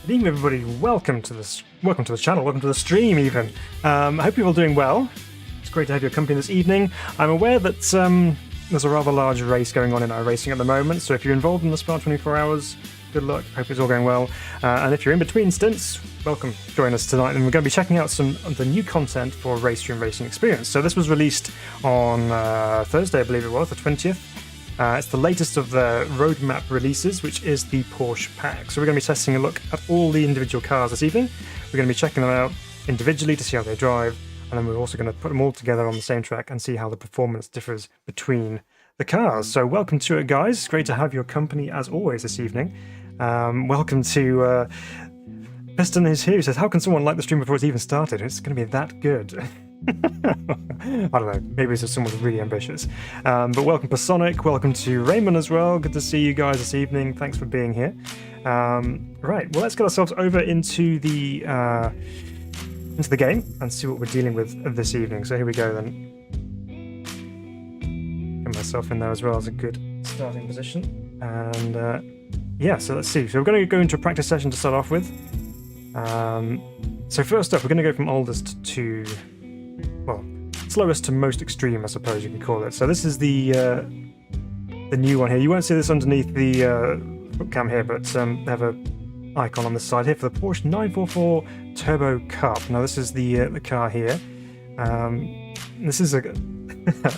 Good evening, everybody. Welcome to the channel. Welcome to the stream. Even I hope you're all doing well. It's great to have your company this evening. I'm aware that there's a rather large race going on in our racing at the moment. So if you're involved in the Spa 24 Hours, good luck. Hope it's all going well. And if you're in between stints, welcome. Join us tonight, and we're going to be checking out some of the new content for RaceRoom Racing Experience. So this was released on Thursday, I believe it was, the 20th. It's the latest of the roadmap releases, which is the Porsche Pack. So we're going to be testing a look at all the individual cars this evening. We're going to be checking them out individually to see how they drive, and then we're also going to put them all together on the same track and see how the performance differs between the cars. So welcome to it, guys. It's great to have your company as always this evening. Welcome to Piston is here. He says, how can someone like the stream before it's even started? It's going to be that good. I don't know, maybe it's just someone's really ambitious. But welcome to Sonic, welcome to Raymond as well. Good to see you guys this evening. Thanks for being here. Right, well, let's get ourselves over into the game and see what we're dealing with this evening. So here we go then. Get myself in there as well as a good starting position. And yeah, so let's see. So we're going to go into a practice session to start off with. So first up, we're going to go from oldest to, well, slowest to most extreme, I suppose you can call it. So this is the new one here. You won't see this underneath the foot cam here, but they have an icon on the side here for the Porsche 944 Turbo Cup. Now this is the car here. This is a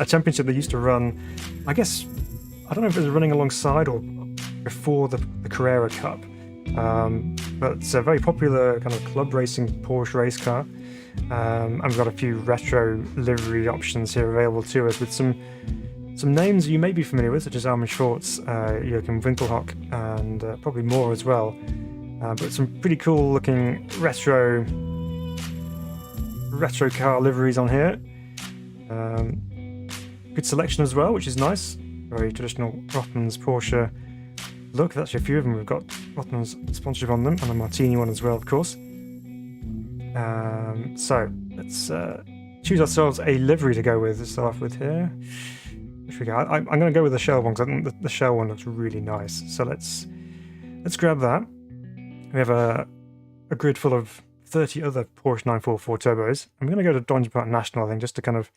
championship they used to run, I guess, I don't know if it was running alongside or before the Carrera Cup. But it's a very popular kind of club racing Porsche race car. And we've got a few retro livery options here available to us with some names you may be familiar with, such as Armin Schwartz, Joachim Winkelhock, and probably more as well. But some pretty cool looking retro car liveries on here. Good selection as well, which is nice. Very traditional Rothmans Porsche look. There's actually a few of them. We've got Rothmans sponsorship on them, and a Martini one as well, of course. So let's choose ourselves a livery to go with to start off with here. Which we go. I'm going to go with the shell one because I think the shell one looks really nice. So let's grab that. We have a grid full of 30 other Porsche 944 turbos. I'm going to go to Donington Park National, I think, just to kind of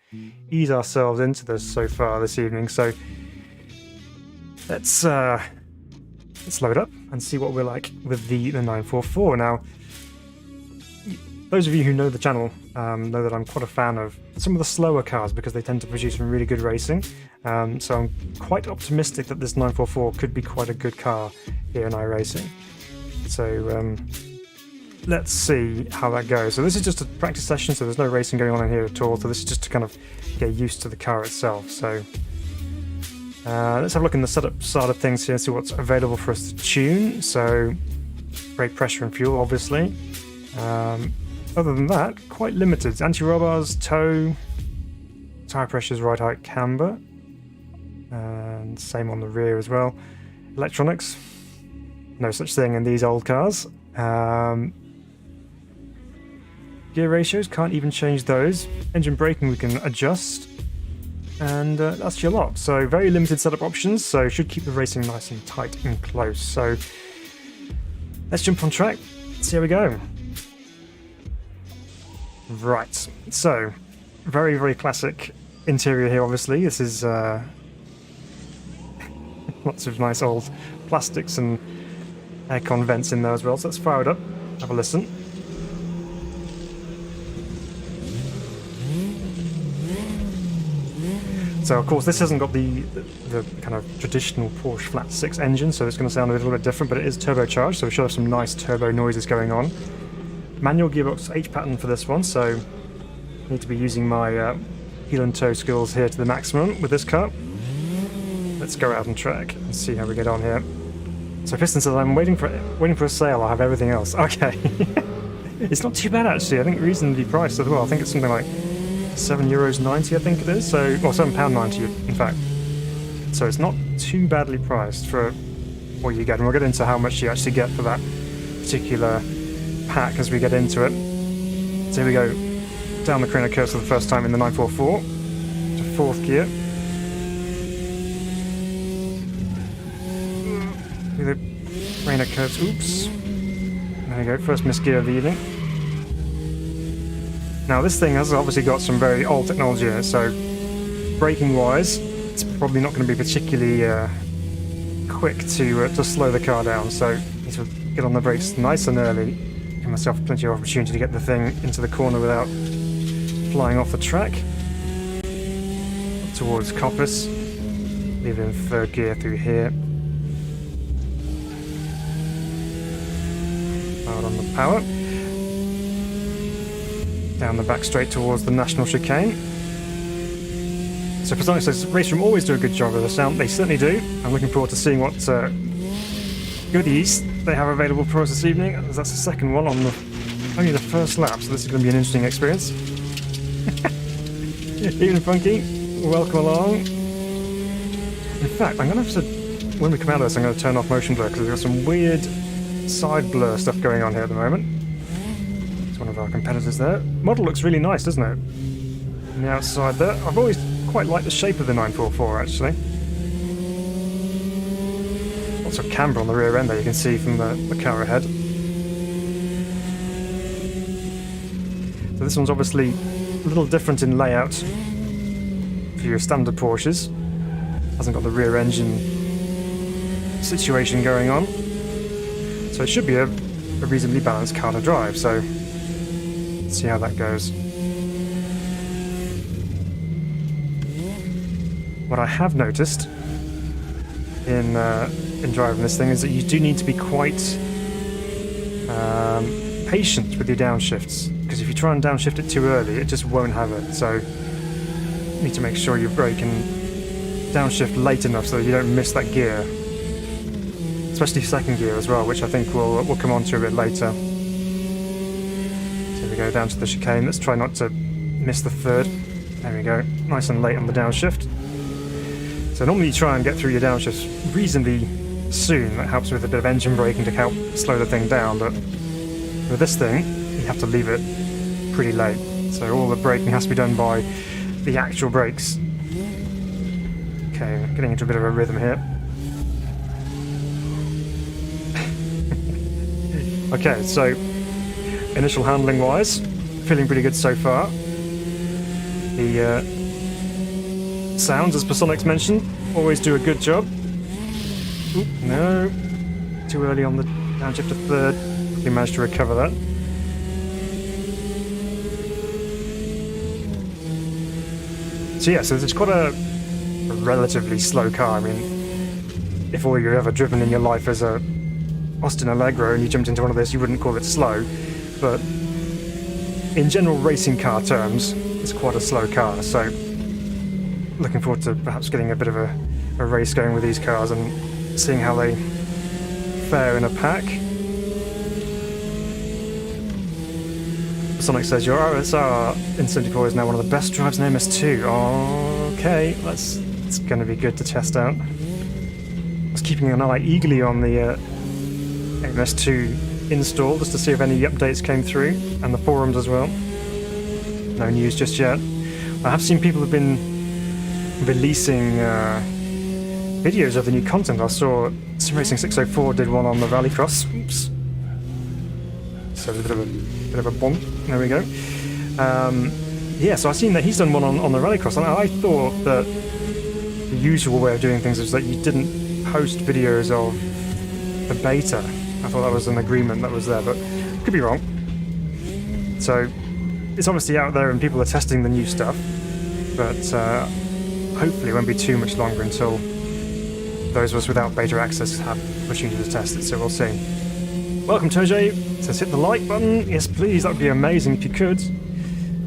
ease ourselves into this so far this evening. So let's load up and see what we're like with the 944. Now, those of you who know the channel know that I'm quite a fan of some of the slower cars because they tend to produce some really good racing. So I'm quite optimistic that this 944 could be quite a good car here in iRacing. So let's see how that goes. So this is just a practice session, so there's no racing going on in here at all. So this is just to kind of get used to the car itself. So let's have a look in the setup side of things here and see what's available for us to tune. So brake pressure and fuel, obviously. Other than that, quite limited. Anti-roll bars, tow, tyre pressures, ride height, camber, and same on the rear as well. Electronics, no such thing in these old cars. Gear ratios, can't even change those. Engine braking we can adjust. And that's your lot. So very limited setup options, so should keep the racing nice and tight and close. So let's jump on track, see how we go. Right, so very, very classic interior here, obviously. This is lots of nice old plastics and aircon vents in there as well. So let's fire it up, have a listen. So of course this hasn't got the kind of traditional Porsche flat 6 engine, so it's going to sound a little bit different, but it is turbocharged, so we should have some nice turbo noises going on. Manual gearbox H pattern for this one, so I need to be using my heel and toe skills here to the maximum with this car. Let's go out on track and see how we get on here. So Piston says, I'm waiting for a sale, I'll have everything else. Okay. It's not too bad actually, I think reasonably priced as well. I think it's something like €7.90 I think it is, so, well, £7.90 in fact. So it's not too badly priced for what you get, and we'll get into how much you actually get for that particular pack as we get into it. So here we go, down the Carrera curve for the first time in the 944 to 4th gear. The Carrera curves, oops. There you go, first misgear of the evening. Now this thing has obviously got some very old technology in it, so braking wise, it's probably not going to be particularly quick to slow the car down, so I need to get on the brakes nice and early, give myself plenty of opportunity to get the thing into the corner without flying off the track. Up towards Coppice, leave it in third gear through here. Hard on the power. Down the back straight towards the National Chicane. So Personic says RaceRoom always do a good job of the sound. They certainly do. I'm looking forward to seeing what goodies they have available for us this evening. That's the second one on only the first lap, so this is going to be an interesting experience. Evening Funky, welcome along. In fact, I'm going to have to, when we come out of this, I'm going to turn off motion blur because we've got some weird side blur stuff going on here at the moment. It's one of our competitors there. Model looks really nice, doesn't it? On the outside there. I've always quite liked the shape of the 944 actually. Lots of camber on the rear end there you can see from the car ahead. So this one's obviously a little different in layout for your standard Porsches. Hasn't got the rear engine situation going on. So it should be a reasonably balanced car to drive, so let's see how that goes. What I have noticed in driving this thing is that you do need to be quite patient with your downshifts, because if you try and downshift it too early, it just won't have it. So you need to make sure you're braking downshift late enough so that you don't miss that gear, especially second gear as well, which I think we'll come on to a bit later. So we go down to the chicane. Let's try not to miss the third. There we go, nice and late on the downshift. So normally you try and get through your downshifts reasonably soon. That helps with a bit of engine braking to help slow the thing down, but with this thing you have to leave it pretty late. So all the braking has to be done by the actual brakes. Okay, getting into a bit of a rhythm here. Okay, so initial handling wise, feeling pretty good so far. The sounds, as Personix mentioned, always do a good job. Oop, no, too early on the downshift to third. We managed to recover that. So yeah, so it's quite a relatively slow car. I mean, if all you've ever driven in your life is a Austin Allegro and you jumped into one of this, you wouldn't call it slow, but in general racing car terms, it's quite a slow car. So looking forward to perhaps getting a bit of a race going with these cars and seeing how they fare in a pack. Sonic says your RSR in 74 is now one of the best drives in MS2. Okay, it's going to be good to test out. I was keeping an eye eagerly on the MS2 install just to see if any updates came through, and the forums as well. No news just yet. I have seen people have been releasing videos of the new content. I saw simracing 604 did one on the Rallycross. Oops. So a bit of a bonk. There we go. Yeah, so I've seen that he's done one on the Rallycross, and I thought that the usual way of doing things is that you didn't post videos of the beta. I thought that was an agreement that was there, but could be wrong. So it's obviously out there and people are testing the new stuff, but hopefully it won't be too much longer until those of us without beta access have the opportunity to test it, so we'll see. Welcome Toje, says hit the like button. Yes please, that would be amazing if you could.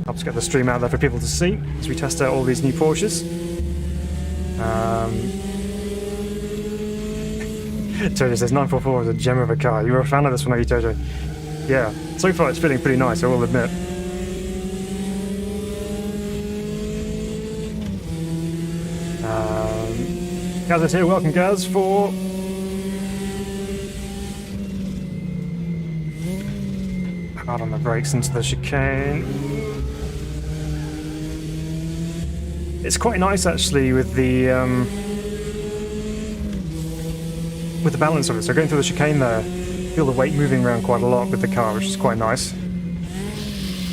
Helps get the stream out there for people to see as we test out all these new Porsches. Tojo says 944 is a gem of a car. You were a fan of this one, are you, Tojo? Yeah, so far it's feeling pretty nice, I will admit. Gaz is here, welcome Gaz for... Hard on the brakes into the chicane. It's quite nice actually with the balance of it. So going through the chicane there, feel the weight moving around quite a lot with the car, which is quite nice.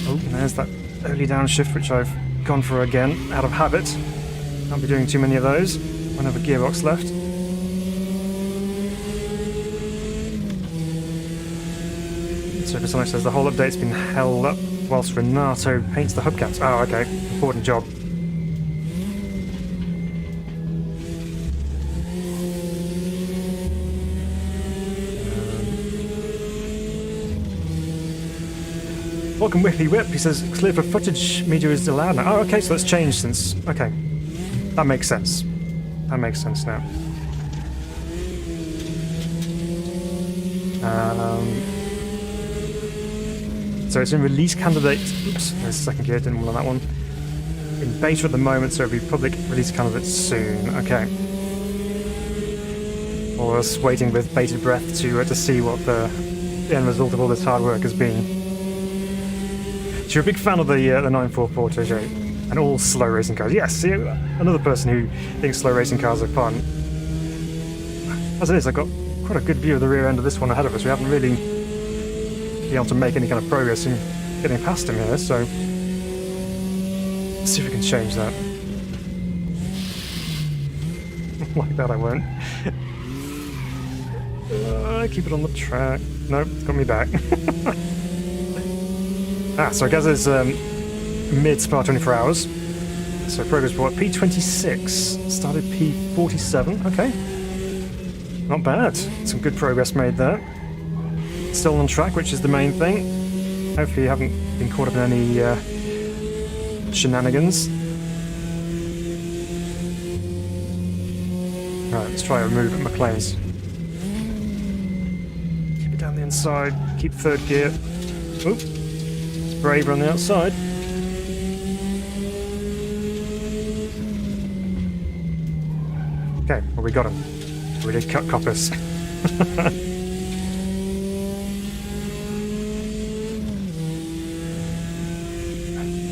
Oh, and there's that early downshift, which I've gone for again, out of habit. Can't be doing too many of those. Won't have a gearbox left. So Personic says the whole update's been held up whilst Renato paints the hubcaps. Oh, okay. Important job. Welcome Whippy Whip. He says clear for footage media is allowed now. Oh, okay, so that's changed since... Okay. That makes sense. That makes sense now. So it's in release candidate. Oops, there's a second gear, didn't want that one. In beta at the moment, so it'll be public release candidate soon. Okay. Or us waiting with bated breath to see what the end result of all this hard work has been. So you're a big fan of the 944 Touche and all slow racing cars. Yes, see, another person who thinks slow racing cars are fun. As it is, I've got quite a good view of the rear end of this one ahead of us. We haven't really been able to make any kind of progress in getting past him here, so let's see if we can change that. Like that I won't. Keep it on the track. Nope, it's got me back. So I guess it's mid-Spa 24 hours. So progress report P26, started P47, okay. Not bad, some good progress made there. Still on track, which is the main thing. Hopefully you haven't been caught up in any shenanigans. Right, let's try a move at McLean's. Keep it down the inside, keep third gear. Oop, it's braver on the outside. Okay, well we got him. We did cut coppers.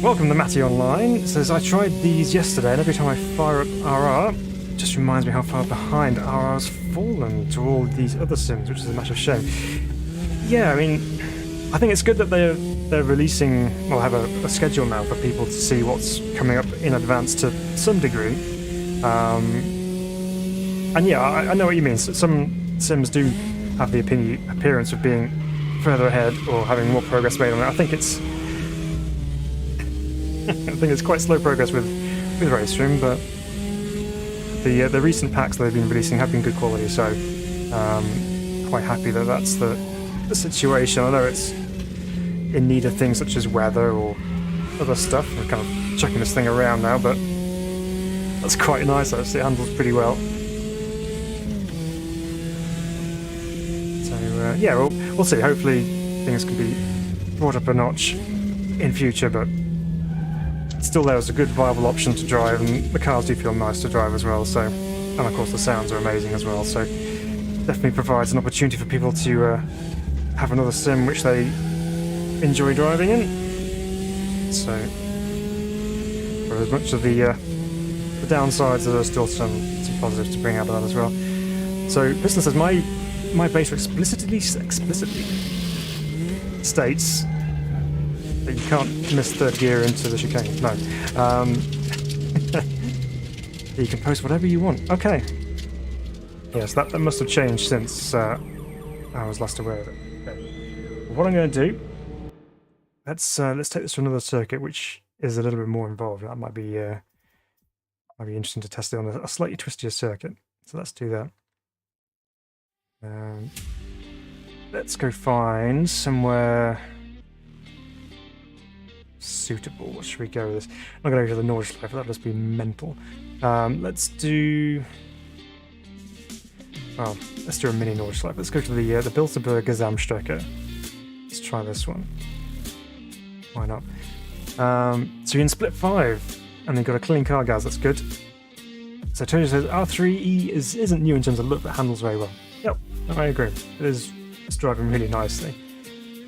Welcome to Matty Online. It says, I tried these yesterday and every time I fire up RR, it just reminds me how far behind RR's fallen to all these other sims, which is a massive shame. Yeah, I mean, I think it's good that they're releasing, well, have a schedule now for people to see what's coming up in advance to some degree. And yeah, I know what you mean. Some sims do have the appearance of being further ahead or having more progress made on it. I think it's quite slow progress with RaceRoom, but the recent packs that they've been releasing have been good quality, so quite happy that that's the situation. I know it's in need of things such as weather or other stuff. We're kind of chucking this thing around now, but that's quite nice actually. It handles pretty well. So yeah, we'll see. Hopefully things can be brought up a notch in future, but still there is a good viable option to drive, and the cars do feel nice to drive as well, so, and of course the sounds are amazing as well, so definitely provides an opportunity for people to have another sim which they enjoy driving in. So for as much of the downsides, there are still some positives to bring out of that as well. So Piston says my beta explicitly states that you can't miss third gear into the chicane. No. You can post whatever you want. Okay. Yes, that must have changed since I was last aware of it. Okay. What I'm going to do, let's take this to another circuit, which is a little bit more involved. That might be interesting to test it on a slightly twistier circuit. So let's do that. Let's go find somewhere suitable. What should we go with this? I'm not going to go to the Nordschleife, that'll just be mental. Let's do... Well, let's do a mini Nordschleife. Let's go to the Bilderberg Gesamtstrecke. Let's try this one. Why not? So you're in split 5, and they've got a clean car, guys. That's good. So Tony says R3E isn't new in terms of look, but handles very well. Yep, I agree. It's driving really nicely.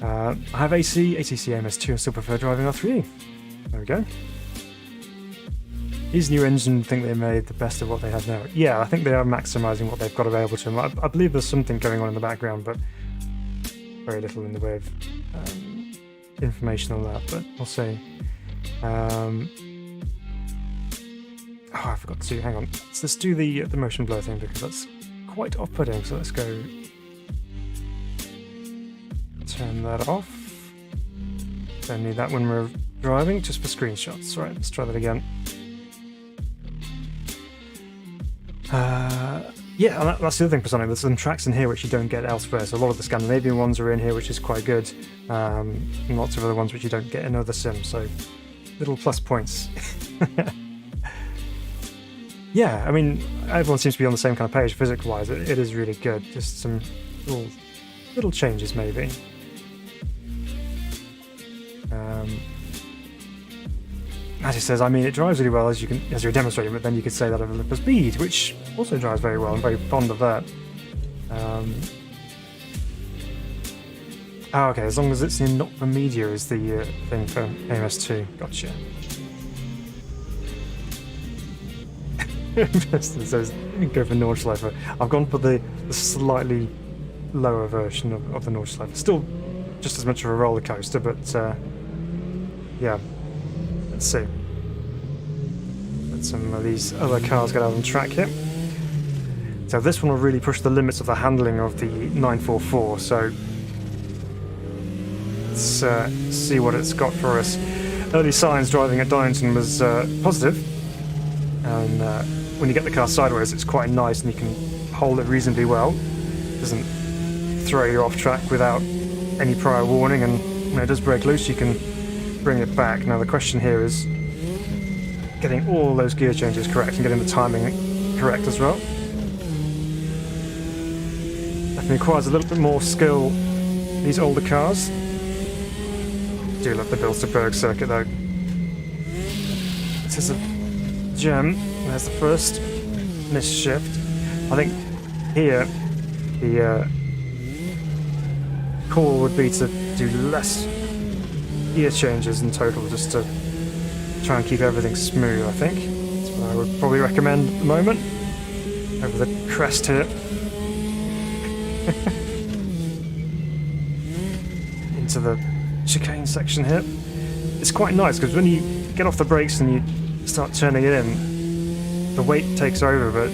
I have ACC MS2 and still prefer driving R3E. There we go. These new engines think they made the best of what they have now. Yeah, I think they are maximising what they've got available to them. I believe there's something going on in the background, but very little in the way of information on that, but we'll see. Oh, I forgot to hang on. Let's do the motion blur thing because that's quite off-putting. So let's go turn that off. Don't need that when we're driving, just for screenshots. Right, let's try that again. Yeah, and that's the other thing, Personic. There's some tracks in here which you don't get elsewhere. So a lot of the Scandinavian ones are in here, which is quite good. And lots of other ones which you don't get in other sims. So little plus points. Yeah, I mean, everyone seems to be on the same kind of page physics-wise. It is really good. Just some little changes, maybe. As he says, I mean, it drives really well as you're demonstrating, but then you could say that of Olympus Speed, which also drives very well. I'm very fond of that. Oh, okay, as long as it's in not for media is the thing for AMS2. Gotcha. It says go for Nordschleife. I've gone for the slightly lower version of the Nordschleife. Still just as much of a roller coaster, but yeah. Let's see. Let some of these other cars get out on track here. So this one will really push the limits of the handling of the 944. So let's see what it's got for us. Early signs driving at Donington was positive, and when you get the car sideways, it's quite nice and you can hold it reasonably well. It doesn't throw you off track without any prior warning, and when it does break loose, you can bring it back. Now the question here is getting all those gear changes correct and getting the timing correct as well. Definitely requires a little bit more skill, these older cars. I do love the Bilsterberg circuit though. This is a gem. There's the first missed shift. I think here the call would be to do less gear changes in total, just to try and keep everything smooth. I think that's what I would probably recommend at the moment. Over the crest here. Into the chicane section here. It's quite nice because when you get off the brakes and you start turning it in, the weight takes over, but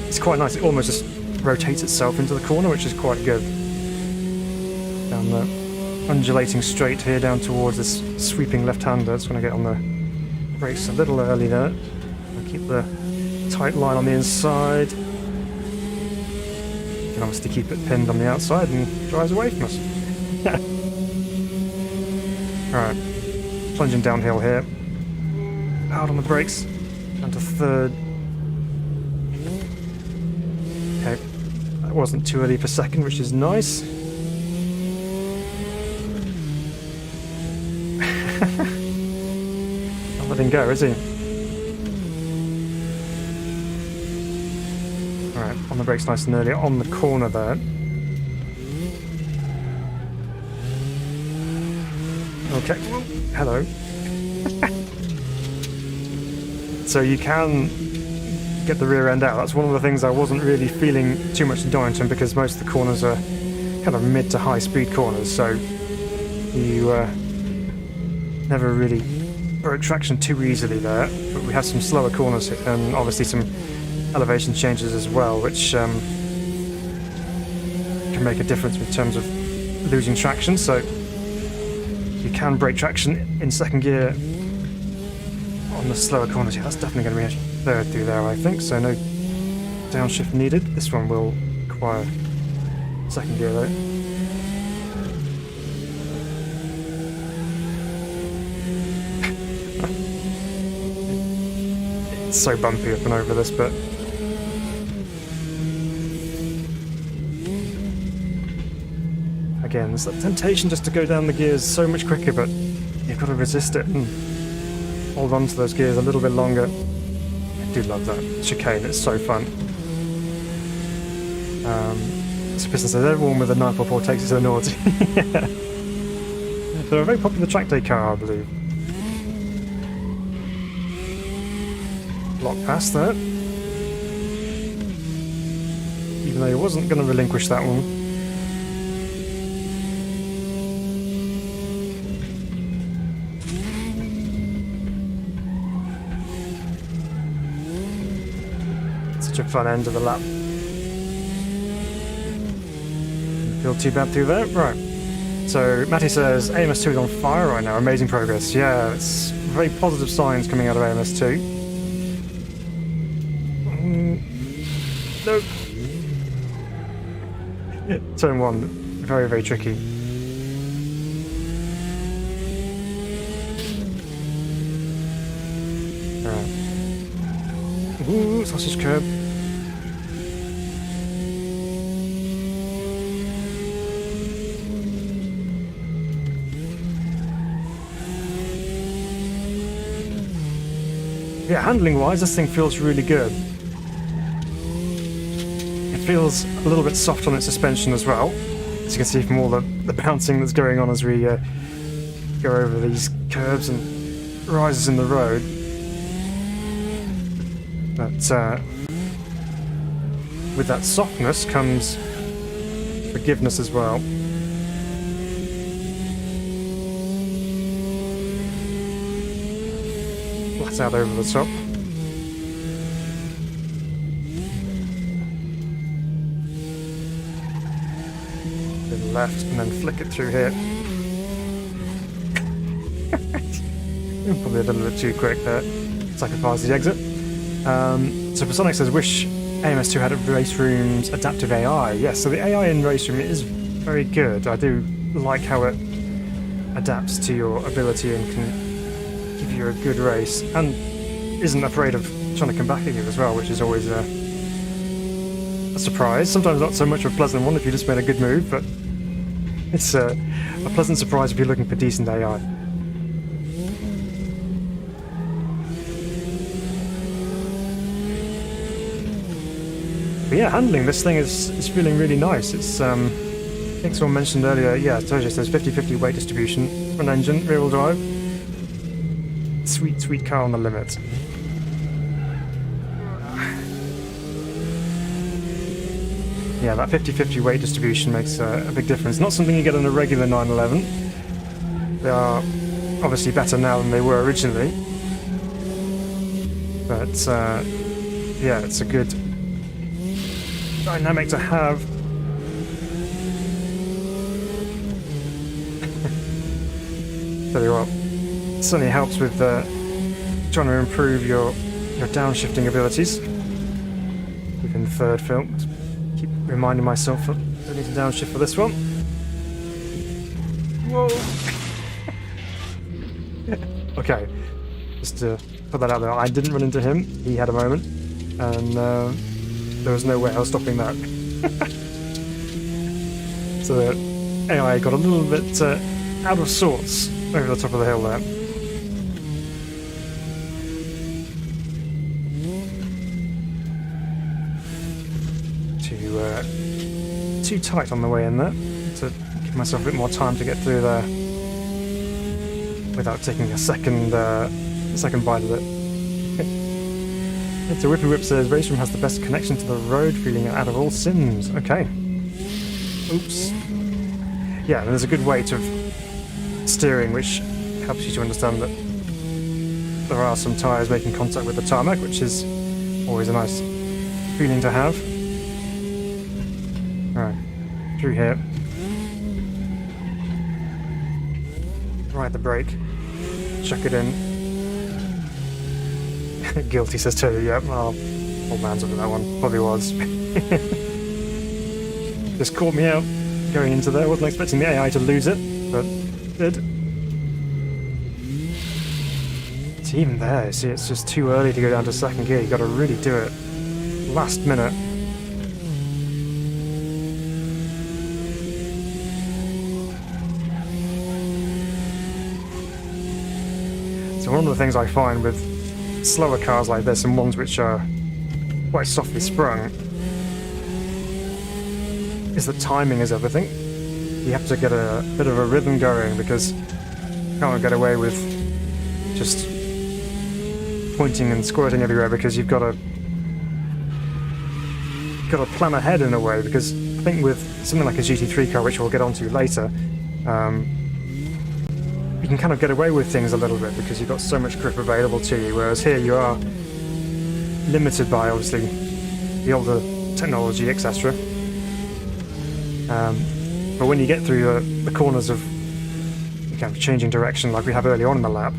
it's quite nice. It almost just rotates itself into the corner, which is quite good. Down the undulating straight here down towards this sweeping left-hander. Just want to get on the brakes a little early there. I'll keep the tight line on the inside. You can obviously keep it pinned on the outside and it drives away from us. Alright, plunging downhill here. Out on the brakes. Down to third. Okay, that wasn't too early for second, which is nice. Not letting go, is he? Alright, on the brakes nice and early, on the corner there. Okay, well, hello. So you can get the rear end out. That's one of the things I wasn't really feeling too much in Donington, because most of the corners are kind of mid to high speed corners, so you never really broke traction too easily there. But we have some slower corners here, and obviously some elevation changes as well, which can make a difference in terms of losing traction. So you can break traction in second gear on the slower corners. Yeah, that's definitely going to be a third through there, I think, so no downshift needed. This one will require second gear though. It's so bumpy up and over this bit. Again, there's that temptation just to go down the gears so much quicker, but you've got to resist it and hold on to those gears a little bit longer. I do love that chicane, it's so fun. So Piston says everyone with a 944 takes it to the Nords. Yeah. They're a very popular track day car, I believe. Block past that. Even though he wasn't going to relinquish that one. such a fun end of the lap. Didn't feel too bad through there. Right. So Matty says AMS2 is on fire right now. Amazing progress. Yeah, it's very positive signs coming out of AMS2. Nope. Turn 1, very, very tricky. Alright. Ooh, sausage curb. Yeah, handling-wise, this thing feels really good. It feels a little bit soft on its suspension as well, as you can see from all the bouncing that's going on as we go over these curves and rises in the road. But with that softness comes forgiveness as well. Flat out over the top. Then left and then flick it through here. Probably a little bit too quick there. Sacrifice the exit. So Personic says, wish AMS2 had a RaceRoom's adaptive AI. Yes, so the AI in RaceRoom is very good. I do like how it adapts to your ability and can give you a good race, and isn't afraid of trying to come back at you as well, which is always a surprise. Sometimes not so much of a pleasant one if you just made a good move, but it's a pleasant surprise if you're looking for decent AI. But yeah, handling this thing is feeling really nice. It's I think someone mentioned earlier, yeah, I told you, there's 50-50 weight distribution, front engine, rear wheel drive. Sweet, sweet car on the limit. Yeah, that 50-50 weight distribution makes a big difference. Not something you get on a regular 911. They are obviously better now than they were originally. But yeah, it's a good dynamic to have. Tell you what, it certainly helps with trying to improve your downshifting abilities. Within third film, keep reminding myself that I need to downshift for this one. Whoa! Okay, just to put that out there, I didn't run into him. He had a moment, and there was no way I was stopping that. So the AI got a little bit out of sorts over the top of the hill there. Too tight on the way in there, to give myself a bit more time to get through there without taking a second bite of it. So Whippy Whip says, RaceRoom has the best connection to the road feeling out of all sims. Okay. Oops. Yeah, and there's a good weight of steering which helps you to understand that there are some tyres making contact with the tarmac, which is always a nice feeling to have. Alright, through here. Ride the brake. Chuck it in. Guilty says too, yep, well, old man's up with that one. Probably was. Just caught me out going into there. Wasn't expecting the AI to lose it, but did. It's even there, see, it's just too early to go down to second gear. You gotta really do it last minute. So one of the things I find with slower cars like this and ones which are quite softly sprung is that timing is everything. You have to get a bit of a rhythm going, because you can't get away with just pointing and squirting everywhere, because you've got to plan ahead in a way, because I think with something like a GT3 car, which we'll get onto later, you can kind of get away with things a little bit because you've got so much grip available to you, whereas here you are limited by, obviously, the older technology, etc. But when you get through the corners of kind of changing direction like we have early on in the lap,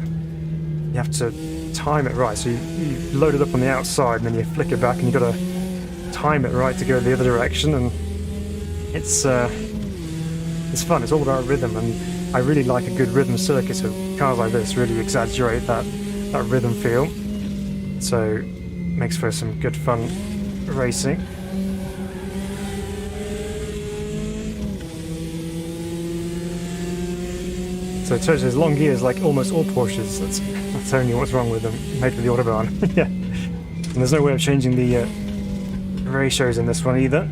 you have to time it right. So you load it up on the outside and then you flick it back and you've got to time it right to go the other direction, and it's fun. It's all about rhythm, and I really like a good rhythm circuit, so cars like this really exaggerate that rhythm feel, so makes for some good fun racing. So Toyota's long gears, like almost all Porsches, that's only what's wrong with them, made for the Autobahn. Yeah. And there's no way of changing the ratios in this one either.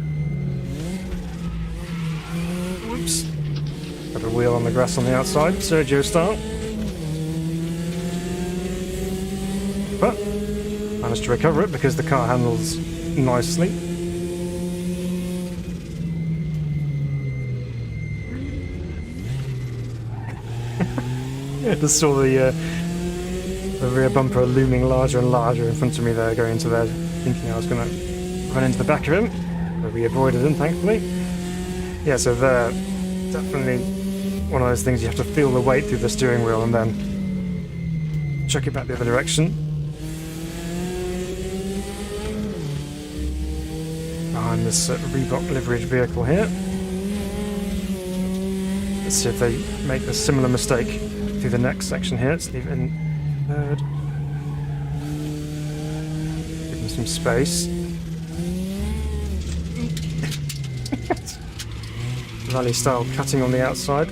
Whoops. Got a wheel on the grass on the outside, Sergio style. But managed to recover it because the car handles nicely. I just saw the rear bumper looming larger and larger in front of me there, going into there, thinking I was going to run into the back of him, but we avoided him, thankfully. Yeah, so there, definitely one of those things you have to feel the weight through the steering wheel and then chuck it back the other direction. Behind this Reebok liveried vehicle here. Let's see if they make a similar mistake through the next section here. Let's leave it in third. Give them some space. Rally style cutting on the outside.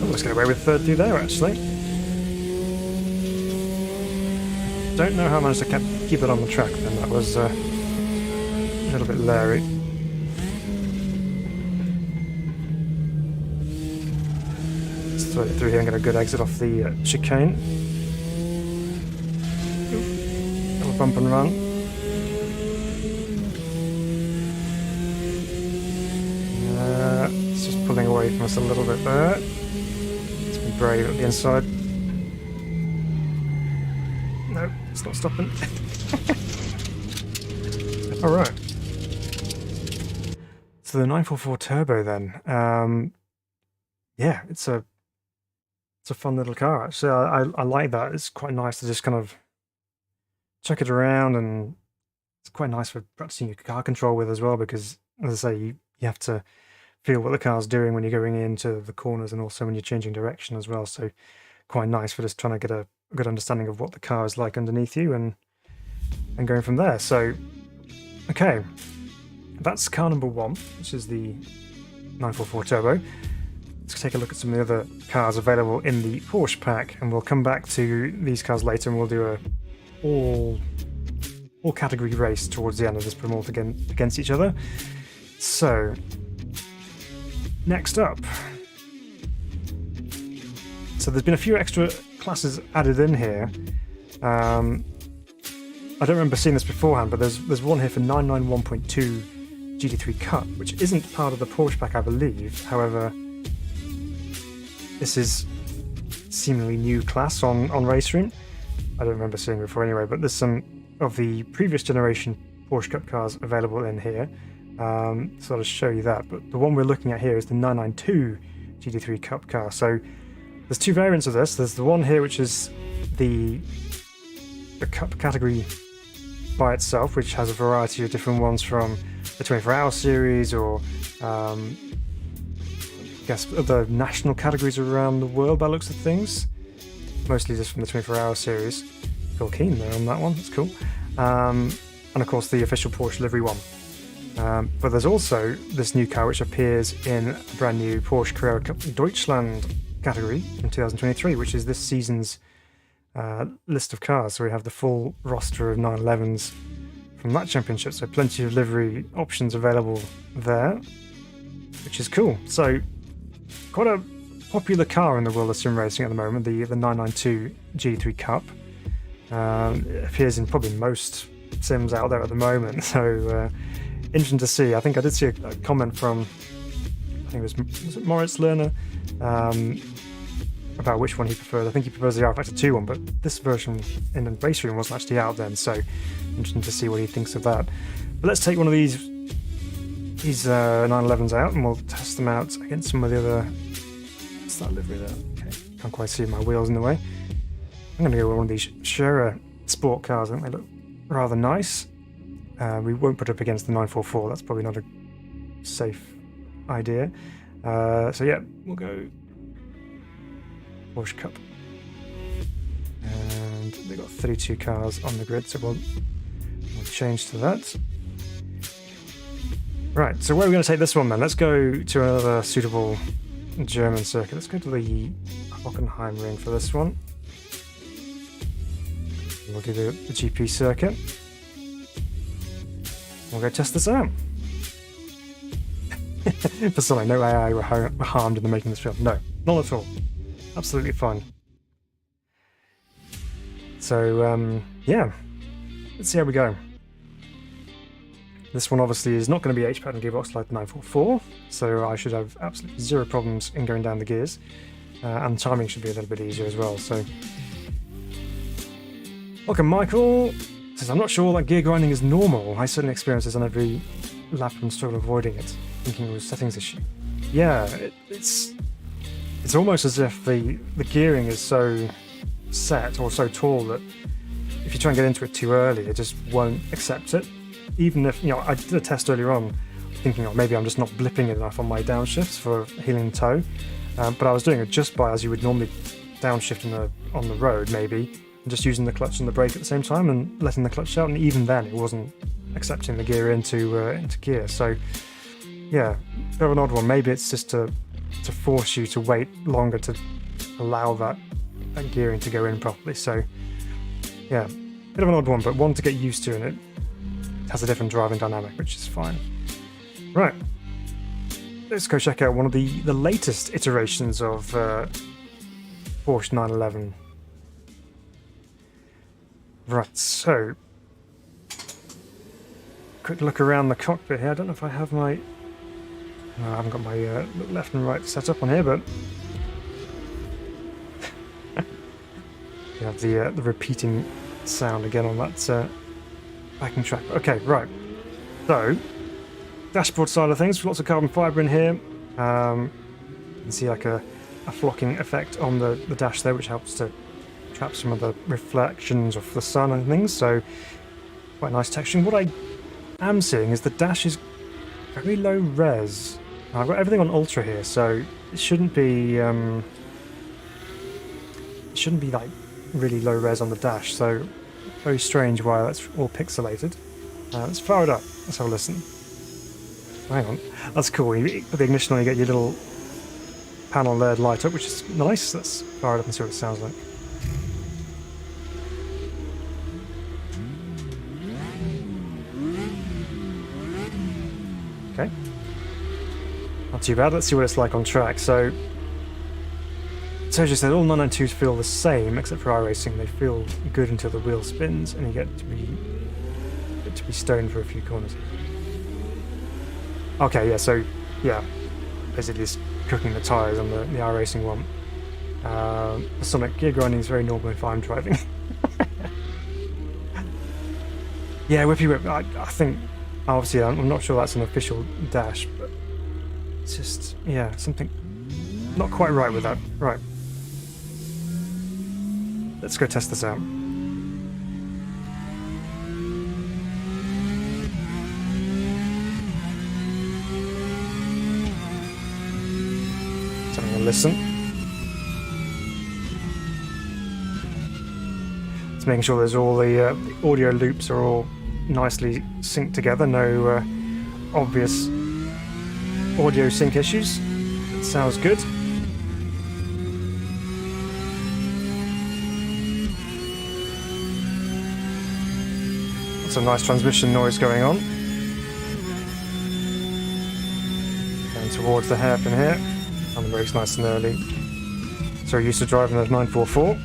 Let's get away with third through there, actually. Don't know how I managed to keep it on the track then. That was a little bit leery. Let's throw it through here and get a good exit off the chicane. Little bump and run. It's just pulling away from us a little bit there. Let's be brave at the inside. No, it's not stopping. Alright. So the 944 Turbo then. Yeah, it's a fun little car actually. I like that. It's quite nice to just kind of chuck it around, and it's quite nice for practicing your car control with as well, because as I say, you have to feel what the car's doing when you're going into the corners and also when you're changing direction as well. So quite nice for just trying to get a good understanding of what the car is like underneath you and going from there. So, okay, that's car number one, which is the 944 Turbo. Let's take a look at some of the other cars available in the Porsche Pack, and we'll come back to these cars later, and we'll do a all category race towards the end of this, put them all against each other. So, next up. So there's been a few extra classes added in here. I don't remember seeing this beforehand, but there's one here for 991.2 GT3 Cup, which isn't part of the Porsche Pack, I believe. However, this is seemingly new class on RaceRoom. I don't remember seeing it before anyway, but there's some of the previous generation Porsche Cup cars available in here. So I'll just show you that. But the one we're looking at here is the 992 GT3 Cup car. So there's two variants of this. There's the one here which is the Cup category by itself, which has a variety of different ones from the 24-hour series, or I guess other national categories around the world by looks of things. Mostly just from the 24-hour series. Phil Keen there on that one, that's cool. And of course the official Porsche livery one. But there's also this new car which appears in a brand new Porsche Carrera Cup Deutschland category in 2023, which is this season's list of cars. So we have the full roster of 911s from that championship, so plenty of livery options available there, which is cool. So quite a popular car in the world of sim racing at the moment, the 992 GT3 Cup. It appears in probably most sims out there at the moment, so interesting to see. I think I did see a comment from, I think was it Moritz Lerner, about which one he preferred. I think he prefers the R Factor 2 one, but this version in the RaceRoom wasn't actually out then, so Interesting to see what he thinks of that. But let's take one of these 911s out, and we'll test them out against some of the other... What's that livery there? Okay, can't quite see my wheels in the way. I'm going to go with one of these Scherer sport cars. I think they look rather nice. We won't put up against the 944. That's probably not a safe idea. So yeah, we'll go Porsche Cup. And they've got 32 cars on the grid, so we'll change to that. Right, so where are we going to take this one then? Let's go to another suitable German circuit. Let's go to the Hockenheim ring for this one. We'll do the GP circuit. We'll go test this out. For something, no AI were harmed in the making of this film. No, not at all. Absolutely fine. So, yeah. Let's see how we go. This one obviously is not going to be H-Pattern gearbox like the 944, so I should have absolutely zero problems in going down the gears. And timing should be a little bit easier as well, so... Welcome, Michael. Says, I'm not sure that gear grinding is normal. I certainly experience this on every lap and struggle avoiding it, thinking it was a settings issue. Yeah, it's almost as if the gearing is so set or so tall that if you try and get into it too early, it just won't accept it. Even if, I did a test earlier on, thinking, oh, maybe I'm just not blipping it enough on my downshifts for heeling toe, but I was doing it just by as you would normally downshift on the road, maybe, and just using the clutch and the brake at the same time and letting the clutch out, and even then it wasn't accepting the gear into gear. So yeah, bit of an odd one. Maybe it's just to force you to wait longer to allow that gearing to go in properly. So yeah, bit of an odd one, but one to get used to, and it has a different driving dynamic, which is fine. Right, let's go check out one of the latest iterations of Porsche 911. Right, so quick look around the cockpit here. I don't know if I have my... I haven't got my left and right set up on here, but you have the repeating sound again on that backing track. Okay, right. So, dashboard side of things, lots of carbon fibre in here. You can see like a flocking effect on the dash there, which helps to trap some of the reflections of the sun and things. So, quite nice texturing. What I am seeing is the dash is very low res. I've got everything on ultra here, so it shouldn't be like really low res on the dash. So very strange why that's all pixelated. Let's fire it up. Let's have a listen. Hang on, that's cool. You put the ignition on, you get your little panel there light up, which is nice. Let's fire it up and see what it sounds like. Okay. Not too bad. Let's see what it's like on track. So as you said, all 992s feel the same, except for iRacing. They feel good until the wheel spins and you get to be stoned for a few corners. Okay, yeah, so, yeah, basically just cooking the tyres on the iRacing one. The Sonic gear grinding is very normal if I'm driving. Yeah, Whippy Whip, I think, obviously, I'm not sure that's an official dash, but it's just, yeah, something not quite right with that. Right. Let's go test this out. Just having a listen. Just making sure there's all the audio loops are all nicely synced together. No obvious audio sync issues. Sounds good. Some nice transmission noise going on. Going towards the hairpin here. And the brake's nice and early. So used to driving a 944.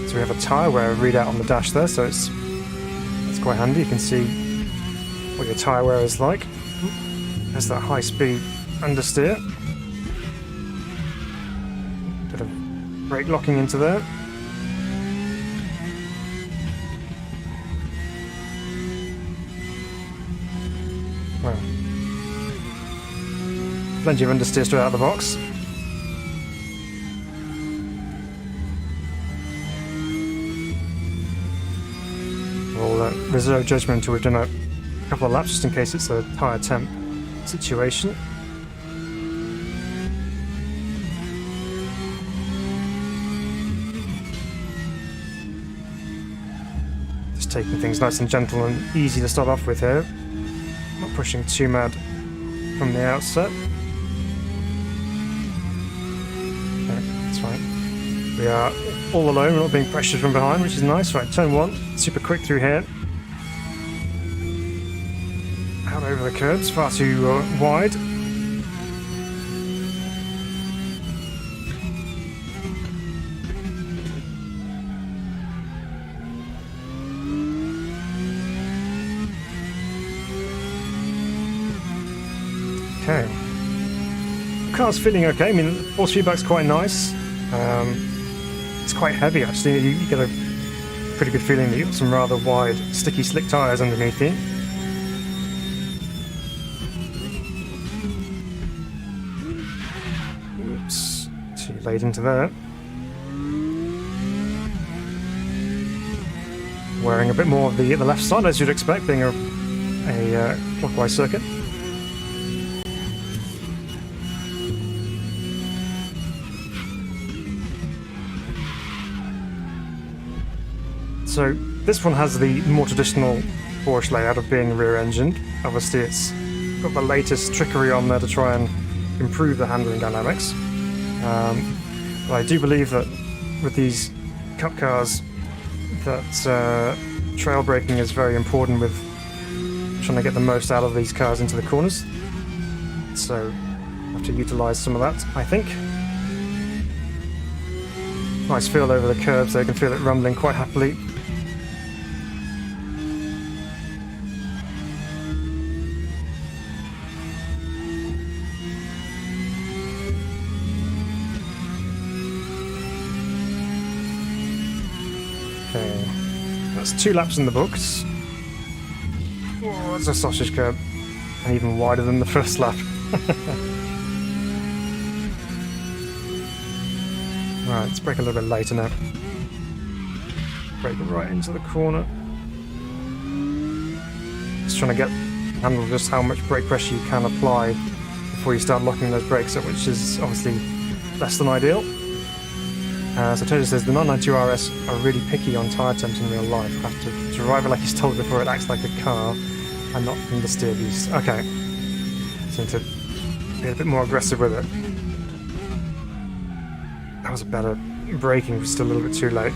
So we have a tyre wear readout on the dash there, so it's quite handy. You can see what your tyre wear is like. There's that high speed understeer. Brake locking into there. Well, plenty of understeer straight out of the box. We'll reserve judgment until we've done a couple of laps, just in case it's a tyre temp situation. Just taking things nice and gentle and easy to start off with here. Not pushing too mad from the outset. Okay, that's fine. We are all alone, we're not being pressured from behind, which is nice. Right, turn one, super quick through here. Out over the curbs, far too wide. Okay. The car's feeling okay. I mean, the force feedback's quite nice. It's quite heavy, actually. You get a pretty good feeling that you've got some rather wide, sticky, slick tyres underneath you. Oops, too late into there. Wearing a bit more of the left side, as you'd expect, being a clockwise circuit. So this one has the more traditional Porsche layout of being rear-engined. Obviously it's got the latest trickery on there to try and improve the handling dynamics. But I do believe that with these cup cars that trail braking is very important with trying to get the most out of these cars into the corners. So I have to utilise some of that, I think. Nice feel over the curbs, so you can feel it rumbling quite happily. Okay, that's 2 laps in the books. Oh, that's a sausage curb, and even wider than the first lap. Right, let's brake a little bit later now. Brake right into the corner. Just trying to handle just how much brake pressure you can apply before you start locking those brakes up, which is obviously less than ideal. So Tojo says the 992 RS are really picky on tyre temps in real life. Have to drive it like he's told before it acts like a car and not understeer these. Okay. Seem to be a bit more aggressive with it. That was a better braking, but still a little bit too late.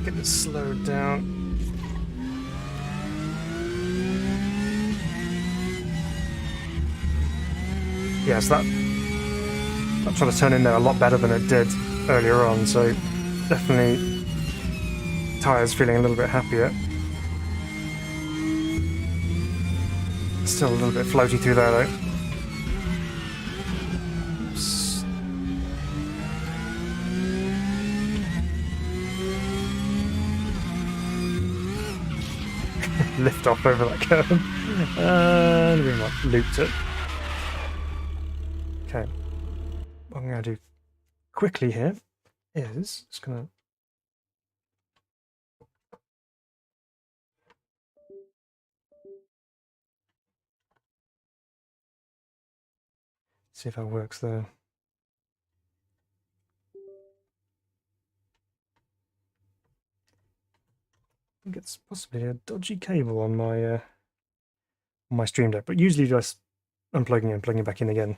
Get it slowed down. Yes, that tried to turn in there a lot better than it did earlier on, so definitely tyres feeling a little bit happier. Still a little bit floaty through there though. Oops. Lift off over that curve. And we might looped it. Okay. What I'm going to do quickly here is just going to see if that works there. I think it's possibly a dodgy cable on my Stream Deck, but usually just unplugging it and plugging it back in again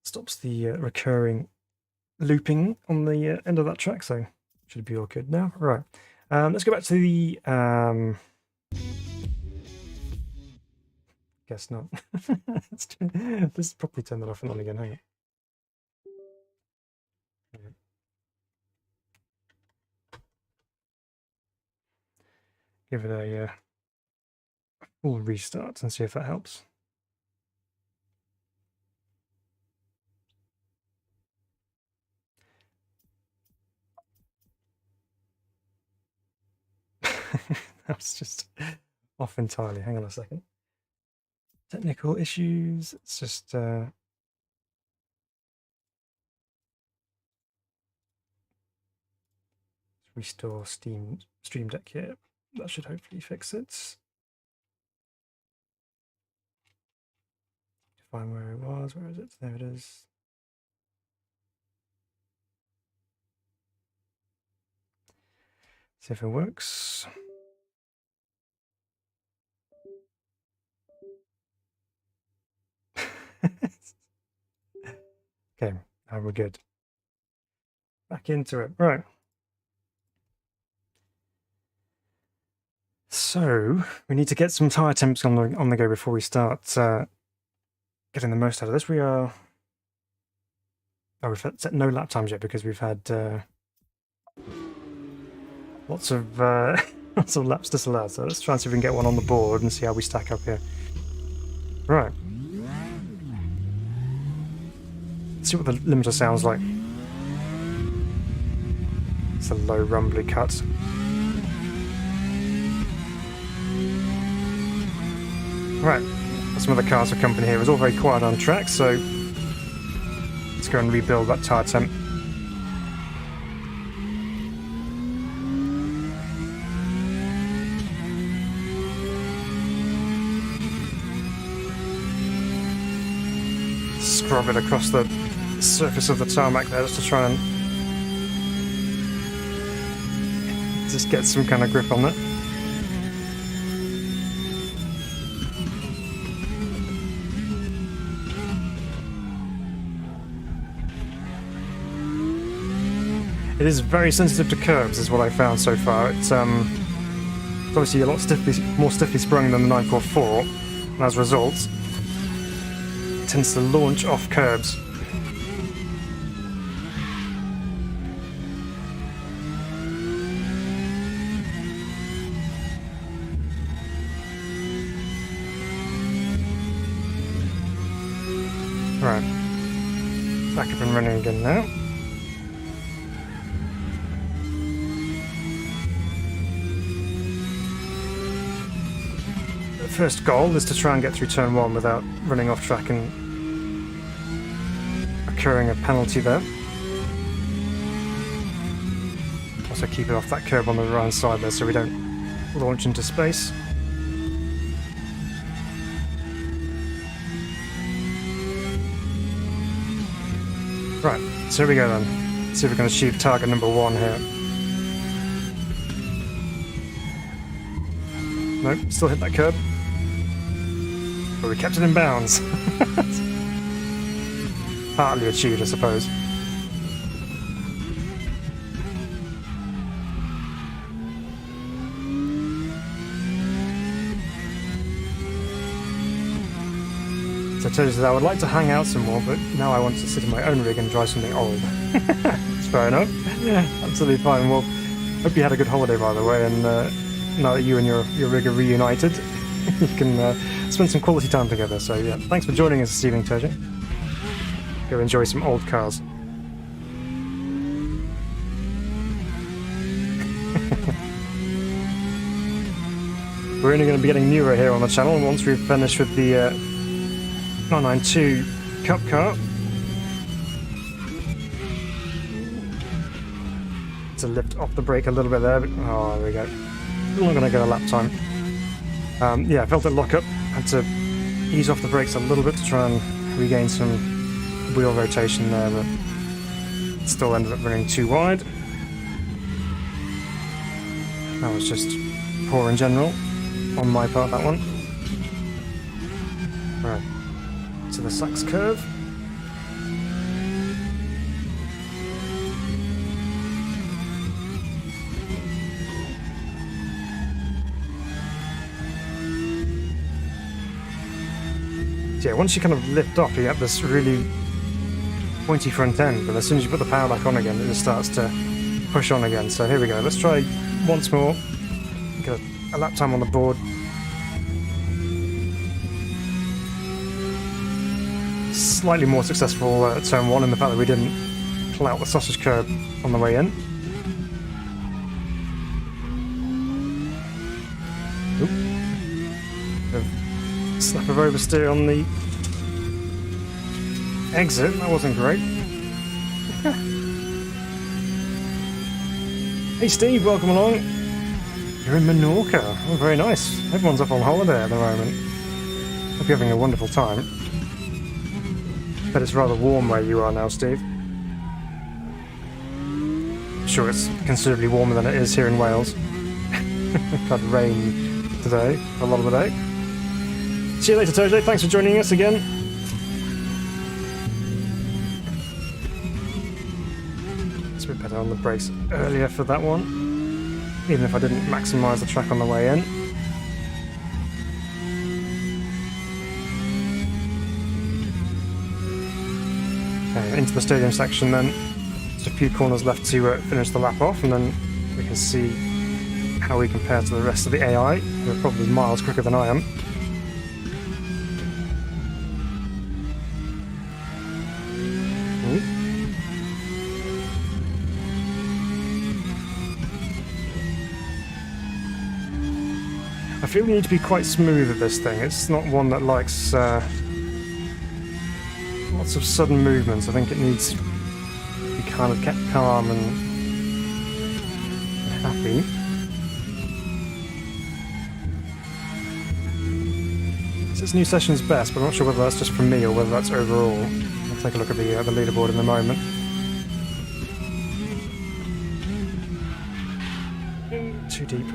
stops the recurring looping on the end of that track, so should be all good now. Right, let's go back to the guess not. Let's probably turn that off and on again. Hang on. give it a full restart and see if that helps. That's just off entirely. Hang on a second. Technical issues. It's just restore Stream Deck here. That should hopefully fix it. Find where it was. Where is it? There it is. See if it works. Okay, now we're good. Back into it. Right. So we need to get some tire temps on the go before we start getting the most out of this. We are. Oh, we've set no lap times yet because we've had lots of lots of laps disallowed. So let's try and see if we can get one on the board and see how we stack up here. Right. Let's see what the limiter sounds like. It's a low rumbly cut. Right. Some of the cars for company here. It was all very quiet on track, so let's go and rebuild that tire temp. Scrub it across the surface of the tarmac there just to try and just get some kind of grip on it. It is very sensitive to curbs, is what I found so far. It's obviously a lot more stiffly sprung than the 944, and as a result, it tends to launch off curbs. Right, back up and running again now. First goal is to try and get through turn 1 without running off track and occurring a penalty there. Also keep it off that curb on the right side there so we don't launch into space. Right, so here we go then. Let's see if we can achieve target number 1 here. Nope, still hit that curb. But we kept it in bounds. Partly achieved, I suppose. So I told you that I would like to hang out some more, but now I want to sit in my own rig and drive something old. It's fair enough. Yeah, absolutely fine. Well, hope you had a good holiday, by the way, and now that you and your rig are reunited, you can spend some quality time together. So yeah, thanks for joining us this evening, Tojo. Go enjoy some old cars. We're only going to be getting newer here on the channel once we've finished with the 992 Cup car. To lift off the brake a little bit there, but oh, there we go. Still not going to get a lap time. Yeah, I felt it lock up. Had to ease off the brakes a little bit to try and regain some wheel rotation there, but still ended up running too wide. That was just poor in general on my part, that one. Right, to the Sachs curve. Yeah, once you kind of lift off, you get this really pointy front end, but as soon as you put the power back on again, it just starts to push on again. So here we go. Let's try once more. Get a a lap time on the board. Slightly more successful at turn 1 in the fact that we didn't pull out the sausage curb on the way in. Oop. Slap of oversteer on the exit, that wasn't great. Hey Steve, welcome along. You're in Menorca. Oh, very nice. Everyone's off on holiday at the moment. Hope you're having a wonderful time. But it's rather warm where you are now, Steve. I'm sure it's considerably warmer than it is here in Wales. We've had rain today, for a lot of the day. See you later, Tojo. Thanks for joining us again. It's a bit better on the brakes earlier for that one, even if I didn't maximise the track on the way in. Okay, into the stadium section then. Just a few corners left to finish the lap off, and then we can see how we compare to the rest of the AI, who are probably miles quicker than I am. I feel we need to be quite smooth at this thing. It's not one that likes lots of sudden movements. I think it needs to be kind of kept calm and happy. It's new session's best, but I'm not sure whether that's just from me or whether that's overall. I'll take a look at the leaderboard in a moment. Too deep.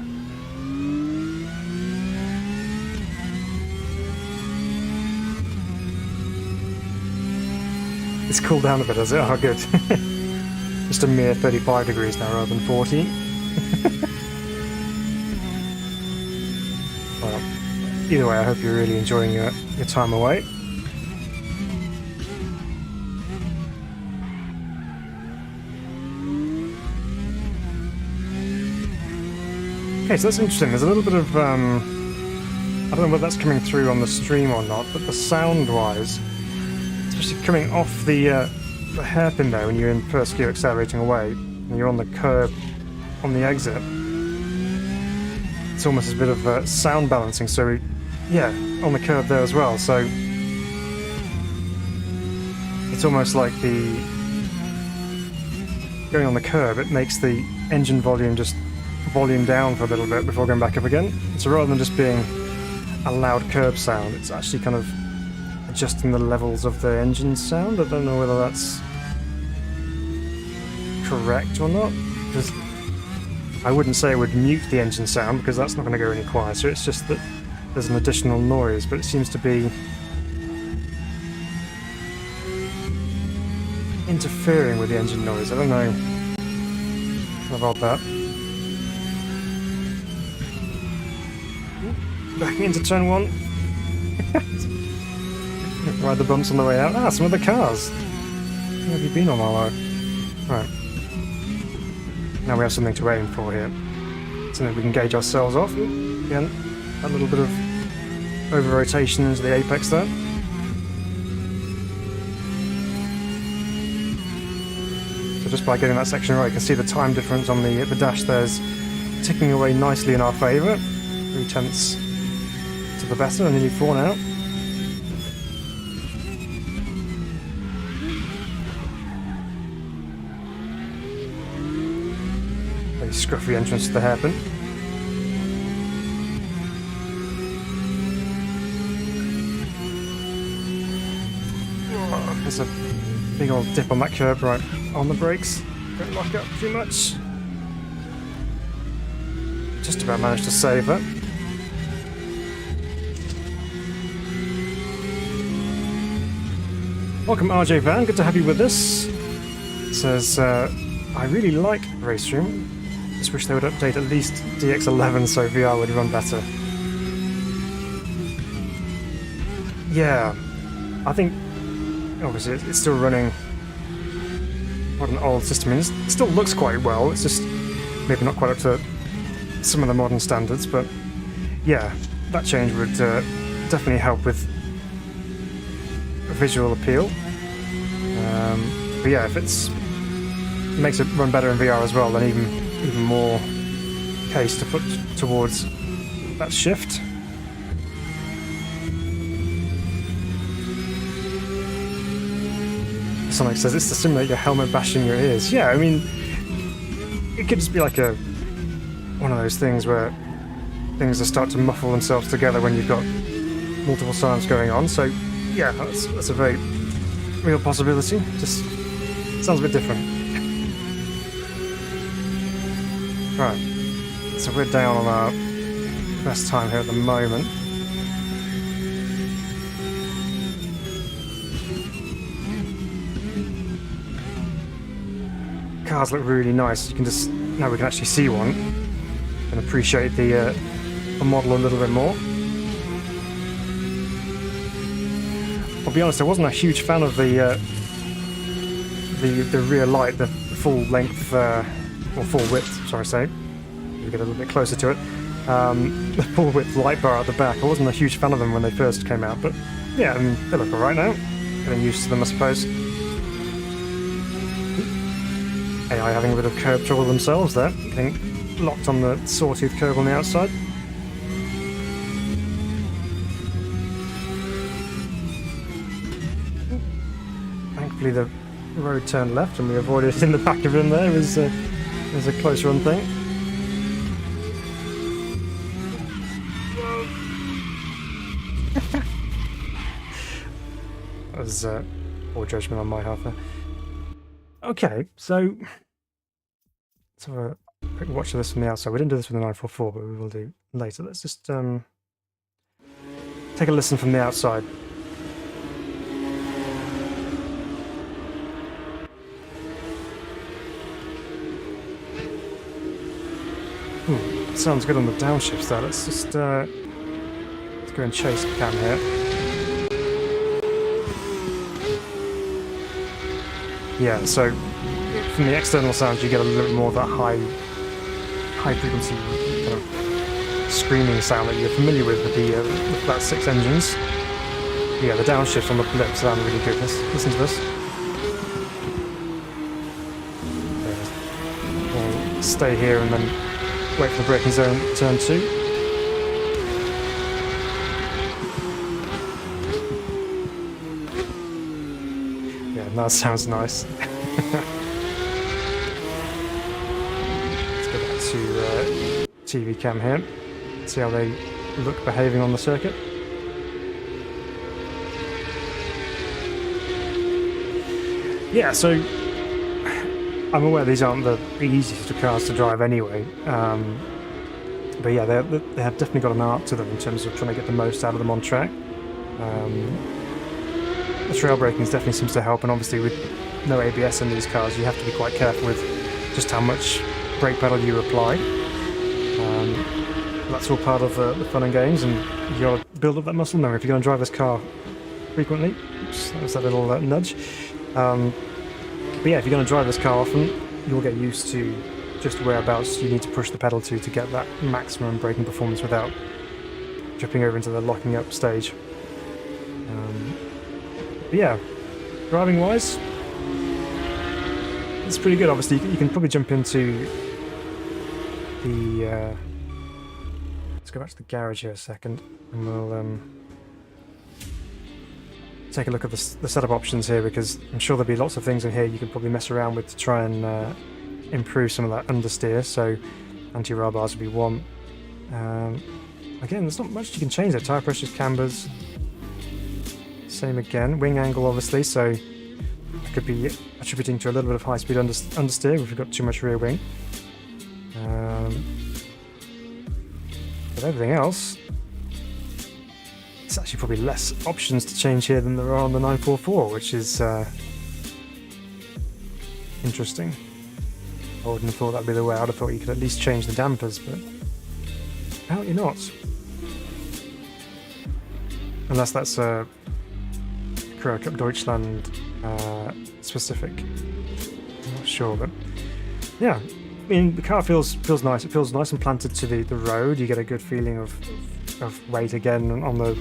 It's cooled down a bit, has it? Oh, good. Just a mere 35 degrees now rather than 40. Well, either way, I hope you're really enjoying your time away. Okay, so that's interesting. There's a little bit of, I don't know whether that's coming through on the stream or not, but the sound-wise, especially coming off the hairpin there when you're in first gear accelerating away, and you're on the curb on the exit, it's almost a bit of sound balancing, so yeah, on the curb there as well, so it's almost like going on the curb, it makes the engine volume just volume down for a little bit before going back up again. So rather than just being a loud curb sound, it's actually kind of adjusting the levels of the engine sound. I don't know whether that's correct or not, because I wouldn't say it would mute the engine sound, because that's not going to go any quieter. It's just that there's an additional noise, but it seems to be interfering with the engine noise. I don't know about that. Backing into turn 1. Ride the bumps on the way out. Ah, some other cars. Where have you been on our way? Right. Now we have something to aim for here. Something we can gauge ourselves off. Again, a little bit of over-rotation into the apex there. So just by getting that section right, you can see the time difference on the dash there's ticking away nicely in our favour. 3/10 to the better, nearly 4 now. Very scruffy entrance to the hairpin. Oh, there's a big old dip on that curb right on the brakes. Don't lock up too much. Just about managed to save it. Welcome RJ Van, good to have you with us. It says, I really like RaceRoom. Just wish they would update at least DX11 so VR would run better. Yeah, I think obviously it's still running what an old system is. It still looks quite well, it's just maybe not quite up to some of the modern standards, but yeah, that change would definitely help with visual appeal. But yeah, if it makes it run better in VR as well, then even more case to put towards that shift. Sonic says it's to simulate your helmet bashing your ears. Yeah, I mean, it could just be like one of those things where things just start to muffle themselves together when you've got multiple sounds going on. So yeah, that's a very real possibility. Just sounds a bit different. Right, so we're down on our best time here at the moment. Cars look really nice. You can just, now we can actually see one and appreciate the model a little bit more. I'll be honest, I wasn't a huge fan of the rear light, the full length, or full width, sorry, say. We get a little bit closer to it. The full width light bar at the back. I wasn't a huge fan of them when they first came out, but yeah, I mean, they look alright now. Getting used to them, I suppose. AI having a bit of curb trouble themselves there, getting locked on the sawtooth curve on the outside. Thankfully the road turned left and we avoided it in the back of him there. It was a close run thing. That was poor judgment on my half there. Okay, so let's have a quick watch of this from the outside. We didn't do this with the 944, but we will do later. Let's just take a listen from the outside. Sounds good on the downshifts there. Let's just let's go and chase Cam here. Yeah, so from the external sounds you get a little bit more of that high frequency kind of screaming sound that you're familiar with the flat six engines. Yeah, the downshifts on the blip sound really good. Let's listen to this. We'll stay here and then wait for the braking zone, turn 2. Yeah, that sounds nice. Let's go back to TV cam here, see how they look behaving on the circuit. Yeah, so I'm aware these aren't the easiest of cars to drive anyway, but yeah, they have definitely got an art to them in terms of trying to get the most out of them on track. The trail braking definitely seems to help, and obviously with no ABS in these cars you have to be quite careful with just how much brake pedal you apply. That's all part of the fun and games, and you got to build up that muscle memory if you're going to drive this car frequently. Oops, that was that little nudge. But yeah, if you're going to drive this car often, you'll get used to just whereabouts you need to push the pedal to get that maximum braking performance without tripping over into the locking up stage. But yeah, driving wise, it's pretty good. Obviously, you can probably jump into the... let's go back to the garage here a second, and we'll take a look at the setup options here, because I'm sure there'll be lots of things in here you can probably mess around with to try and improve some of that understeer. So anti-rail bars would be one. Again, there's not much you can change there. Tyre pressures, cambers, same again. Wing angle obviously, so it could be attributing to a little bit of high-speed understeer if we've got too much rear wing. But everything else, it's actually probably less options to change here than there are on the 944, which is interesting. I wouldn't have thought that'd be the way. I'd have thought you could at least change the dampers, but apparently not. Unless that's a Carrera Cup Deutschland specific. I'm not sure, but yeah. I mean, the car feels nice. It feels nice and planted to the road. You get a good feeling of of weight again on the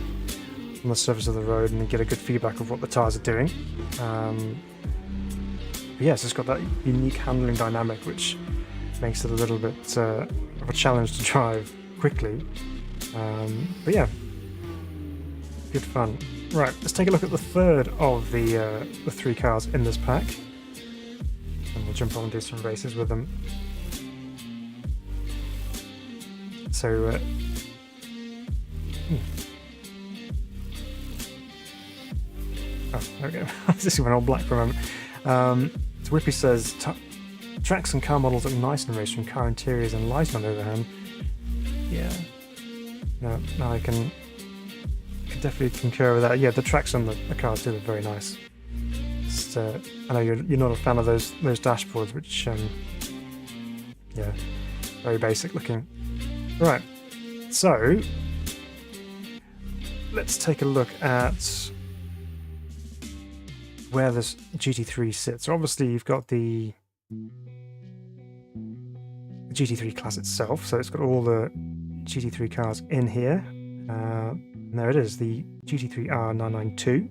surface of the road and get a good feedback of what the tyres are doing. But yes, it's got that unique handling dynamic, which makes it a little bit of a challenge to drive quickly. But yeah, good fun. Right, let's take a look at the third of the 3 cars in this pack, and we'll jump on and do some races with them. So, oh, there we go. This went all black for a moment. So Whippy says, tracks and car models look nice in RaceRoom, car interiors and lighting on the other hand. Yeah. No, I can definitely concur with that. Yeah, the tracks on the cars do look very nice. Just, I know you're not a fan of those dashboards, which, yeah, very basic looking. Right, so let's take a look at where this GT3 sits. So obviously you've got the GT3 class itself, so it's got all the GT3 cars in here. And there it is, the GT3 R992,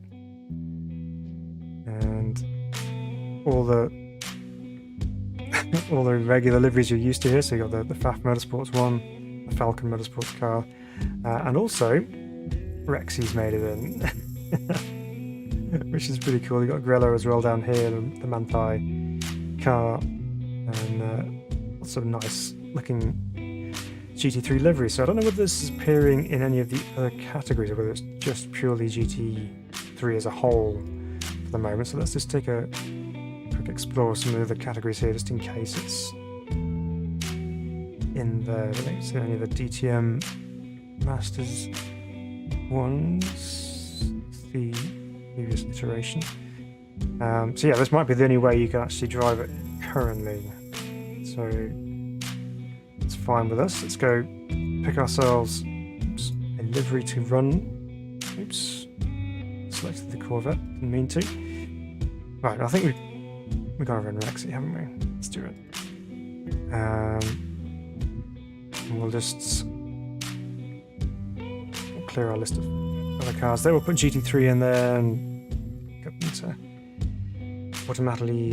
and all the all the regular liveries you're used to here. So you got the FAF Motorsports one, the Falcon Motorsports car, and also Rexy's made it in, which is pretty cool. You got Grello as well down here, the Manthai car, and lots of nice looking GT3 livery. So I don't know whether this is appearing in any of the other categories or whether it's just purely GT3 as a whole for the moment. So let's just take a quick explore of some of the other categories here, just in case it's in there. I don't see any of the DTM Masters ones, the previous iteration. So yeah, this might be the only way you can actually drive it currently. So it's fine with us. Let's go pick ourselves a livery to run. Oops, selected the Corvette, didn't mean to. Right, I think we've got to run Rexy, haven't we? Let's do it. We'll just clear our list of other cars there. We'll put GT3 in there and get them to automatically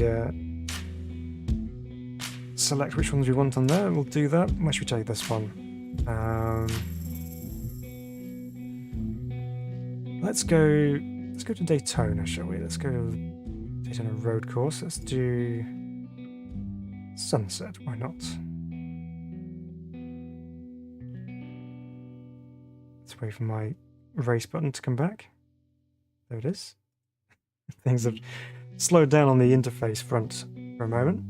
select which ones we want on there. We'll do that. Where should we take this one? Let's go to Daytona, shall we? Let's go Daytona road course. Let's do Sunset. Why not? Let's wait for my race button to come back. There it is. Things have slowed down on the interface front for a moment.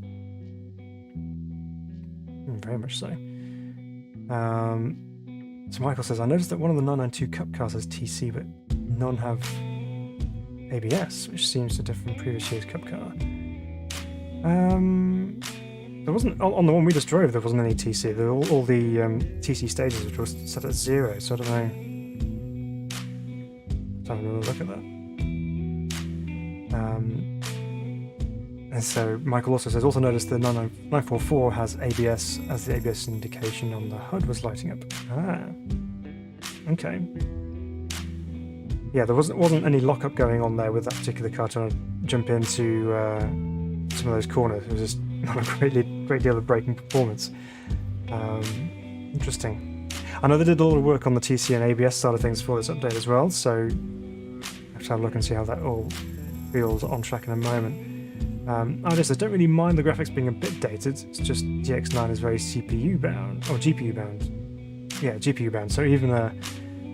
Very much so. So Michael says, I noticed that one of the 992 Cup cars has TC, but none have ABS, which seems to differ from previous year's Cup car. There wasn't, on the one we just drove, there wasn't any TC. All the TC stages which was set at 0, so I don't know. Let's have another look at that. And so Michael also says, also noticed the 944 has ABS as the ABS indication on the HUD was lighting up. Ah, okay. Yeah, there wasn't any lockup going on there with that particular car trying to jump into some of those corners. It was just not a great deal of braking performance. Interesting. I know they did a lot of work on the TC and ABS side of things for this update as well, so I have to have a look and see how that all feels on track in a moment. I don't really mind the graphics being a bit dated. It's just DX9 is very CPU bound, or GPU bound. Yeah, GPU bound. So even a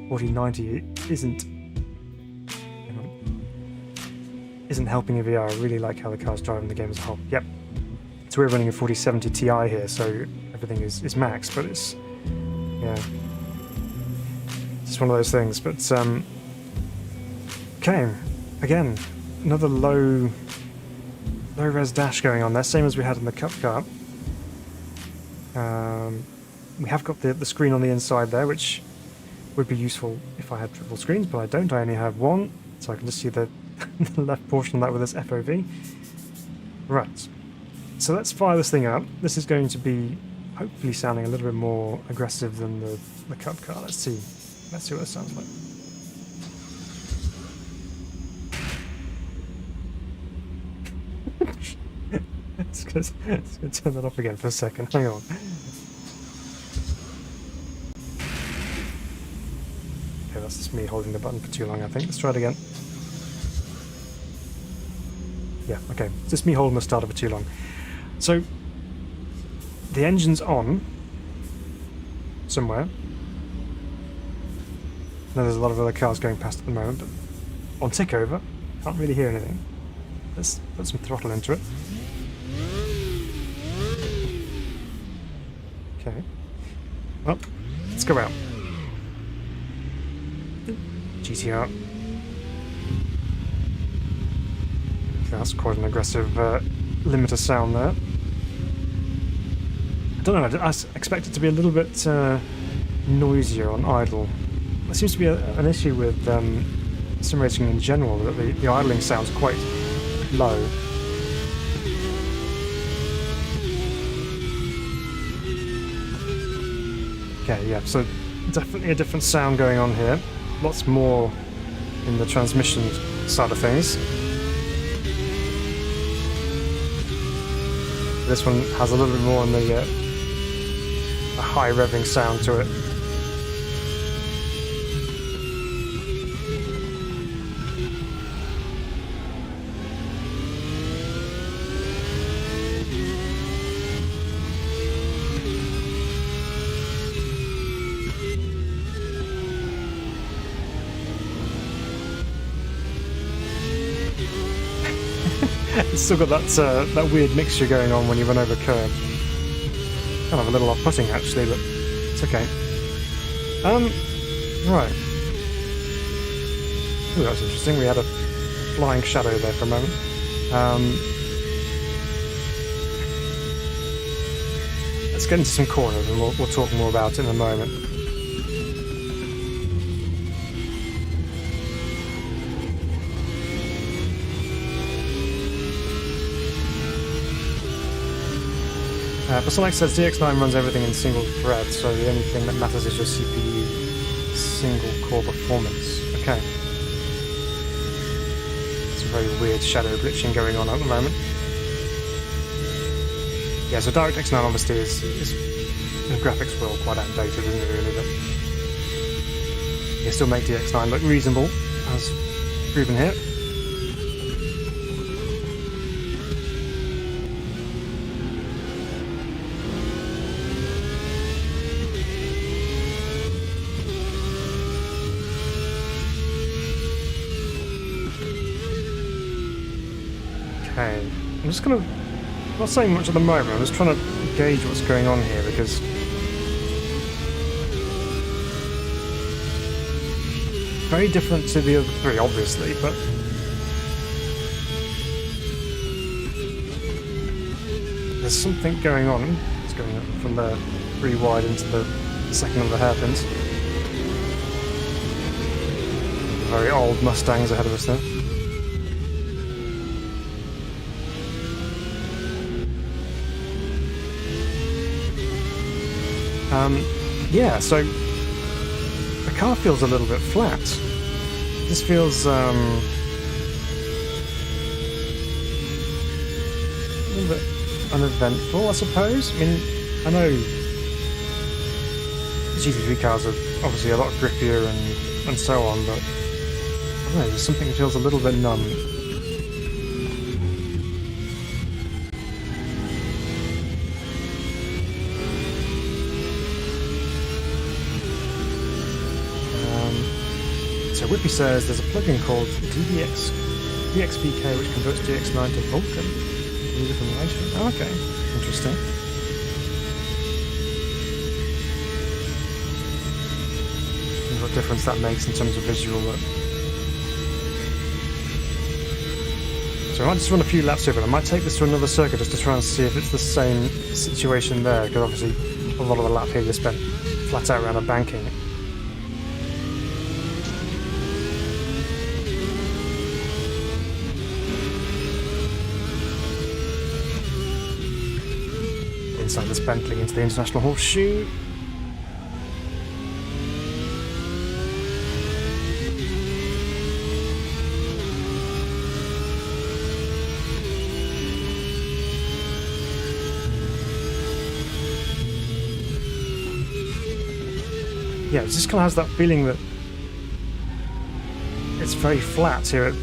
4090 isn't helping in VR. I really like how the car's driving the game as a whole. Yep. So we're running a 4070 Ti here, so everything is max, but it's, yeah, it's just one of those things. But okay, again, another low res dash going on there, same as we had in the Cup car. We have got the screen on the inside there, which would be useful if I had triple screens, but I don't. I only have one, so I can just see the left portion of that with this FOV. Right, so let's fire this thing up. This is going to be hopefully sounding a little bit more aggressive than the Cup car. Let's see. Let's see what it sounds like. It's gonna turn that off again for a second. Hang on. Okay, that's just me holding the button for too long, I think. Let's try it again. Yeah, okay. It's just me holding the starter for too long. So, the engine's on somewhere. Now there's a lot of other cars going past at the moment, but on tick over, can't really hear anything. Let's put some throttle into it. Okay. Well, let's go out. GTR. Okay, that's quite an aggressive limiter sound there. I don't know, I expect it to be a little bit noisier on idle. There seems to be an issue with sim racing in general, that the idling sounds quite low. Okay, yeah, so definitely a different sound going on here. Lots more in the transmission side of things. This one has a little bit more on the a high revving sound to it. It's still got that weird mixture going on when you run over curves. Kind of a little off-putting actually, but it's okay. Right. Ooh, that was interesting. We had a flying shadow there for a moment. Let's get into some corners and we'll talk more about it in a moment. But like I said, ZX9 runs everything in single thread, so the only thing that matters is your CPU single core performance. Okay. It's a very weird shadow glitching going on at the moment. Yeah, so DirectX 9 obviously is in the graphics world quite outdated, isn't it really? But you still make DX9 look reasonable, as proven here. Okay, I'm just I'm not saying much at the moment, I'm just trying to gauge what's going on here because very different to the other three, obviously, but there's something going on. It's going from the 3 wide into the second of the hairpins. Very old Mustangs ahead of us there. Yeah, so the car feels a little bit flat. This feels a little bit uneventful, I suppose. I mean, I know GT3 cars are obviously a lot grippier and so on, but I don't know, there's something that feels a little bit numb. So Whippy says there's a plugin called DXVK which converts DX9 to Vulkan. New formulation. Oh, okay, interesting. And what difference that makes in terms of visual look. So I might just run a few laps over it. I might take this to another circuit just to try and see if it's the same situation there, because obviously a lot of the lap here you spent flat out around a banking. Inside this Bentley into the International Horseshoe. yeah, it just kind of has that feeling that it's very flat here at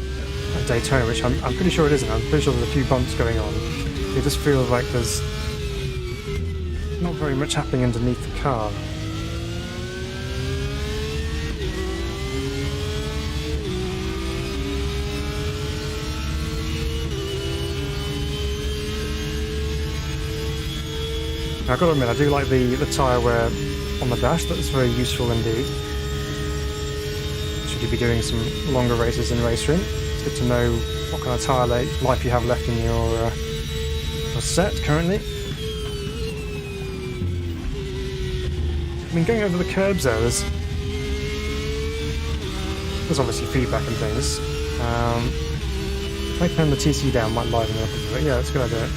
Daytona, which I'm pretty sure it isn't. I'm pretty sure there's a few bumps going on. It just feels like there's not very much happening underneath the car. I've got to admit, I do like the tyre wear on the dash. That's very useful indeed. Should you be doing some longer races in RaceRoom, it's good to know what kind of tyre life you have left in your set currently. I mean, going over the curbs there, there's obviously feedback and things. If I turn the TC down, might liven it up a little bit. Yeah, that's a good idea.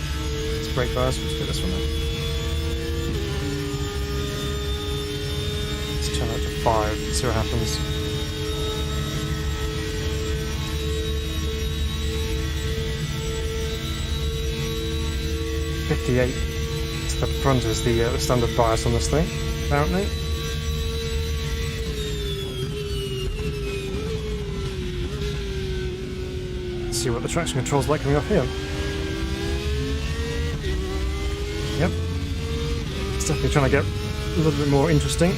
Let's brake first. Let's do this one then. Let's turn that to 5. See what happens. .58 to the front is the standard bias on this thing, apparently. Let's see what the traction control's like coming off here. Yep. It's definitely trying to get a little bit more interesting.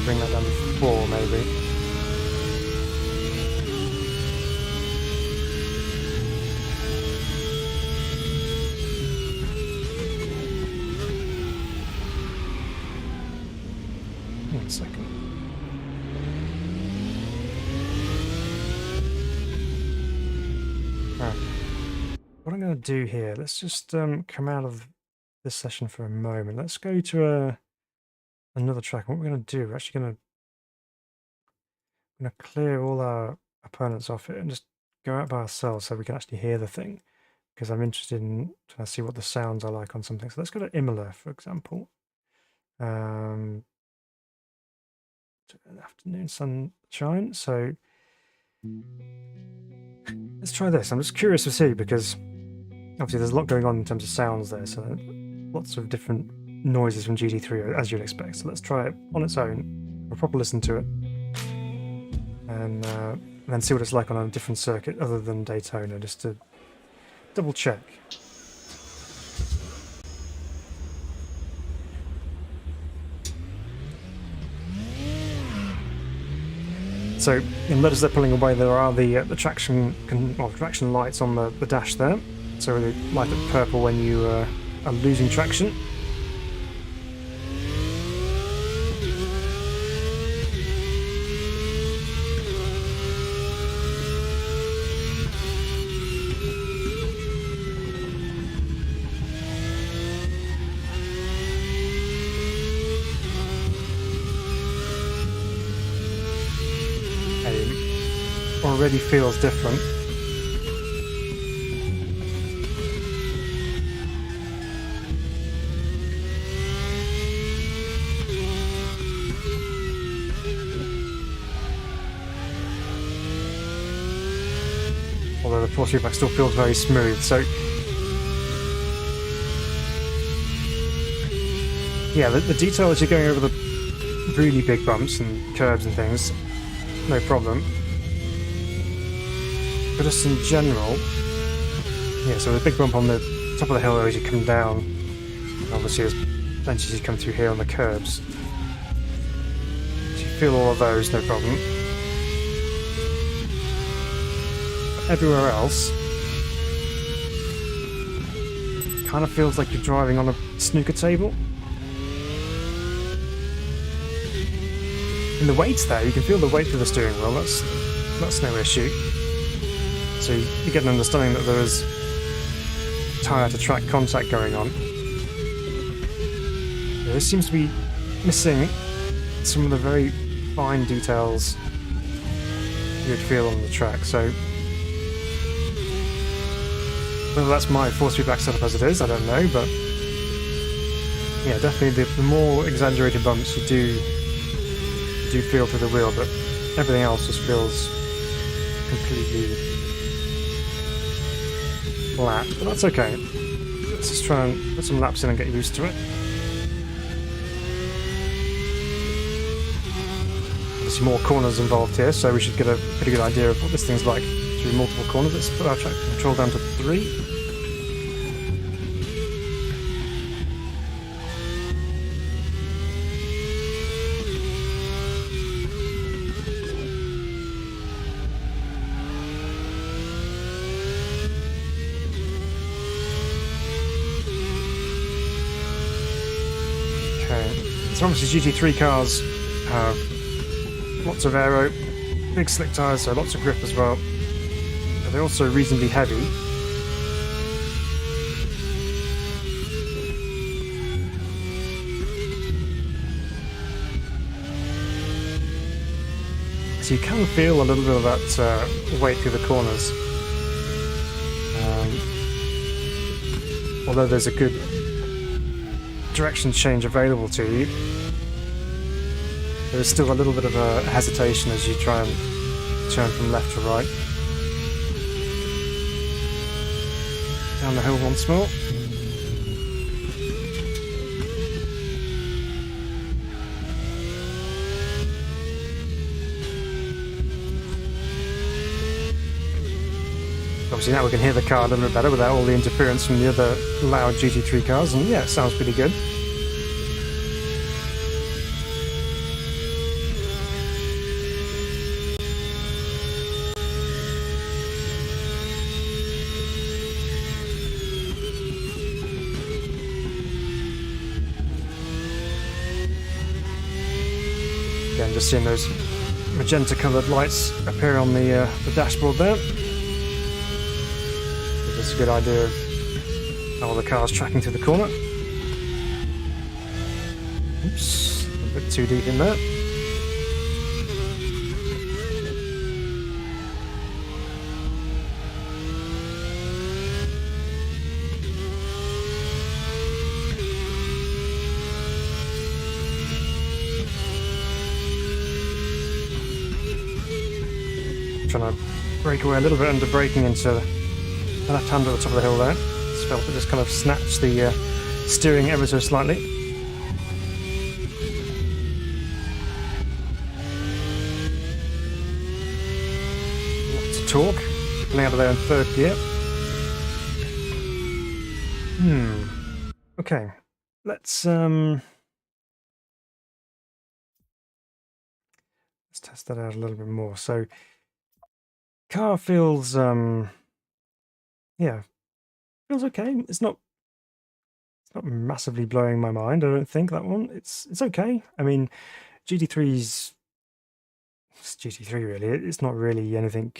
Bring that down to 4 maybe. One second. Alright. What I'm going to do here, let's just come out of this session for a moment. Let's go to another track. What we're going to do, we're actually going to clear all our opponents off it and just go out by ourselves so we can actually hear the thing, because I'm interested in trying to see what the sounds are like on something. So let's go to Imola, for example. An afternoon sunshine. So let's try this. I'm just curious to see, because obviously there's a lot going on in terms of sounds there. So lots of different noises from GT3 as you'd expect. So let's try it on its own. We'll probably listen to it and then see what it's like on a different circuit other than Daytona, just to double check. So you'll notice they're pulling away. There are the traction lights on the dash there, so they light up purple when you are losing traction. Already feels different. Although the Porsche Pack still feels very smooth, so yeah, the detail as you're going over the really big bumps and curbs and things, no problem. But just in general, yeah, so the big bump on the top of the hill as you come down, and obviously there's plenty as you come through here on the curbs. So you feel all of those, no problem. But everywhere else, it kind of feels like you're driving on a snooker table. And the weight's there, you can feel the weight of the steering wheel, that's no issue. So you get an understanding that there is tyre to track contact going on. This seems to be missing some of the very fine details you'd feel on the track. So whether that's my force feedback setup as it is, I don't know, but yeah, definitely the more exaggerated bumps you do feel through the wheel, but everything else just feels completely flat, but that's okay. Let's just try and put some laps in and get used to it. Obviously more corners involved here, so we should get a pretty good idea of what this thing's like through multiple corners. Let's put our track control down to 3. So obviously GT3 cars have lots of aero, big slick tyres, so lots of grip as well. But they're also reasonably heavy. So you can feel a little bit of that weight through the corners. Although there's a good direction change available to you, there is still a little bit of a hesitation as you try and turn from left to right. Down the hill once more. Obviously now we can hear the car a little bit better without all the interference from the other loud GT3 cars, and yeah, it sounds pretty good. Again, just seeing those magenta coloured lights appear on the dashboard there. Gives us a good idea of how the car's tracking through the corner. Oops, a bit too deep in there. Trying to break away a little bit under braking into the left hand at the top of the hill there. Just felt it just kind of snatched the steering ever so slightly. Lots of torque coming out of there in 3rd gear. Okay, let's test that out a little bit more. So car feels feels okay. It's not massively blowing my mind, I don't think, that one. It's okay. I mean, GT3's it's GT3 really. It's not really anything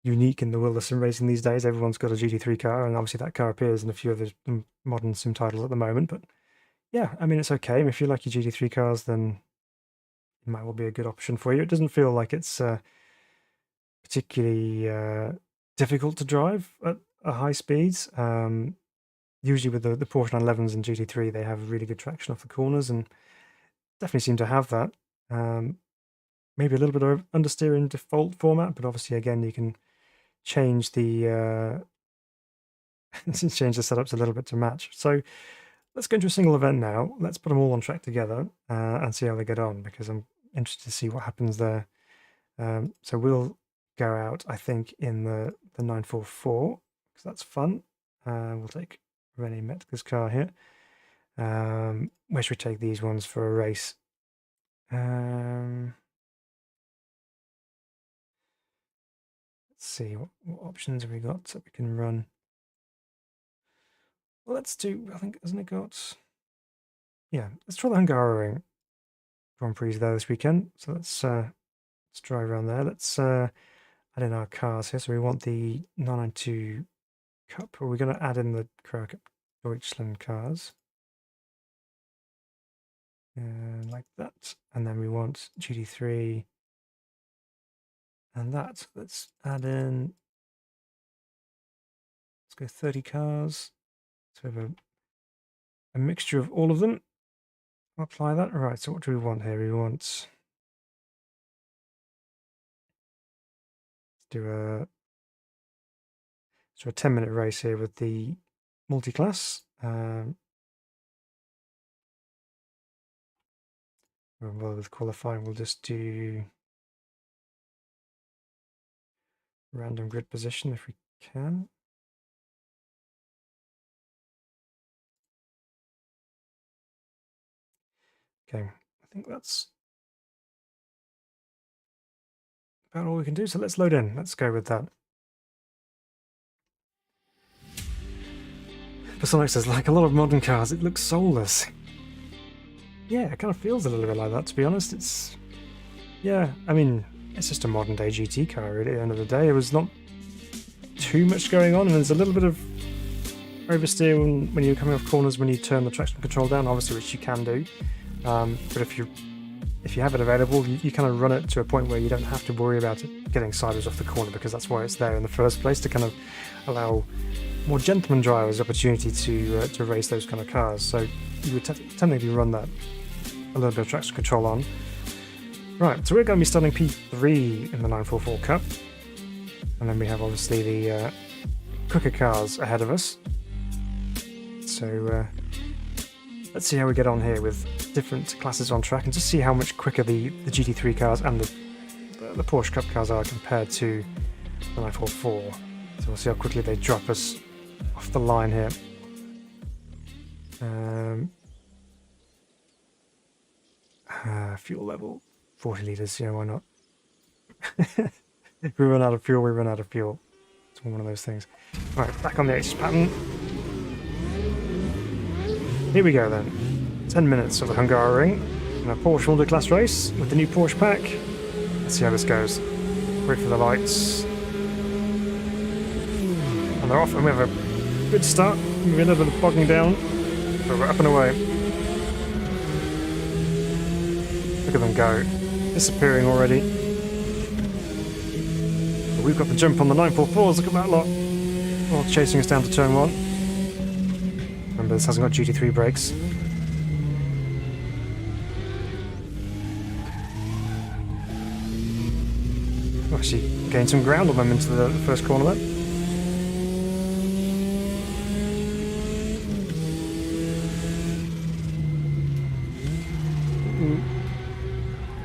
unique in the world of sim racing these days. Everyone's got a GT3 car, and obviously that car appears in a few of the modern sim titles at the moment. But yeah, I mean, it's okay. If you like your GT3 cars, then it might well be a good option for you. It doesn't feel like it's particularly difficult to drive at high speeds. Usually with the Porsche 911s and GT3, they have really good traction off the corners, and definitely seem to have that. Maybe a little bit of understeer default format, but obviously again you can change the change the setups a little bit to match. So let's go into a single event now. Let's put them all on track together and see how they get on, because I'm interested to see what happens there. So we'll go out, I think, in the 944, because that's fun. We'll take René Metke's car here. Where should we take these ones for a race? Let's see, what options have we got that we can run? Well, let's do, I think, hasn't it got... Yeah, let's try the Hungaroring Grand Prix there this weekend. So let's drive around there. Let's add in our cars here. So we want the 992 Cup, or we're going to add in the Cup Deutschland cars. Like that. And then we want GT3 and that. Let's add in, let's go 30 cars. So we have a mixture of all of them. I'll apply that. All right, so what do we want here? We want, let's do a So a 10-minute race here with the multi-class. Well, with qualifying, we'll just do random grid position if we can. Okay, I think that's about all we can do. So let's load in. Let's go with that. For Sonic says, like a lot of modern cars, it looks soulless. Yeah, it kind of feels a little bit like that, to be honest. It's... yeah, I mean, it's just a modern-day GT car, really, at the end of the day. It was not too much going on, and there's a little bit of oversteer when you're coming off corners when you turn the traction control down, obviously, which you can do. But if you have it available, you kind of run it to a point where you don't have to worry about it getting sideways off the corner, because that's why it's there in the first place, to kind of allow more gentleman drivers the opportunity to race those kind of cars. So you would technically run that a little bit of traction control on. Right, so we're going to be starting P3 in the 944 Cup, and then we have obviously the quicker cars ahead of us. So let's see how we get on here with different classes on track, and just see how much quicker the GT3 cars and the Porsche Cup cars are compared to the 944. So we'll see how quickly they drop us off the line here. Fuel level 40 litres, yeah, why not? If we run out of fuel, we run out of fuel. It's one of those things. Right, back on the H pattern. Here we go then. 10 minutes of the Hungaroring in a Porsche multi-class race with the new Porsche Pack. Let's see how this goes. Wait for the lights. And they're off, and we have a good start. We're a little bit of bogging down, but we're up and away. Look at them go. Disappearing already. But we've got the jump on the 944s, look at that lot. Well, chasing us down to turn 1. Remember, this hasn't got GT3 brakes. Actually gained some ground on them into the first corner there.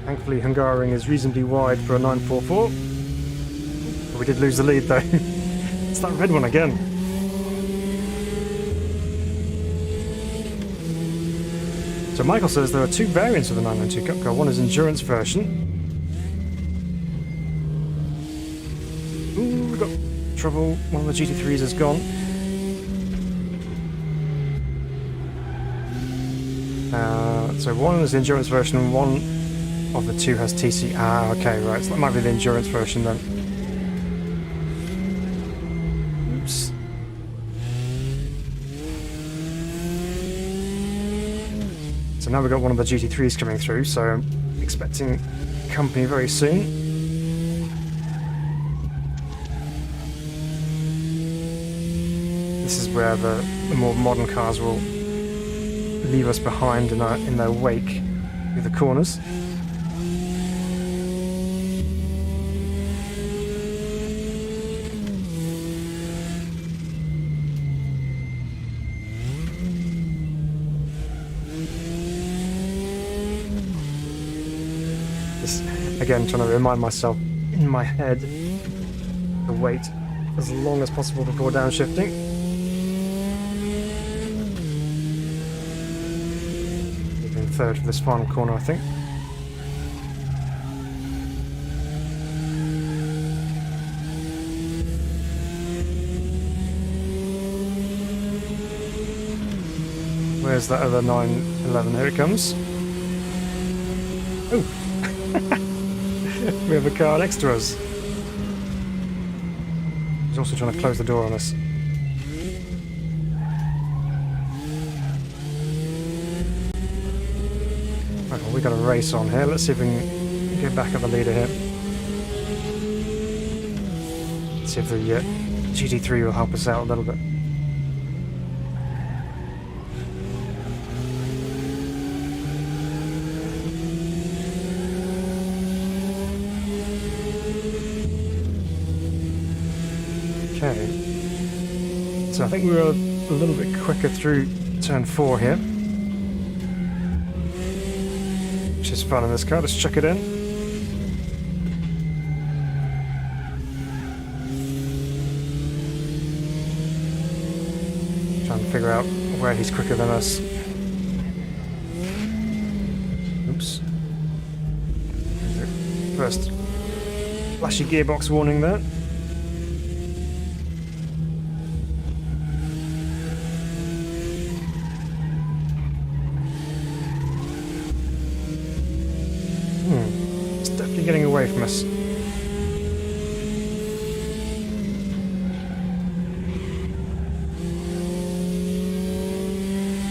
Thankfully, Hungaroring is reasonably wide for a 944. But we did lose the lead though. It's that red one again. So Michael says there are 2 variants of the 992 Cup car. One is endurance version. Ooh, we've got trouble. One of the GT3s has gone. So one is the endurance version, and one of the 2 has TC. Ah, okay, right. So that might be the endurance version then. Oops. So now we've got one of the GT3s coming through, so I'm expecting company very soon. This is where the more modern cars will leave us behind in their wake with the corners. Again, trying to remind myself in my head to wait as long as possible before downshifting. Even third for this final corner, I think. Where's that other 911? Here it comes. Oh! We have a car next to us. He's also trying to close the door on us. Right, well, we've got a race on here. Let's see if we can get back at the leader here. Let's see if the GT3 will help us out a little bit. Okay. So I think we were a little bit quicker through turn 4 here. Which is fun in this car. Let's chuck it in. Trying to figure out where he's quicker than us. Oops. First flashy gearbox warning there. It's definitely getting away from us. I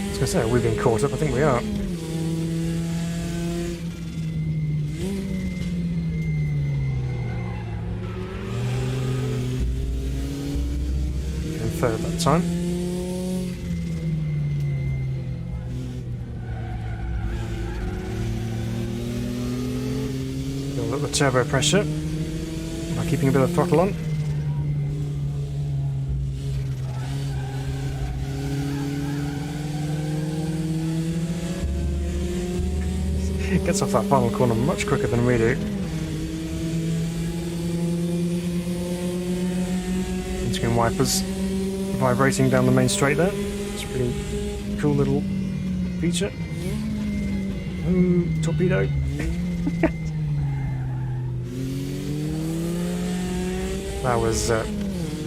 was going to say, are we being caught up? I think we are. Third that time. Build up the turbo pressure by keeping a bit of throttle on. It gets off that final corner much quicker than we do. Windscreen wipers vibrating down the main straight there. It's a really cool little feature. Ooh, torpedo. That was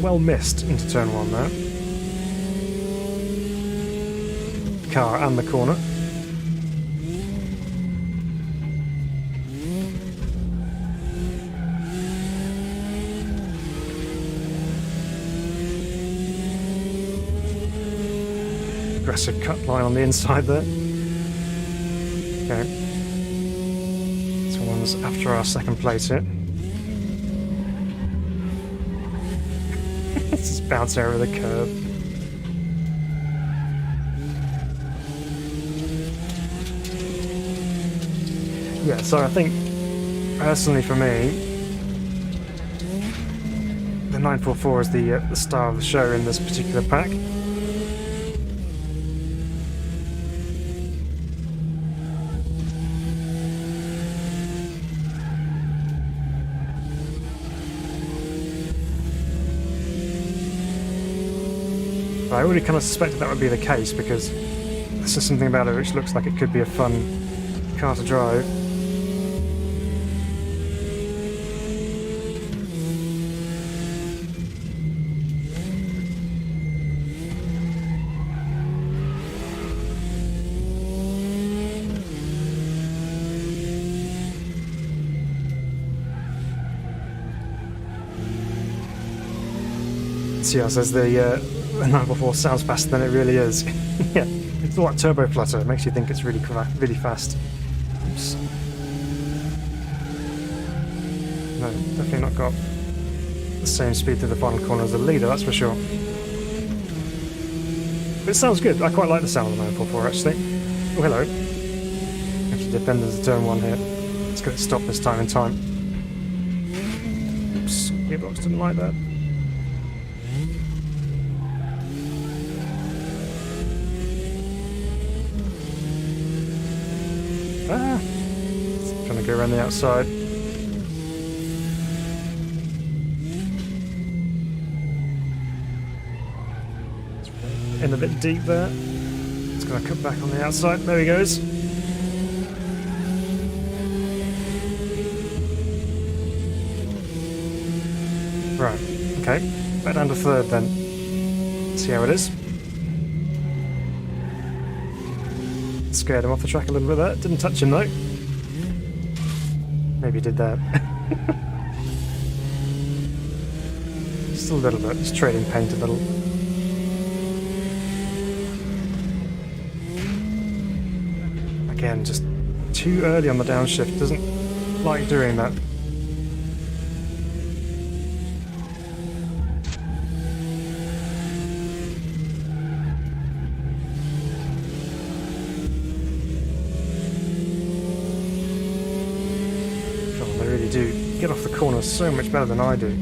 well missed into turn 1 there. Car and the corner. Aggressive cut line on the inside there. Okay. This one's after our second place here. Let's just bounce over the curb. Yeah, so I think, personally for me, the 944 is the star of the show in this particular pack. I already kind of suspected that would be the case because there's just something about it which looks like it could be a fun car to drive. Yeah, says the 944 sounds faster than it really is. Yeah, it's all that turbo flutter. It makes you think it's really fast. Oops. No, definitely not got the same speed to the final corner as the leader, that's for sure. But it sounds good. I quite like the sound of the 944 actually. Oh, hello. Actually, defenders of turn 1 here. Let's get it stopped this time in time. Oops, gearbox didn't like that. Ah, trying to go around the outside. In a bit deep there. It's going to cut back on the outside. There he goes. Right, okay. Back down to third then. See how it is. Scared him off the track a little bit there. Didn't touch him though. Maybe did that. Just a little bit. Just trading paint a little. Again, just too early on the downshift. Doesn't like doing that. Do get off the corner so much better than I do.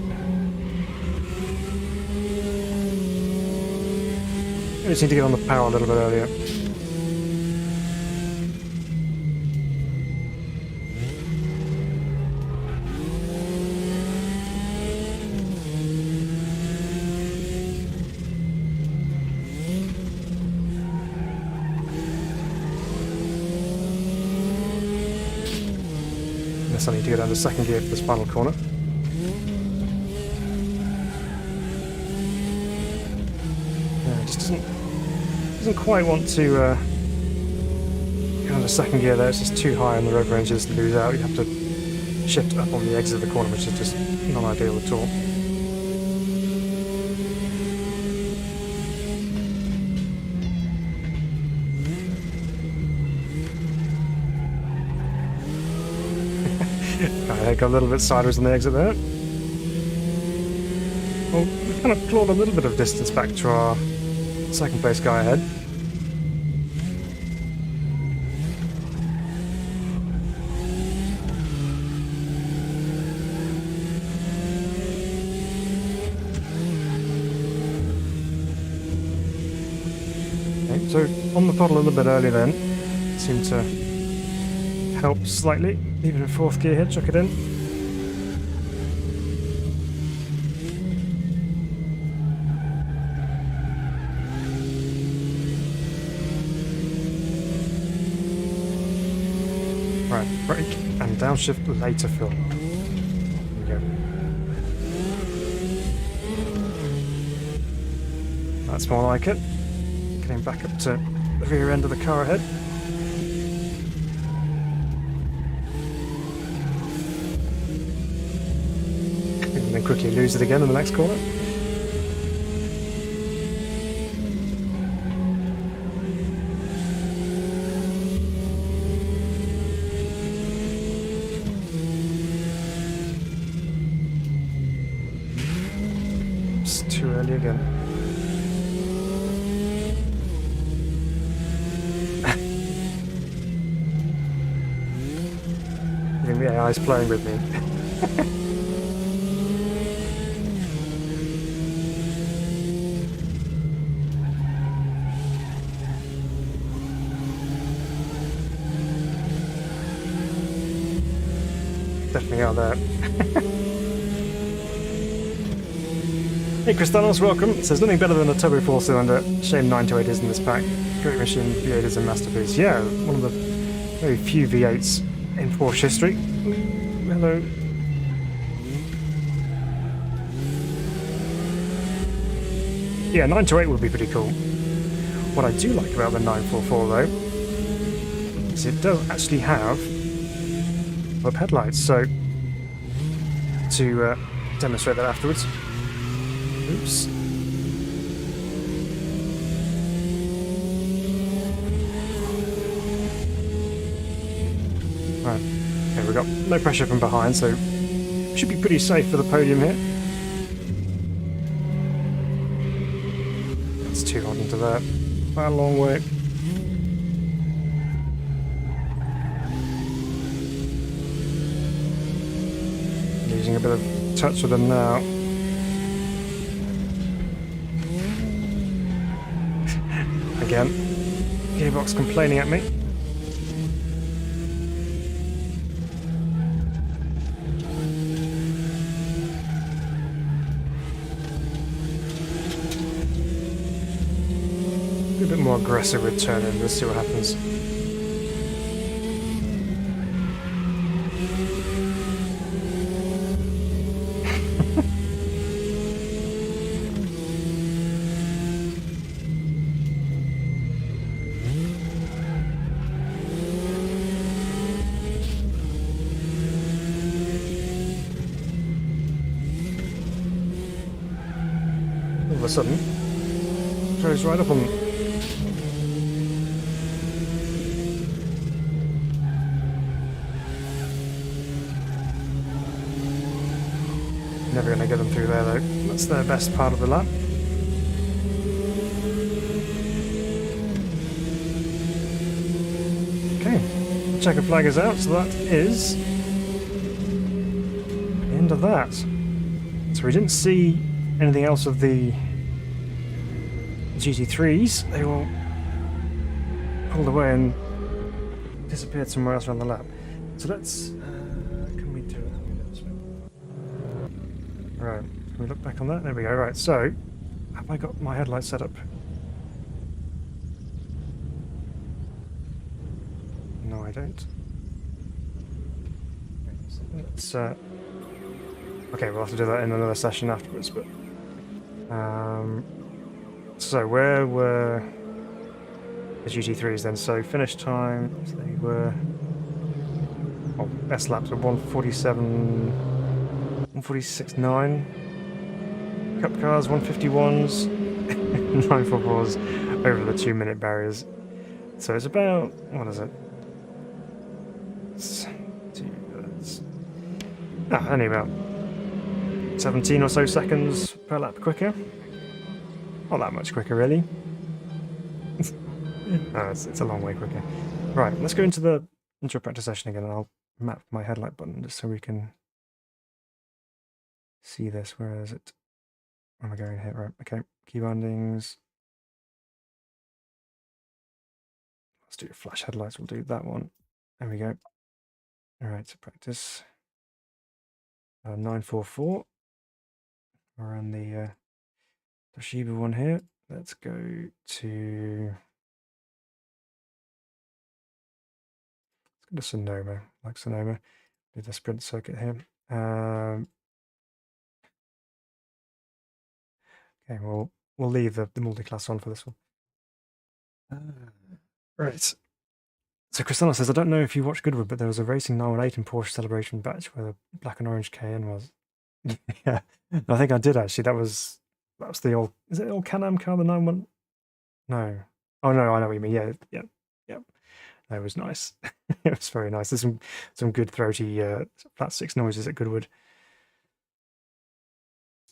just need to get on the power a little bit earlier. Guess I need to go down to second gear for this final corner. Yeah, it just doesn't quite want to go into second gear there. It's just too high on the rev ranges to lose out. You have to shift up on the exit of the corner, which is just not ideal at all. I got a little bit sideways on the exit there. Well, we've kind of clawed a little bit of distance back to our second place guy ahead. Okay, so on the throttle a little bit earlier then, seemed to help slightly. Even in fourth gear here, chuck it in. Right, brake and downshift later fill. Here we go. That's more like it. Getting back up to the rear end of the car ahead. And then quickly lose it again in the next corner. It's too early again. I think the AI is playing with me. Definitely out there. Hey Cristanos, welcome. It says nothing better than a turbo 4-cylinder. Shame 928 isn't in this pack. Great machine, V8 is a masterpiece. Yeah, one of the very few V8s in Porsche history. Ooh, hello. Yeah, 928 would be pretty cool. What I do like about the 944 though, is it does actually have up headlights, so to demonstrate that afterwards. Oops. Right, okay, we've got no pressure from behind, so should be pretty safe for the podium here. That's too hot into that. Quite a long way. Losing a bit of touch with them now. Again, gearbox complaining at me. Be a bit more aggressive with turning, let's see what happens. All of a sudden, throws right up on them. Never going to get them through there though. That's their best part of the lap. Okay, checker flag is out, so that is the end of that. So we didn't see anything else of the GT3s, they all pulled away and disappeared somewhere else around the lap. So let's... can we do it? Right, can we look back on that? There we go. Right, so have I got my headlights set up? No, I don't. Let's, okay, we'll have to do that in another session afterwards, but... so where were the GT3s then? So finish times, they were... Oh, best laps were 147... 146.9. Cup cars, 151s. 944s over the 2-minute barriers. So it's about... what is it? Only about 17 or so seconds per lap quicker. Not that much quicker, really. No, it's a long way quicker. Right, let's go into a practice session again, and I'll map my headlight button just so we can see this. Where is it? Where am I going here? Right, okay. Key bindings. Let's do flash headlights. We'll do that one. There we go. All right, so practice. 944. We're on the Toshiba one here. Let's go to Sonoma. Like Sonoma, do the sprint circuit here. Okay, we'll leave the multi-class on for this one. Right. So Christina says, I don't know if you watched Goodwood, but there was a Racing 918 in Porsche Celebration batch where the black and orange Cayenne was. Yeah, I think I did actually. That was the old. Is it the old Can-Am car? The 91? No. Oh no, I know what you mean. Yeah. That was nice. It was very nice. There's some good throaty flat six noises at Goodwood.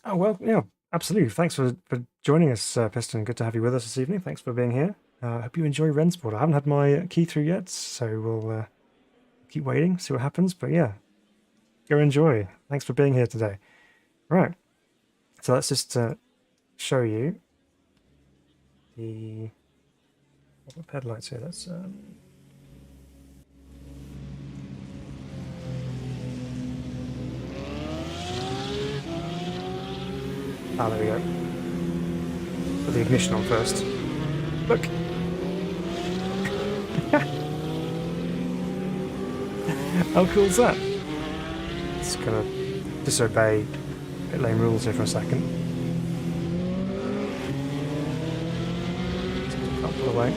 Oh well, yeah, absolutely. Thanks for joining us, Piston. Good to have you with us this evening. Thanks for being here. I hope you enjoy Rennsport. I haven't had my key through yet, so we'll keep waiting, see what happens. But yeah, go enjoy. Thanks for being here today. Right, so let's just show you the headlights here. Let's there we go. Put the ignition on first. Look. How cool is that? It's gonna disobey pit lane rules here for a second. Can't pull away.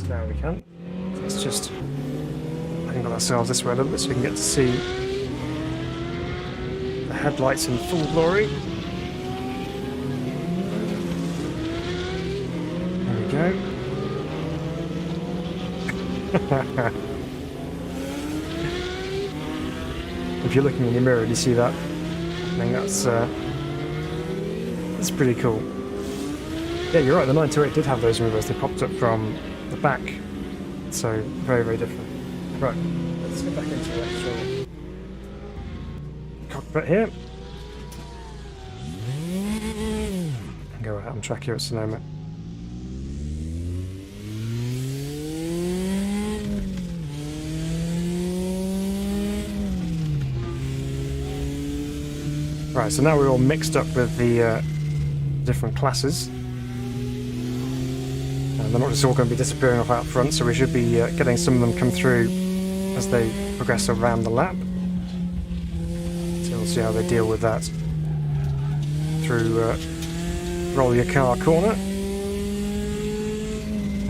Now we can. Let's just angle ourselves this way a little bit so we can get to see the headlights in full glory. There we go. If you're looking in your mirror and you see that, I think that's pretty cool. Yeah, you're right, the 928 did have those mirrors. They popped up from the back, so very, very different. Right, let's get back into the actual cockpit here. Go out on track here at Sonoma. Right, so now we're all mixed up with the different classes. They're not just all going to be disappearing off out front, so we should be getting some of them come through as they progress around the lap. So we'll see how they deal with that through roll your car corner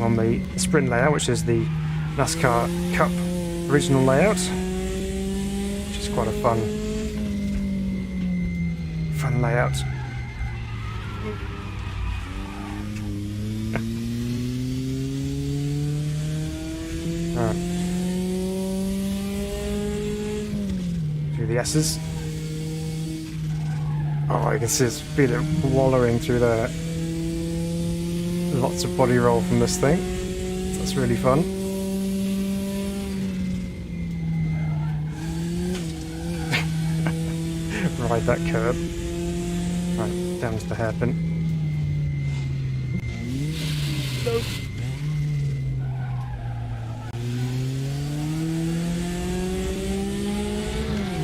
on the sprint layout, which is the NASCAR Cup original layout, which is quite a fun layout. Alright. Through the S's. Oh, you can see it's feeling wallowing through there. Lots of body roll from this thing. That's really fun. Ride that curb. Right, down to the hairpin. No.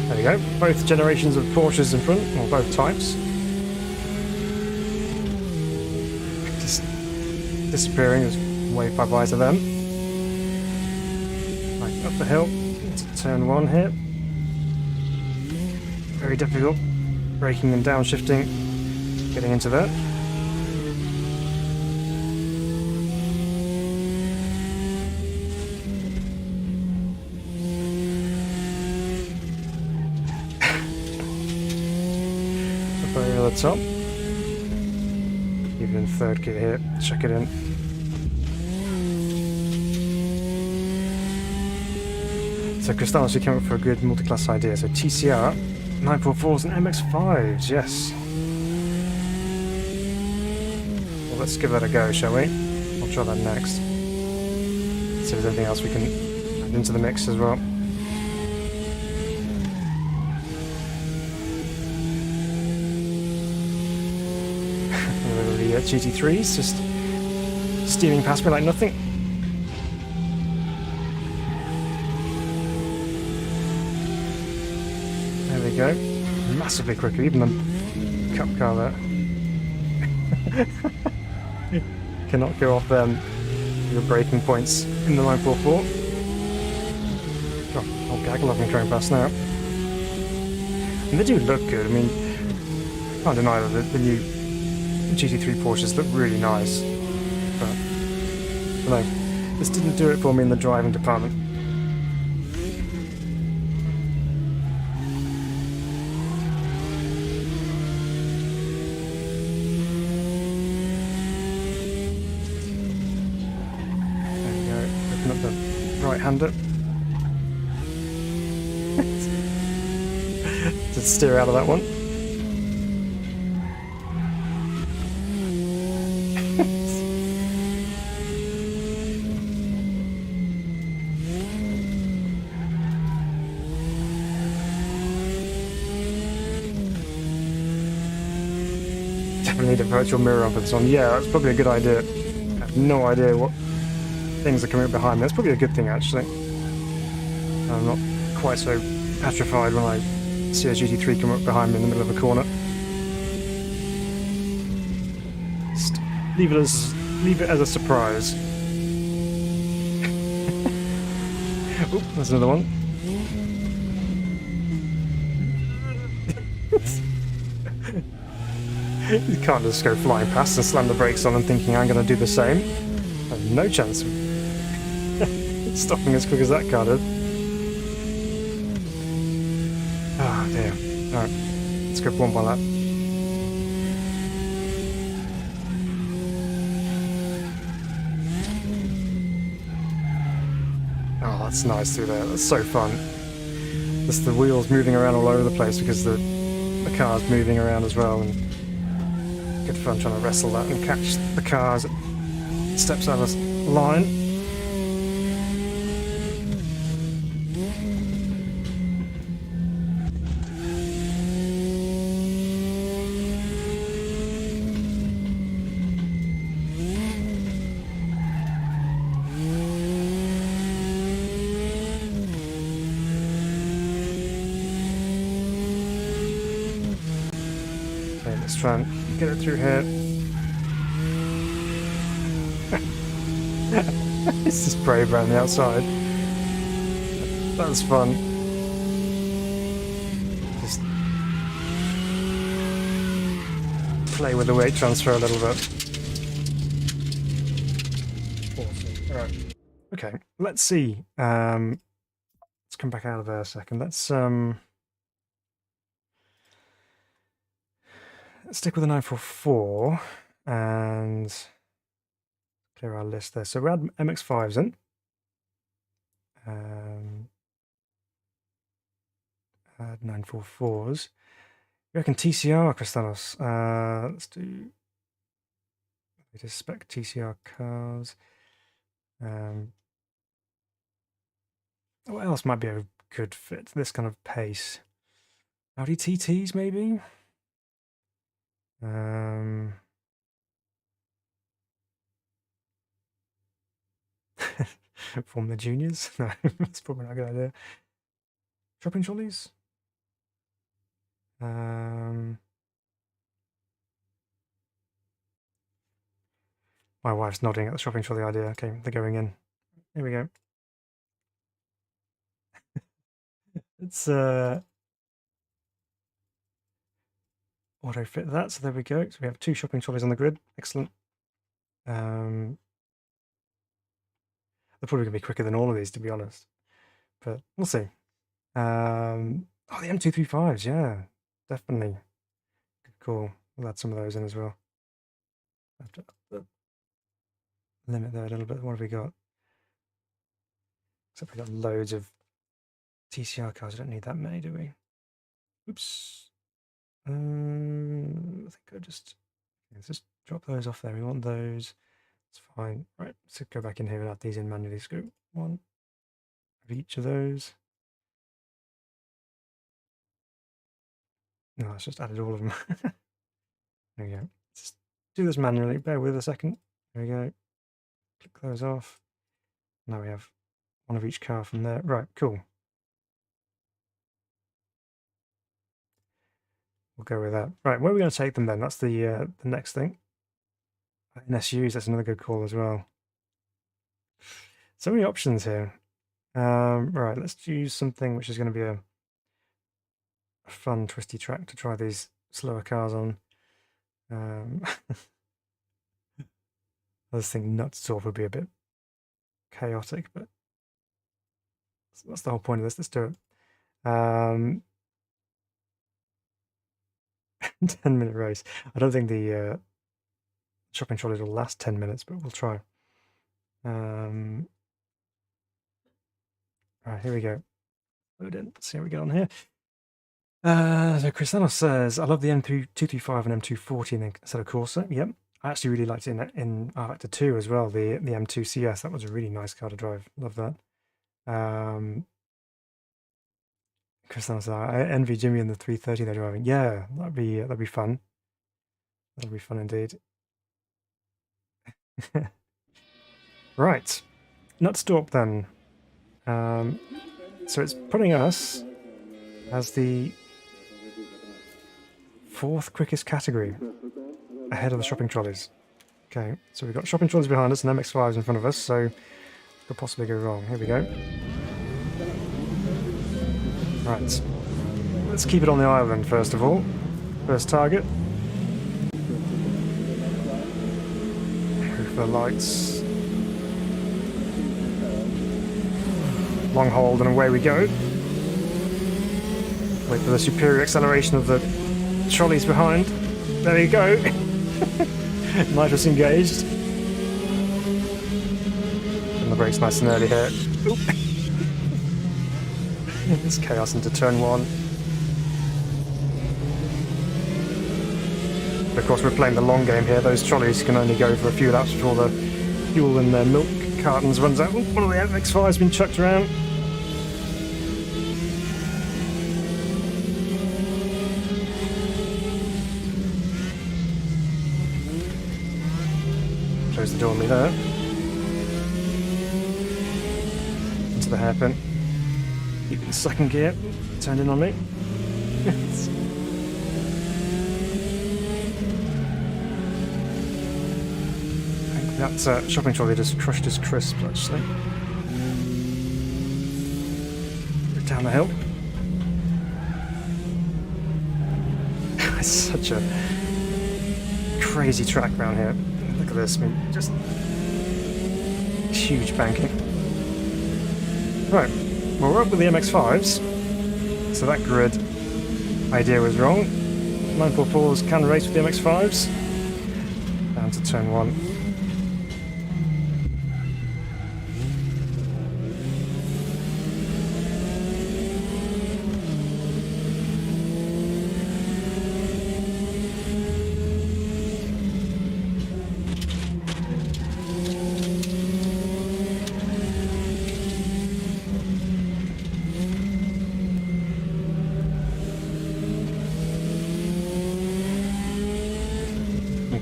There we go. Both generations of Porsches in front, or both types. Just disappearing, just wave bye-bye to them. Right, up the hill, into turn 1 here. Very difficult. Braking and downshifting, getting into that. Up over the top. Even in third gear here, check it in. So Crystallis, you came up for a good multi-class idea. So TCR, 944s and MX5s, yes. Well, let's give that a go, shall we? I'll try that next. See if there's anything else we can add into the mix as well. The GT3s just steaming past me like nothing. There we go. Massively quicker, even the Cup car there. Cannot go off your braking points in the 944. God, whole gaggle of them going past now. And they do look good. I mean, can't deny that the new GT3 Porsches look really nice. But no, this didn't do it for me in the driving department. Up the right-hander. Just steer out of that one. Definitely need a virtual mirror on for this one. Yeah, that's probably a good idea. I have no idea what things are coming up behind me. That's probably a good thing, actually. I'm not quite so petrified when I see a GT3 come up behind me in the middle of a corner. Just leave it as a surprise. Oop, there's another one. You can't just go flying past and slam the brakes on and thinking I'm going to do the same. I have no chance of stopping as quick as that car did. Oh dear. Alright, let's go for one by lap. Oh, that's nice through there. That's so fun. Just the wheels moving around all over the place because the car's moving around as well. And good fun trying to wrestle that and catch the car as it steps out of line. Okay, let's try and get it through here. It's just brave around the outside. That's fun. Just play with the weight transfer a little bit. Awesome. Alright. Okay, let's see. Let's come back out of there a second. Let's stick with the 944 and clear our list there. So we had MX5s in. Add 944s. You reckon TCR, Cristanos? Let's do. We just spec TCR cars. What else might be a good fit for this kind of pace? Audi TTs, maybe? Formula Juniors? No, that's probably not a good idea. Shopping trolleys? My wife's nodding at the shopping trolley idea. Okay, they're going in. Here we go. It's auto fit that, so there we go. So we have 2 shopping trolleys on the grid. Excellent. They're probably going to be quicker than all of these, to be honest. But we'll see. Oh, the M235s, yeah, definitely. Good call. We'll add some of those in as well. Have to up the limit there a little bit. What have we got? Except we've got loads of TCR cars. We don't need that many, do we? Oops. I think let's just drop those off there. We want those. It's fine. Right, let's go back in here and add these in manually. Let's go 1 of each of those. No, it's just added all of them. There we go. Let's do this manually. Bear with a second. There we go. Click those off. Now we have 1 of each car from there. Right, cool. We'll go with that. Right, where are we going to take them then? That's the next thing. In SUs, that's another good call as well. So many options here. Right, let's choose something which is going to be a fun, twisty track to try these slower cars on. I was thinking Nutsdorf would be a bit chaotic, but that's the whole point of this. Let's do it. 10-minute race. I don't think the shopping trolleys will last 10 minutes, but we'll try. Right, here we go. Load in. Let's see how we get on here. So Cristiano says, I love the M235 and M240 instead of Corsa. Yep. I actually really liked it in R-Factor 2 as well, the M2 CS. That was a really nice car to drive. Love that. Cristiano says, I envy Jimmy and the 330 they're driving. Yeah, that'd be fun. That'll be fun indeed. Right. Nutstorp then. So it's putting us as the 4th quickest category, ahead of the shopping trolleys. Okay, so we've got shopping trolleys behind us and MX-5s in front of us, so could possibly go wrong. Here we go. Right, let's keep it on the island first of all. First target. Go for the lights. Long hold and away we go. Wait for the superior acceleration of the trolleys behind. There you go. Nitrous engaged. And the brakes nice and early here. There's chaos into turn 1. But of course we're playing the long game here. Those trolleys can only go for a few laps before the fuel in their milk cartons runs out. One of the MX-5 has been chucked around. Close the door on me there. Into the hairpin. Keep it in 2nd gear. Turned in on me. I think that shopping trolley just crushed his crisp, actually. Down the hill. It's such a crazy track around here. Look at this, I mean, just huge banking. Right, well, we're up with the MX-5s, so that grid idea was wrong. 944s can race with the MX-5s. Down to turn 1.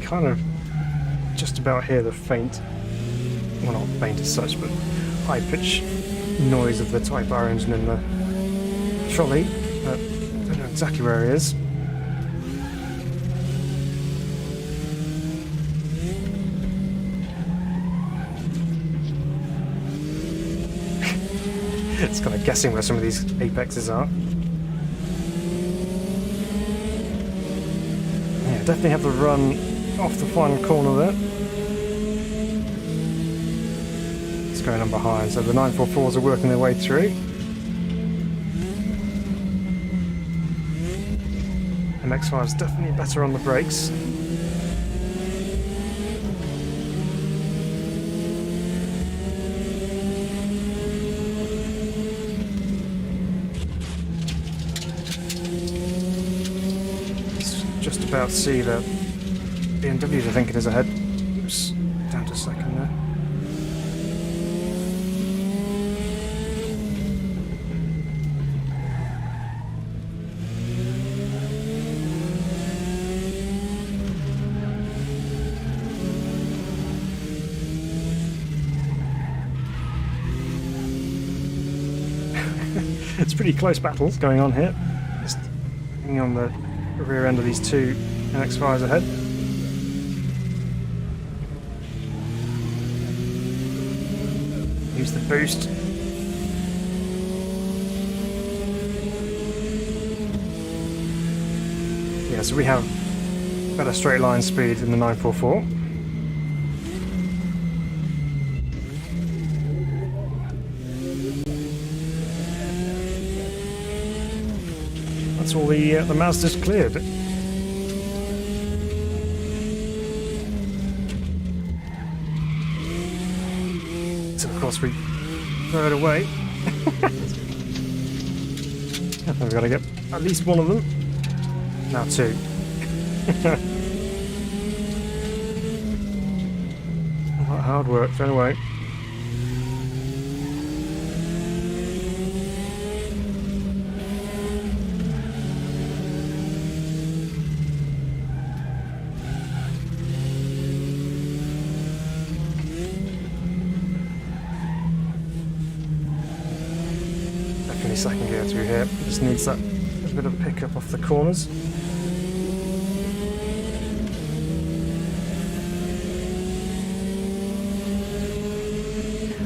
kind of just about hear the faint, well, not faint as such, but high-pitched noise of the Type R engine in the trolley. I don't know exactly where he is. It's kind of guessing where some of these apexes are. Yeah, definitely have the run off the final corner there. It's going on behind, so the 944s are working their way through. MX-5 is definitely better on the brakes. Just about to see the BMW, I think it is ahead. Oops, down to second there. It's pretty close battles going on here. Just hanging on the rear end of these two MX-5s ahead. Use the boost. Yeah, so we have better straight line speed in the 944. That's all the Mazda's cleared. So of course we throw it away. We've got to get at least one of them. Now two. All that hard work thrown away. Second gear through here, just needs that a bit of pickup off the corners.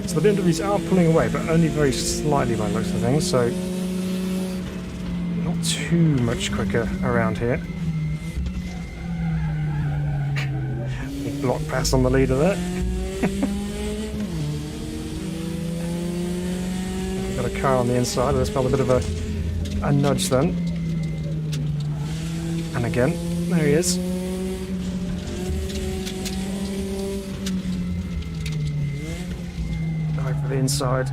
So the BMWs are pulling away, but only very slightly by the looks of things, so not too much quicker around here. Big block pass on the leader there. Got a car on the inside, there's probably a bit of a nudge then. And again, there he is. Dive for the inside.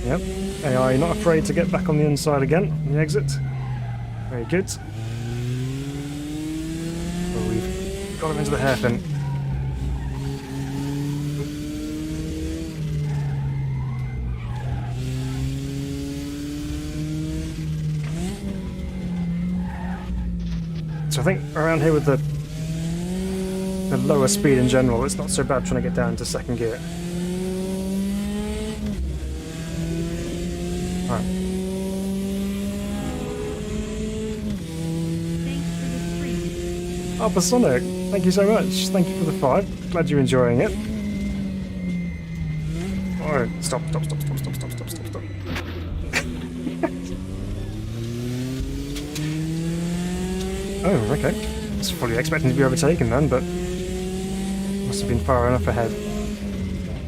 Yep, AI not afraid to get back on the inside again, on the exit. Very good. Well, we've got him into the hairpin. So I think around here with the lower speed in general, it's not so bad trying to get down into second gear. Alright. Oh, Sonic, thank you so much. Thank you for the 5. Glad you're enjoying it. Alright, stop. Oh, okay. I was fully expecting to be overtaken then, but must have been far enough ahead.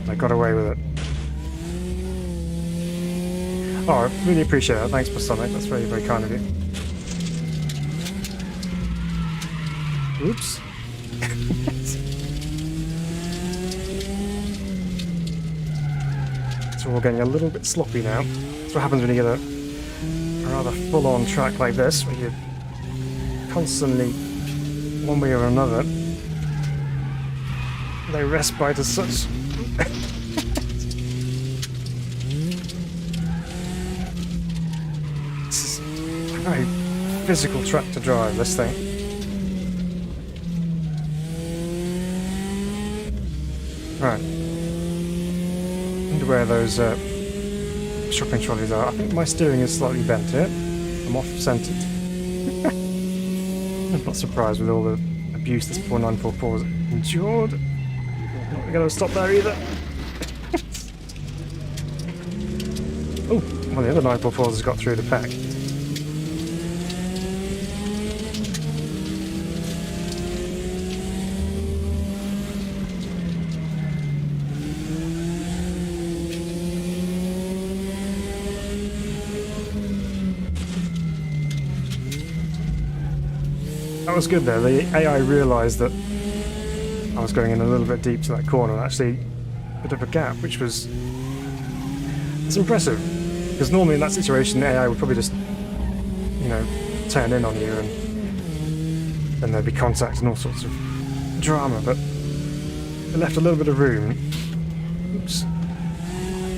I got away with it. Oh, I really appreciate that. Thanks, Sonic. That's very, very kind of you. Oops. So we're getting a little bit sloppy now. That's what happens when you get a rather full-on track like this, where you constantly, one way or another, they respite as such. It's a very physical track to drive, this thing. Right. Wonder where those shopping trolleys are. I think my steering is slightly bent here. I'm off-centered. I'm not surprised with all the abuse this poor 944's endured. Not going to stop there either. Oh, well, the other 944's has got through the pack. That was good there. The AI realised that I was going in a little bit deep to that corner and actually a bit of a gap, which was... It's impressive, because normally in that situation the AI would probably just, you know, turn in on you and then there'd be contact and all sorts of drama, but it left a little bit of room. Oops.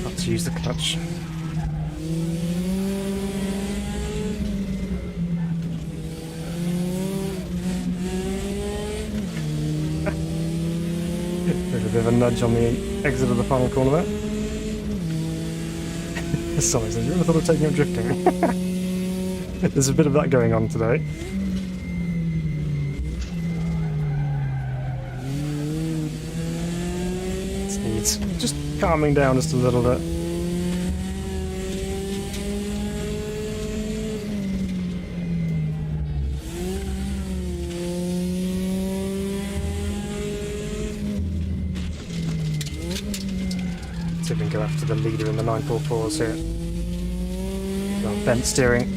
Not to use the clutch. A bit of a nudge on the exit of the final corner there. Sorry, you ever thought of taking up drifting? There's a bit of that going on today. This needs just calming down just a little bit. See if we can go after the leader in the 944s here. Got bent steering.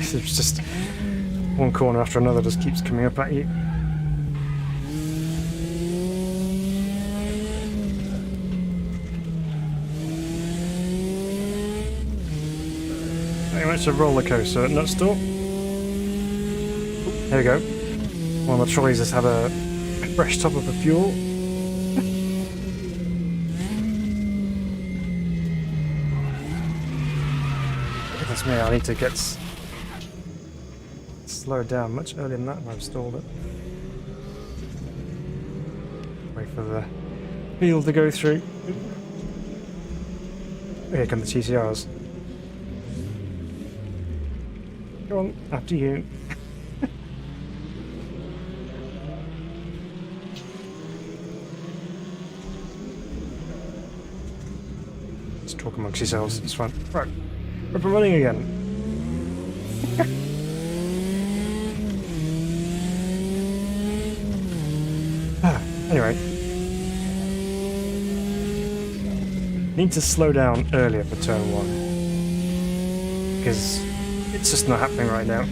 There's just one corner after another just keeps coming up at you. It's a roller coaster at Nut Store. There we go. One of the trolleys has had a fresh top of the fuel. Goodness me, I need to get slowed down much earlier than that when I've stalled it. Wait for the field to go through. Here come the TCRs. Go on, after you. Just talk amongst yourselves, it's fine. Right, we're up and running again. Anyway. Need to slow down earlier for turn 1. Because it's just not happening right now. I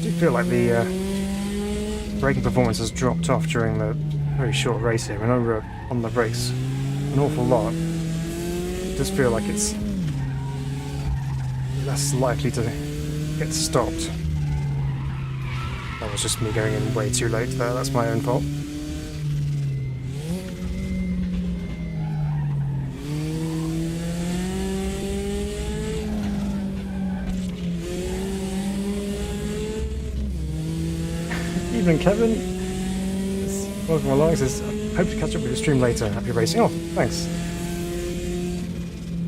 do feel like the braking performance has dropped off during the very short race here. I know we're on the brakes an awful lot. It does feel like it's less likely to get stopped. That was just me going in way too late there, that's my own fault. Evening, Kevin. Welcome along. Says, hope to catch up with your stream later. Happy racing. Oh, thanks.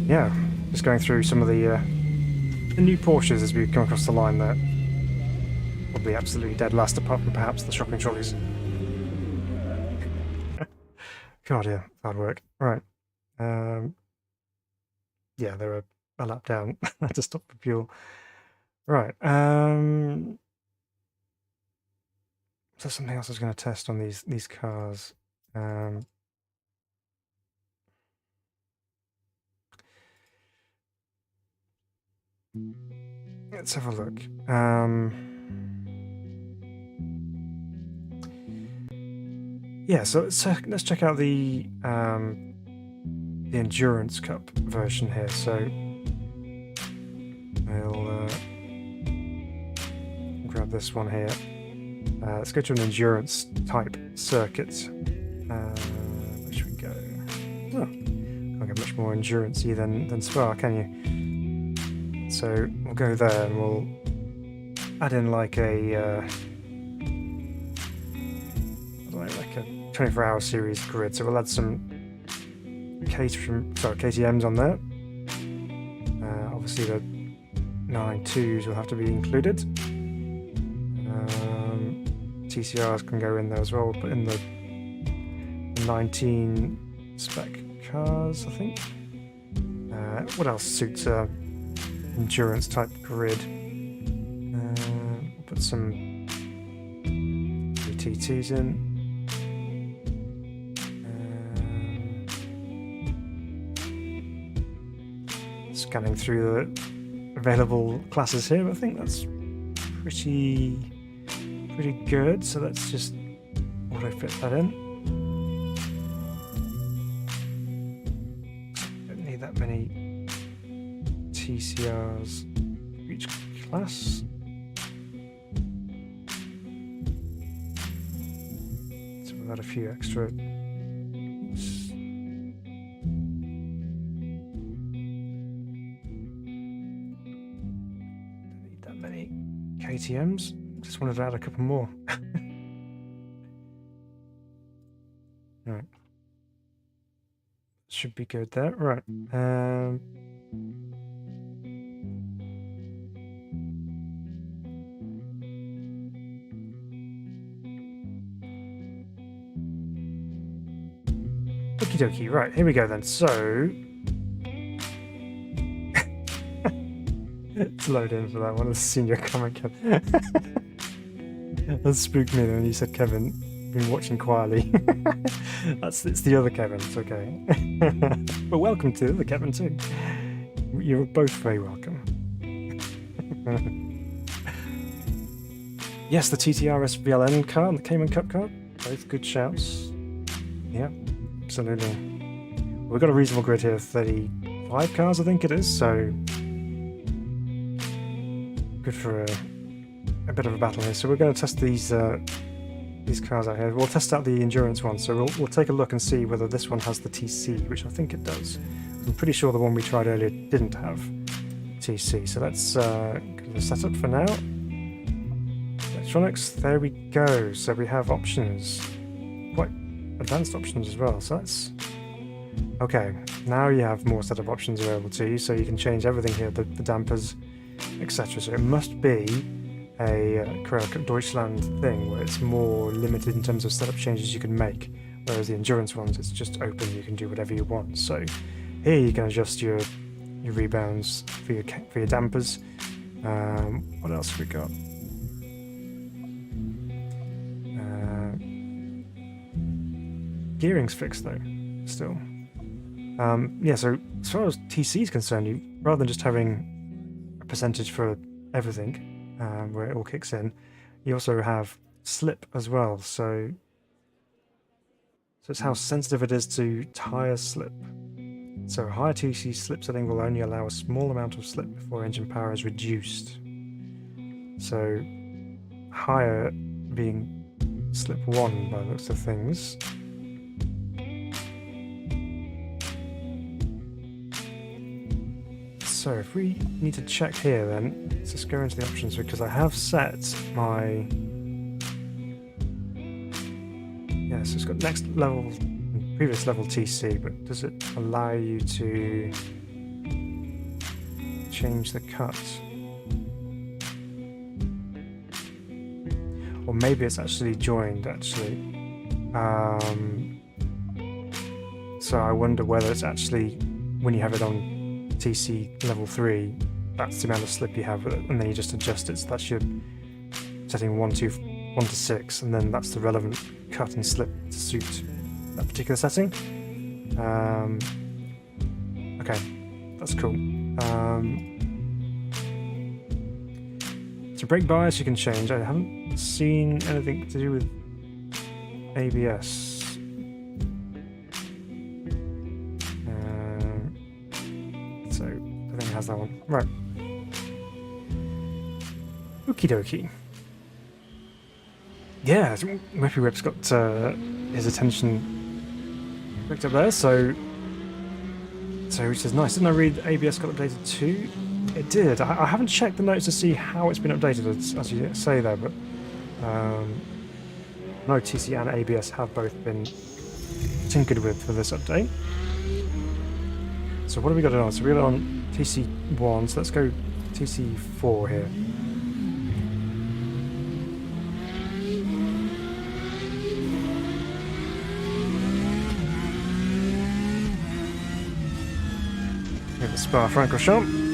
Yeah, just going through some of the new Porsches as we come across the line there. Probably absolutely dead last, apart from perhaps the shopping trolleys. God, yeah, hard work. Right. Yeah, they're a lap down. I had to stop for fuel. Right. So something else I was going to test on these cars. Let's have a look. Yeah, so let's check out the Endurance Cup version here. So we'll grab this one here. Let's go to an endurance type circuit. Where should we go? Oh, can't get much more endurance-y than Spa, can you? So we'll go there and we'll add in like a I don't know, like a 24-hour series grid. So we'll add some KTMs on there. Obviously the 9.2s will have to be included. TCRs can go in there as well, but in the 19 spec cars, I think. What else suits a endurance type grid? Put some TTs in. Scanning through the available classes here, I think that's pretty good. So let's just auto fit that in. Don't need that many TCRs for each class. So we've got a few extra. KTMs. Just wanted to add a couple more. Right. Should be good there. Right. Okie dokie. Right. Here we go then. So. It's load in for that one. I've seen your comment, Kevin. That spooked me then you said Kevin. Been watching quietly. It's the other Kevin. It's okay. But welcome to the other Kevin too. You're both very welcome. Yes, the TTRS VLN car and the Cayman Cup car. Both good shouts. Yeah, absolutely. We've got a reasonable grid here. 35 cars, I think it is. So. Good for a bit of a battle here. So we're going to test these cars out here. We'll test out the endurance one. So we'll take a look and see whether this one has the TC, which I think it does. I'm pretty sure the one we tried earlier didn't have TC. So let's give it a setup for now. Electronics, there we go. So we have options, quite advanced options as well. So that's okay. Now you have more set of options available to you. So you can change everything here, the dampers, etc. So it must be a Carrera Cup Deutschland thing where it's more limited in terms of setup changes you can make, whereas the endurance ones it's just open, you can do whatever you want. So here you can adjust your rebounds for your dampers. What else have we got? Gearing's fixed though, still. Yeah, so as far as TC is concerned, you rather than just having percentage for everything where it all kicks in, you also have slip as well, so it's how sensitive it is to tire slip. So a higher TC slip setting will only allow a small amount of slip before engine power is reduced. So higher being slip 1 by the looks of things. So if we need to check here then, let's just go into the options because I have set my... Yeah, so it's got next level, previous level TC, but does it allow you to change the cut? Or maybe it's actually joined actually. So I wonder whether it's actually, when you have it on TC level 3, that's the amount of slip you have with it, and then you just adjust it. So that's your setting 1 to 6, and then that's the relevant cut and slip to suit that particular setting. Okay, that's cool. So brake bias you can change. I haven't seen anything to do with ABS. So I think it has that one. Right. Okie dokie. yeah, Whippy Whip's got his attention picked up there, so which is nice. Didn't I read ABS got updated too? It did. I haven't checked the notes to see how it's been updated, as you say there, but no, TC and ABS have both been tinkered with for this update. So what have we got on? So we got on TC1, so let's go TC4 here. Here's the Spa-Francorchamps.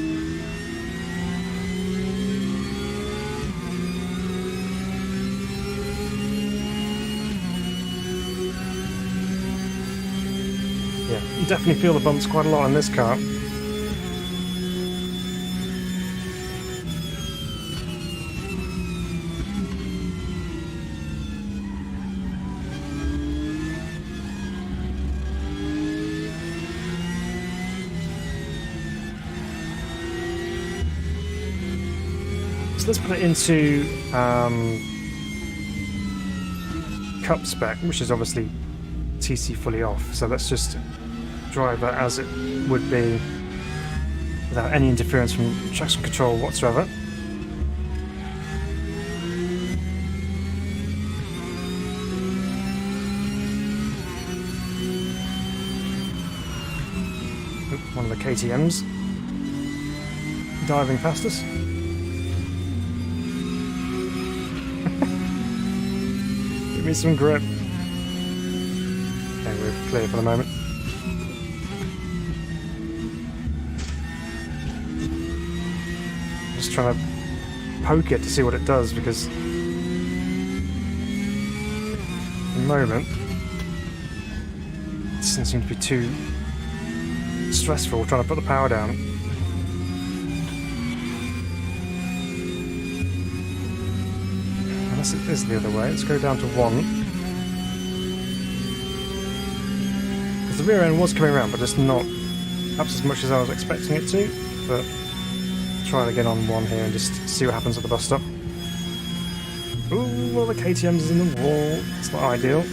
Yeah, you definitely feel the bumps quite a lot in this car. So let's put it into Cup spec, which is obviously TC fully off. So let's just drive that as it would be without any interference from traction control whatsoever. Oop, one of the KTMs diving past us. Give me some grip. Okay, we're clear for the moment. Just trying to poke it to see what it does, because at the moment it doesn't seem to be too stressful trying to put the power down. Unless it is the other way. Let's go down to 1. Because the rear end was coming around, but just not perhaps as much as I was expecting it to. But try it again on 1 here and just see what happens at the bus stop. Ooh, well, the KTM's is in the wall. It's not ideal.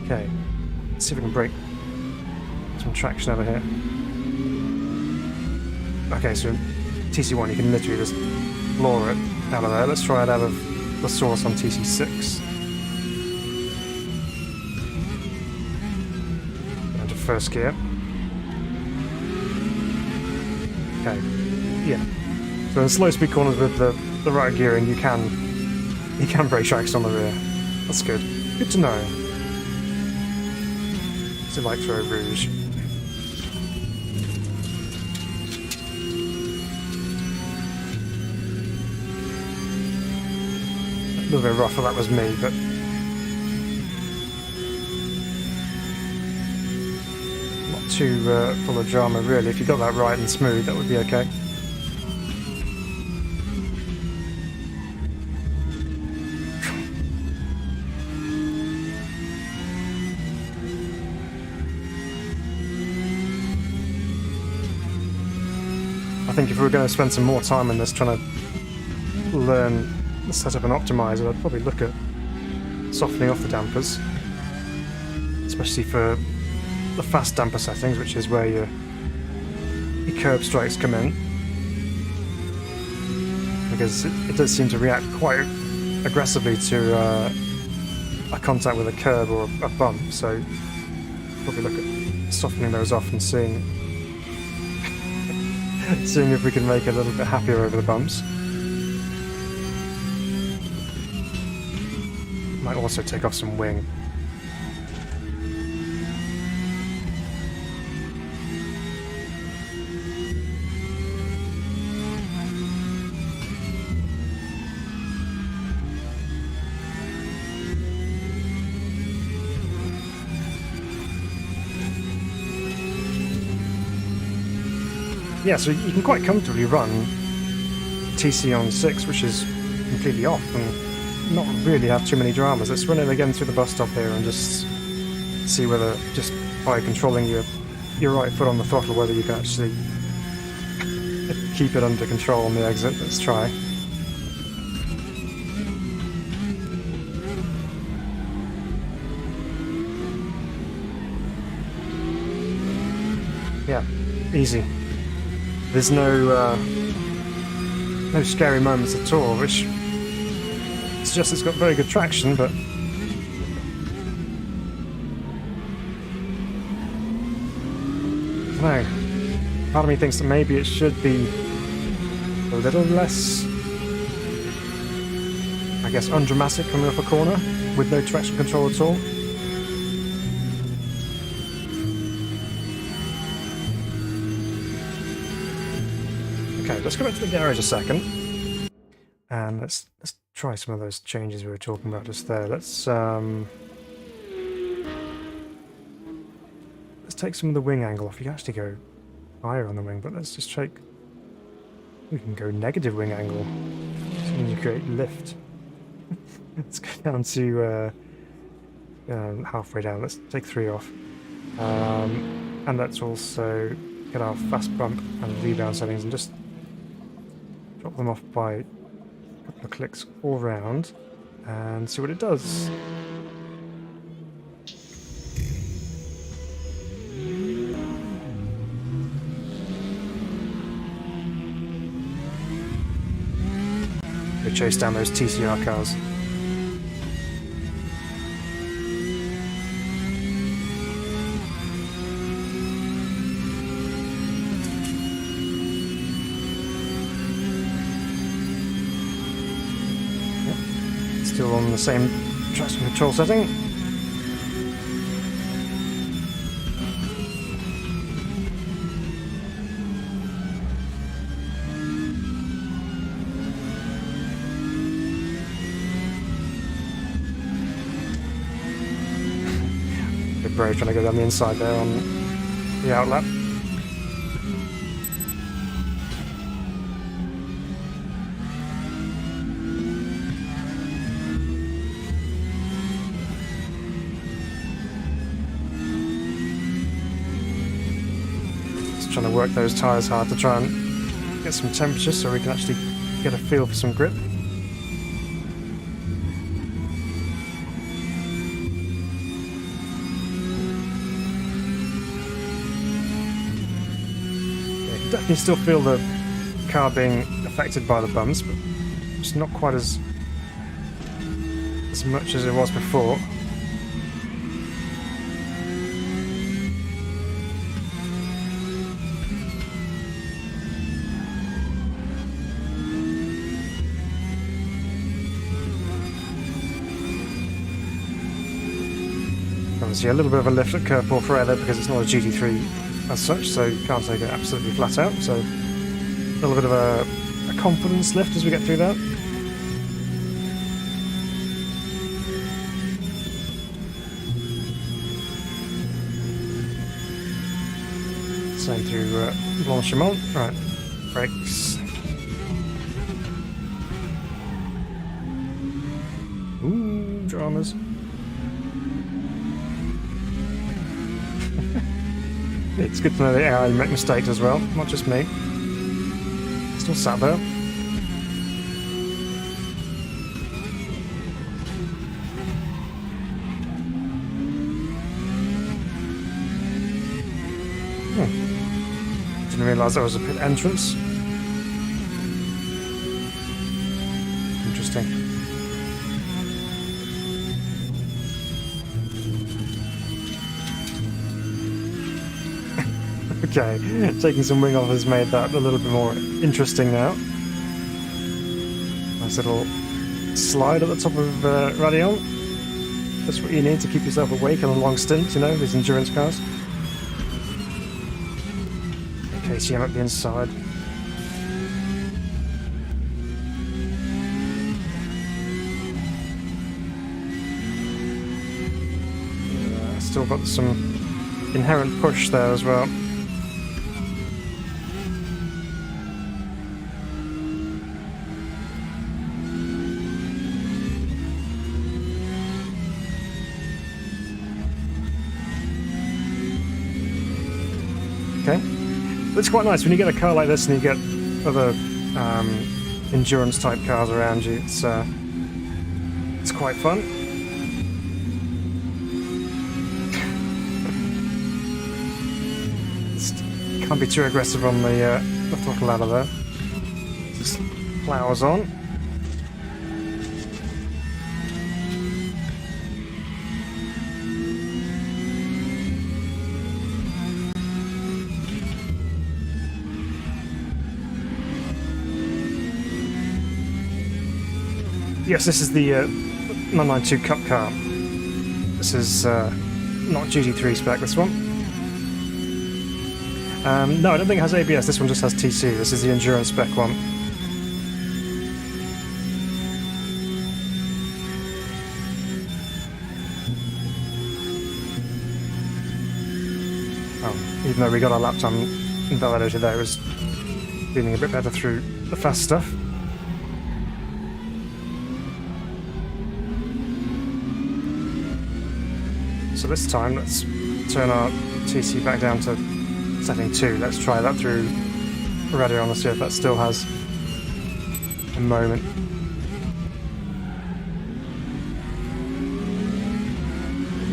Okay, let's see if we can break some traction over here. Okay, so TC1, you can literally just floor it out of there. Let's try it out of the source on TC6. Into first gear. Okay, yeah. So in slow speed corners with the right gearing, you can break tracks on the rear. That's good. Good to know. So like throw rouge. A little bit rough, that was me, but not too full of drama really. If you got that right and smooth, that would be okay. I think if we were going to spend some more time in this trying to learn the setup and optimizer, I'd probably look at softening off the dampers, especially for the fast damper settings, which is where your curb strikes come in, because it does seem to react quite aggressively to a contact with a curb or a bump, so probably look at softening those off and seeing if we can make it a little bit happier over the bumps. Might also take off some wing. Yeah, so you can quite comfortably run TC on 6, which is completely off, and not really have too many dramas. Let's run it again through the bus stop here and just see whether, just by controlling your right foot on the throttle, whether you can actually keep it under control on the exit. Let's try. Yeah, easy. There's no scary moments at all, which suggests it's got very good traction, but I don't know. Part of me thinks that maybe it should be a little less, I guess, undramatic coming off a corner with no traction control at all. Okay, let's go back to the garage a second, and let's try some of those changes we were talking about just there. Let's take some of the wing angle off. You can actually go higher on the wing, but let's just check. We can go negative wing angle. So when you create lift, let's go down to halfway down. Let's take 3 off, and let's also get our fast bump and rebound settings and just drop them off by a couple of clicks all round and see what it does. Go chase down those TCR cars. Still on the same traction control setting. Bit brave trying to go down the inside there on the outlap. Trying to work those tyres hard to try and get some temperature so we can actually get a feel for some grip. Yeah, you can definitely still feel the car being affected by the bumps, but it's not quite as much as it was before. Obviously a little bit of a lift at curve Port Ferreira because it's not a GT3 as such, so you can't take it absolutely flat out, so a little bit of a confidence lift as we get through that. Same through Blanchimont. Right, brakes. Ooh, dramas. It's good to know that AI make mistakes as well, not just me. Still sat there. Didn't realise there was a pit entrance. Interesting. Okay, taking some wing off has made that a little bit more interesting now. Nice little slide at the top of Radion. That's what you need to keep yourself awake on a long stint, you know, these endurance cars. KTM at the inside. Still got some inherent push there as well. Okay, it's quite nice when you get a car like this and you get other endurance type cars around you. It's quite fun. Just can't be too aggressive on the throttle ladder there. Just plows on. Yes, this is the 992 Cup car. This is not GT3 spec, this one. No, I don't think it has ABS. This one just has TC. This is the endurance spec one. Oh, even though we got our lap time invalidated there, it was feeling a bit better through the fast stuff. So this time, let's turn our TC back down to setting 2. Let's try that through radio and see if that still has a moment.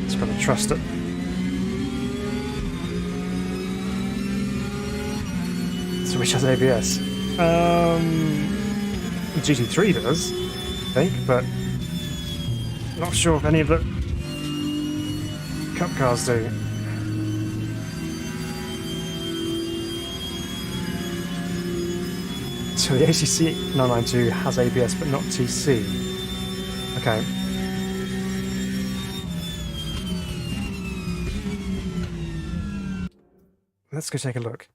Just got to trust it. So which has ABS? GT3 does, I think, but not sure if any of the Cup cars do. So the ACC 992 has ABS but not TC. Okay. Let's go take a look.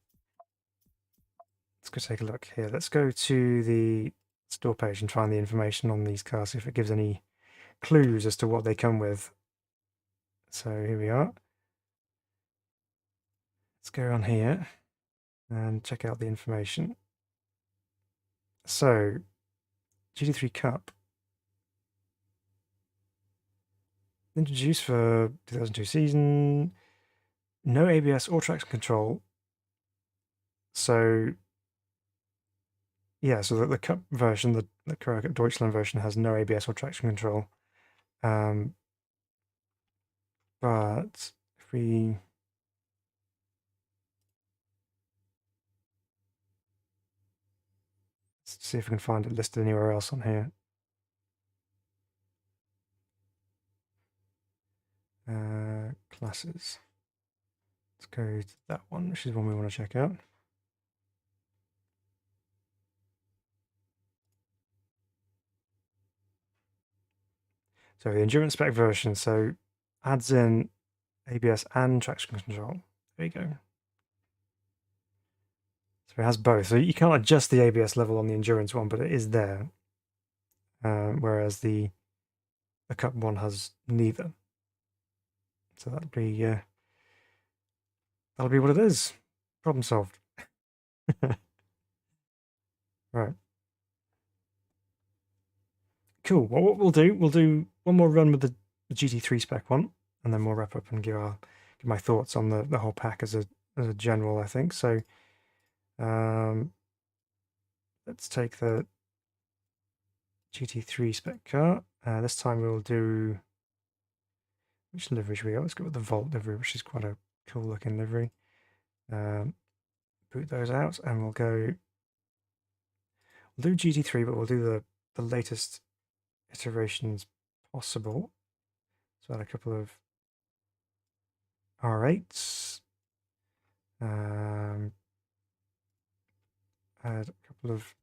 Let's go take a look here. Let's go to the store page and find the information on these cars, see if it gives any clues as to what they come with. So here we are. Let's go on here and check out the information. So, GT3 Cup. Introduced for 2002 season. No ABS or traction control. So, yeah, so the Cup version, the correct Deutschland version, has no ABS or traction control. But if we let's see if we can find it listed anywhere else on here. Classes. Let's go to that one, which is one we want to check out. So the endurance spec version, so adds in ABS and traction control. There you go. So it has both. So you can't adjust the ABS level on the endurance one, but it is there. Whereas the Cup one has neither. So that'll be what it is. Problem solved. Right. Cool. Well, what we'll do one more run with the GT3 spec one, and then we'll wrap up and give my thoughts on the whole pack as a general, I think. So let's take the GT3 spec car. This time we'll do, which livery should we go? Let's go with the Volt livery, which is quite a cool looking livery. Boot those out, and we'll do GT3, but we'll do the latest iterations possible. So add a couple of R8s, add a couple of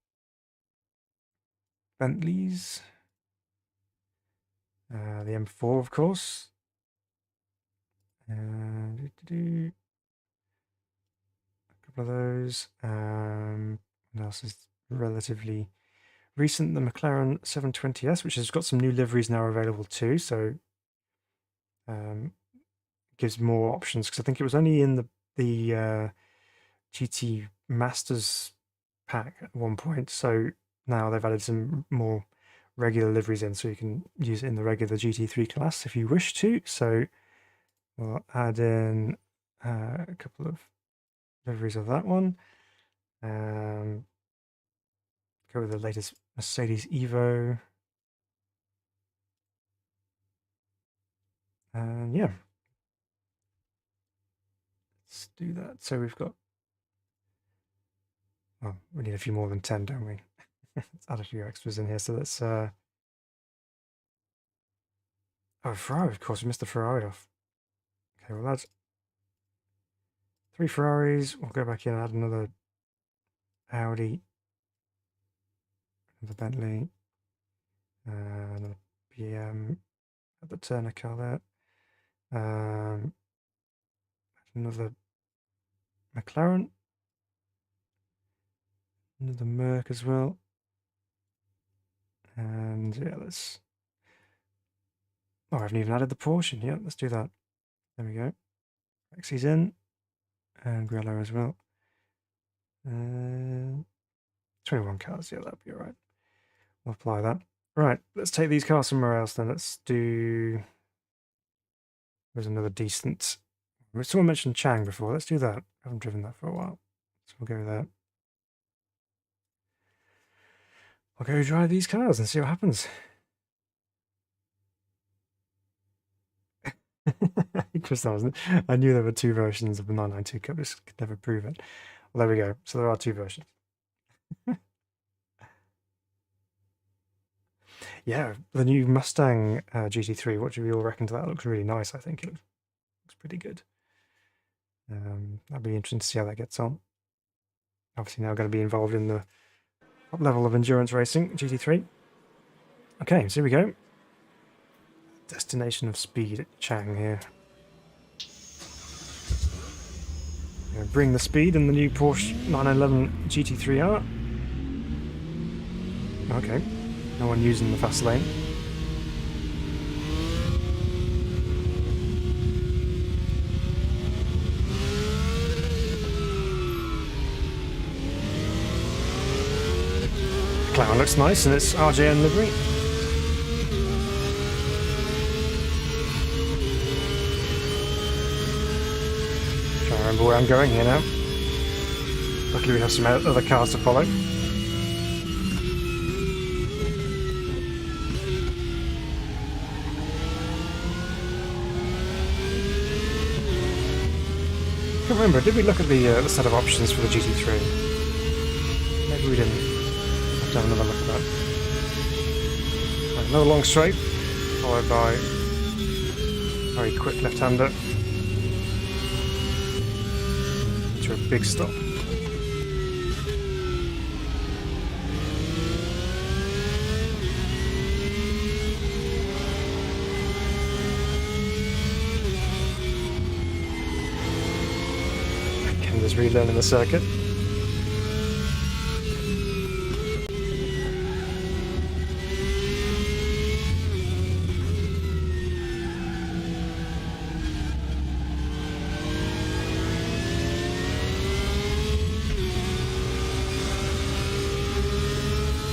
Bentleys, the M4 of course, and a couple of those. What else is relatively recent? The McLaren 720S, which has got some new liveries now available too, so gives more options, because I think it was only in the GT Masters pack at one point, so now they've added some more regular liveries in, so you can use it in the regular GT3 class if you wish to. So we'll add in a couple of liveries of that one. Go with the latest Mercedes Evo. And yeah, let's do that. So we've got, well, we need a few more than 10, don't we? Let's add a few extras in here. So let's, oh, Ferrari, of course, we missed the Ferrari off. Okay, well, that's 3 Ferraris. We'll go back in and add another Audi, another Bentley, another BM, add the Turner car there. Another McLaren, another Merc as well. And yeah, let's, oh, I haven't even added the Porsche. Yeah, let's do that. There we go. Rexy's in, and Grello as well. 21 cars, yeah, that'll be all right. We'll apply that. Right, let's take these cars somewhere else then. Let's do, there's another decent, someone mentioned Chang before. Let's do that. I haven't driven that for a while. So we'll go there. I'll go drive these cars and see what happens. Chris, I knew there were 2 versions of the 992 Cup, just could never prove it. Well, there we go. So there are 2 versions. Yeah, the new Mustang GT3, what do we all reckon to that? It looks really nice, I think. It looks pretty good. That'd be interesting to see how that gets on. Obviously now going to be involved in the top level of endurance racing, GT3. Okay, so here we go. Destination of speed at Chang here. Bring the speed in the new Porsche 911 GT3R. Okay, no one using the fast lane. The clown looks nice in its RJN livery. Trying to remember where I'm going here now. Luckily we have some other cars to follow. I can't remember, did we look at the set of options for the GT3? Maybe we didn't. I'll have to have another look at that. Right, another long straight, followed by a very quick left-hander into a big stop. Just relearning the circuit.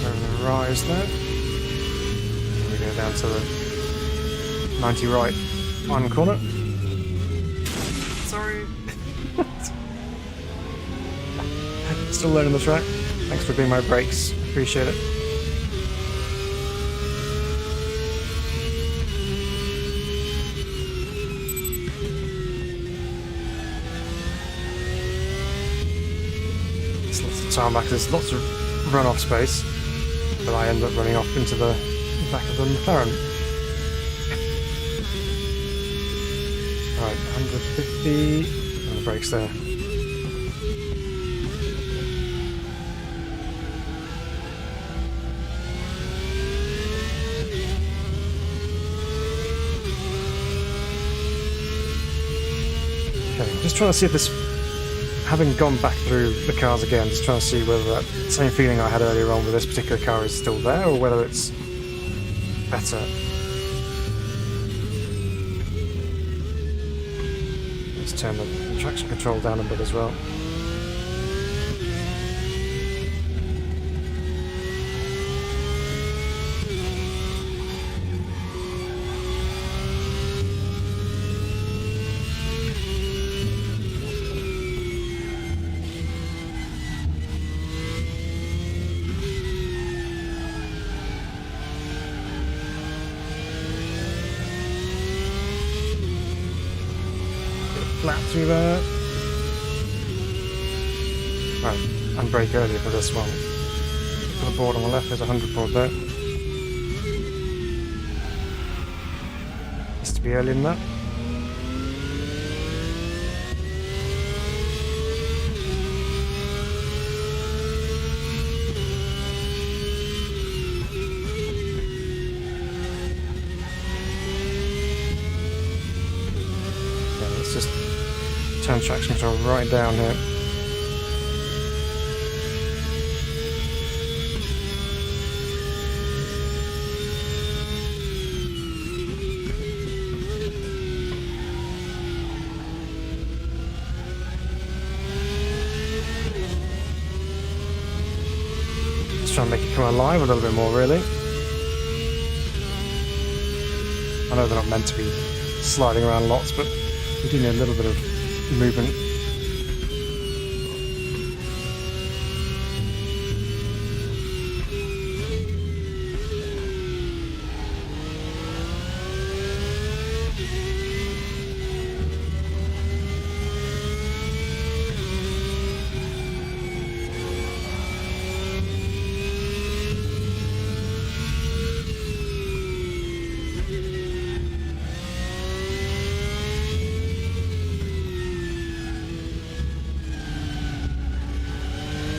And the rise there. And we go down to the 90 right final corner. Sorry. Still learning the track. Thanks for being my brakes. Appreciate it. There's lots of tarmac, there's lots of runoff space, but I end up running off into the back of the McLaren. Right, 150, and the brakes there. Just trying to see if this, having gone back through the cars again, just trying to see whether that same feeling I had earlier on with this particular car is still there, or whether it's better. Let's turn the traction control down a bit as well. flat through there. Right, and brake earlier for this one. For the board on the left, there's a 100 board there. Needs to be earlier than that. Yeah, let's just turn traction control right down here. Try and make it come alive a little bit more, really. I know they're not meant to be sliding around lots, but we do need a little bit of movement.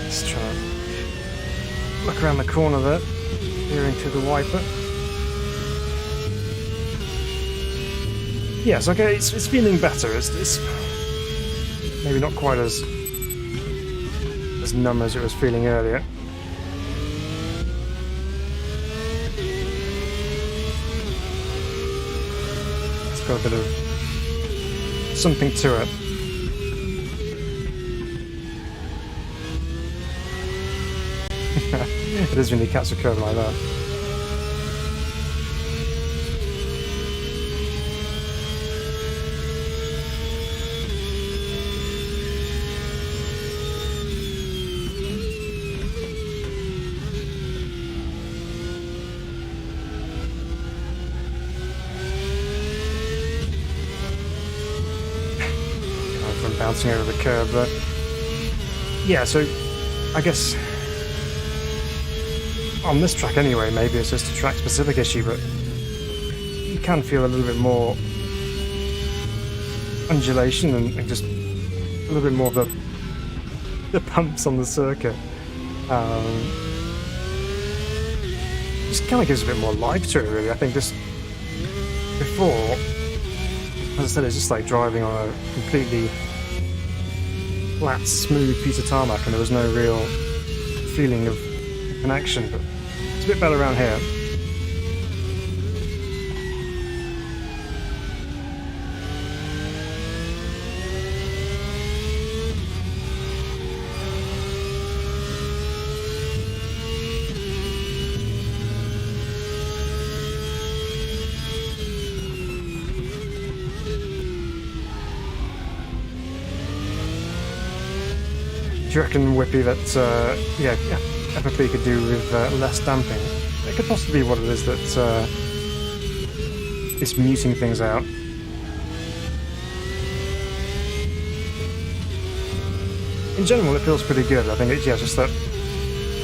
Let's try and look around the corner there, peering through the wiper. Yes, okay, it's feeling better. It's maybe not quite as numb as it was feeling earlier. It's got a bit of something to it. It is when you catch a curve like that. From bouncing over the curb there. Yeah, so I guess on this track anyway, maybe it's just a track-specific issue, but you can feel a little bit more undulation and just a little bit more of the pumps on the circuit. Just kind of gives a bit more life to it, really. I think just before, as I said, it's just like driving on a completely flat, smooth piece of tarmac, and there was no real feeling of connection, but it's a bit better around here. Do you reckon, Whippy, that FFP could do with less damping? It could possibly be what it is that is muting things out. In general, it feels pretty good. I think it's just that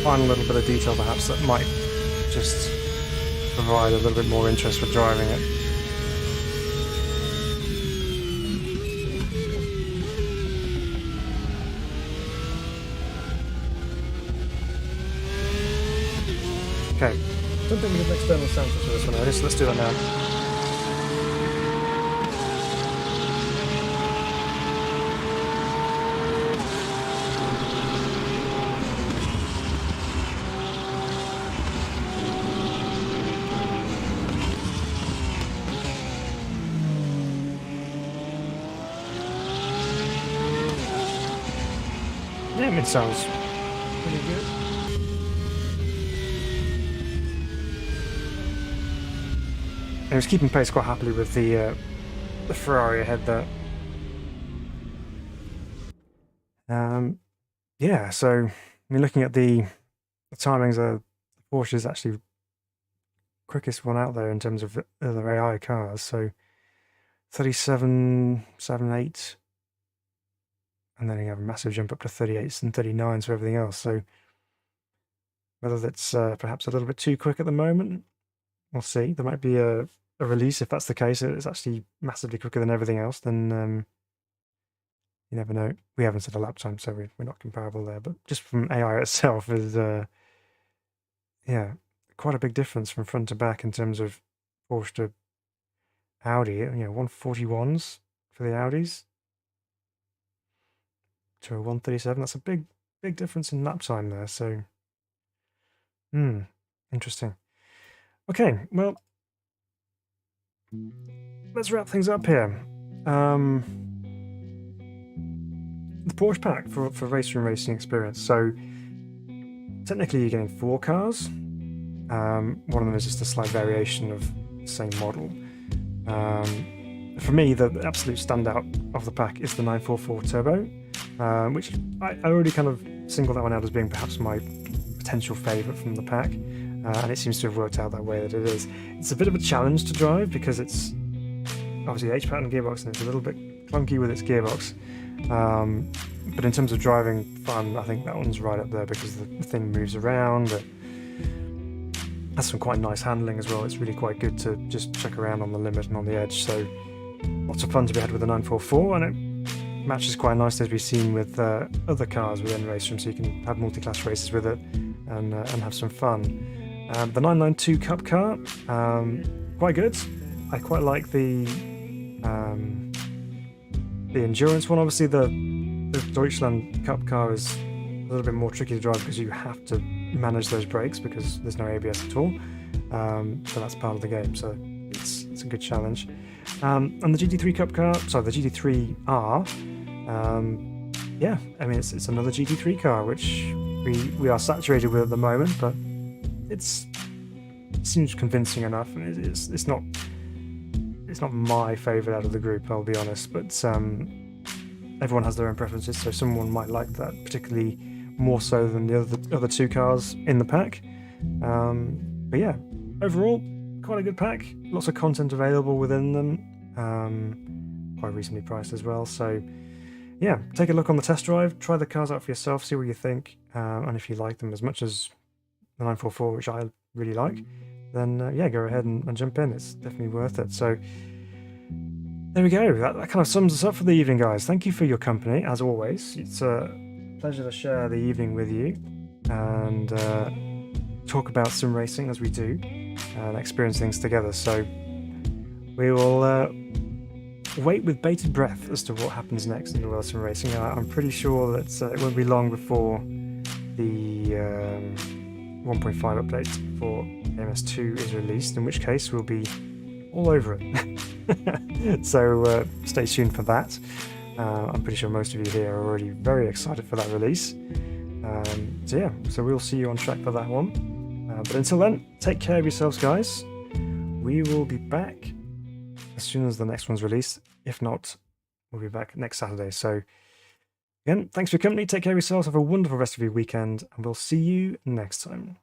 final little bit of detail, perhaps, that might just provide a little bit more interest for driving it. Okay, don't think we need an external sensor for this one, so let's do that now. Yeah, it sounds pretty good. He was keeping pace quite happily with the Ferrari ahead there. Yeah, so I mean, looking at the timings, the Porsche is actually quickest one out there in terms of other AI cars. So 37.78 and then you have a massive jump up to 38s and 39s for everything else. So whether that's perhaps a little bit too quick at the moment, we'll see. There might be a release, if that's the case, it's actually massively quicker than everything else, then you never know. We haven't set a lap time, so we're not comparable there. But just from AI itself is, yeah, quite a big difference from front to back in terms of Porsche to Audi. You know, 141s for the Audis to a 137. That's a big difference in lap time there. So, interesting. Okay, well, let's wrap things up here. The Porsche Pack for RaceRoom Racing Experience. So technically you're getting 4 cars. One of them is just a slight variation of the same model. For me, the absolute standout of the pack is the 944 Turbo, which I already kind of singled that one out as being perhaps my potential favourite from the pack, and it seems to have worked out that way that it is. It's a bit of a challenge to drive because it's obviously H-pattern gearbox and it's a little bit clunky with its gearbox. But in terms of driving fun, I think that one's right up there because the thing moves around. It has some quite nice handling as well. It's really quite good to just check around on the limit and on the edge. So lots of fun to be had with the 944, and it matches quite nicely as we've seen with other cars within RaceRoom, so you can have multi-class races with it and have some fun. The 992 Cup car, quite good. I quite like the endurance one. Obviously the Deutschland Cup car is a little bit more tricky to drive because you have to manage those brakes because there's no ABS at all, so that's part of the game, so it's a good challenge. And the GT3 Cup car, sorry, the GT3R, yeah, I mean it's another GT3 car which we are saturated with at the moment, but it seems convincing enough, and it's not my favourite out of the group, I'll be honest, but everyone has their own preferences, so someone might like that particularly more so than the other 2 cars in the pack. But yeah, overall, quite a good pack. Lots of content available within them, quite reasonably priced as well. So yeah, take a look on the test drive, try the cars out for yourself, see what you think, and if you like them as much as the 944, which I really like, then yeah, go ahead and jump in. It's definitely worth it. So there we go. That kind of sums us up for the evening, guys. Thank you for your company, as always. It's a pleasure to share the evening with you and talk about sim racing as we do and experience things together. So we will wait with bated breath as to what happens next in the world of sim racing. I'm pretty sure that it won't be long before the 1.5 update for MS2 is released, in which case we'll be all over it. So stay tuned for that. I'm pretty sure most of you here are already very excited for that release. So yeah, so we'll see you on track for that one. But until then, take care of yourselves, guys. We will be back as soon as the next one's released. If not, we'll be back next Saturday. So again, thanks for your company. Take care of yourselves. Have a wonderful rest of your weekend, and we'll see you next time.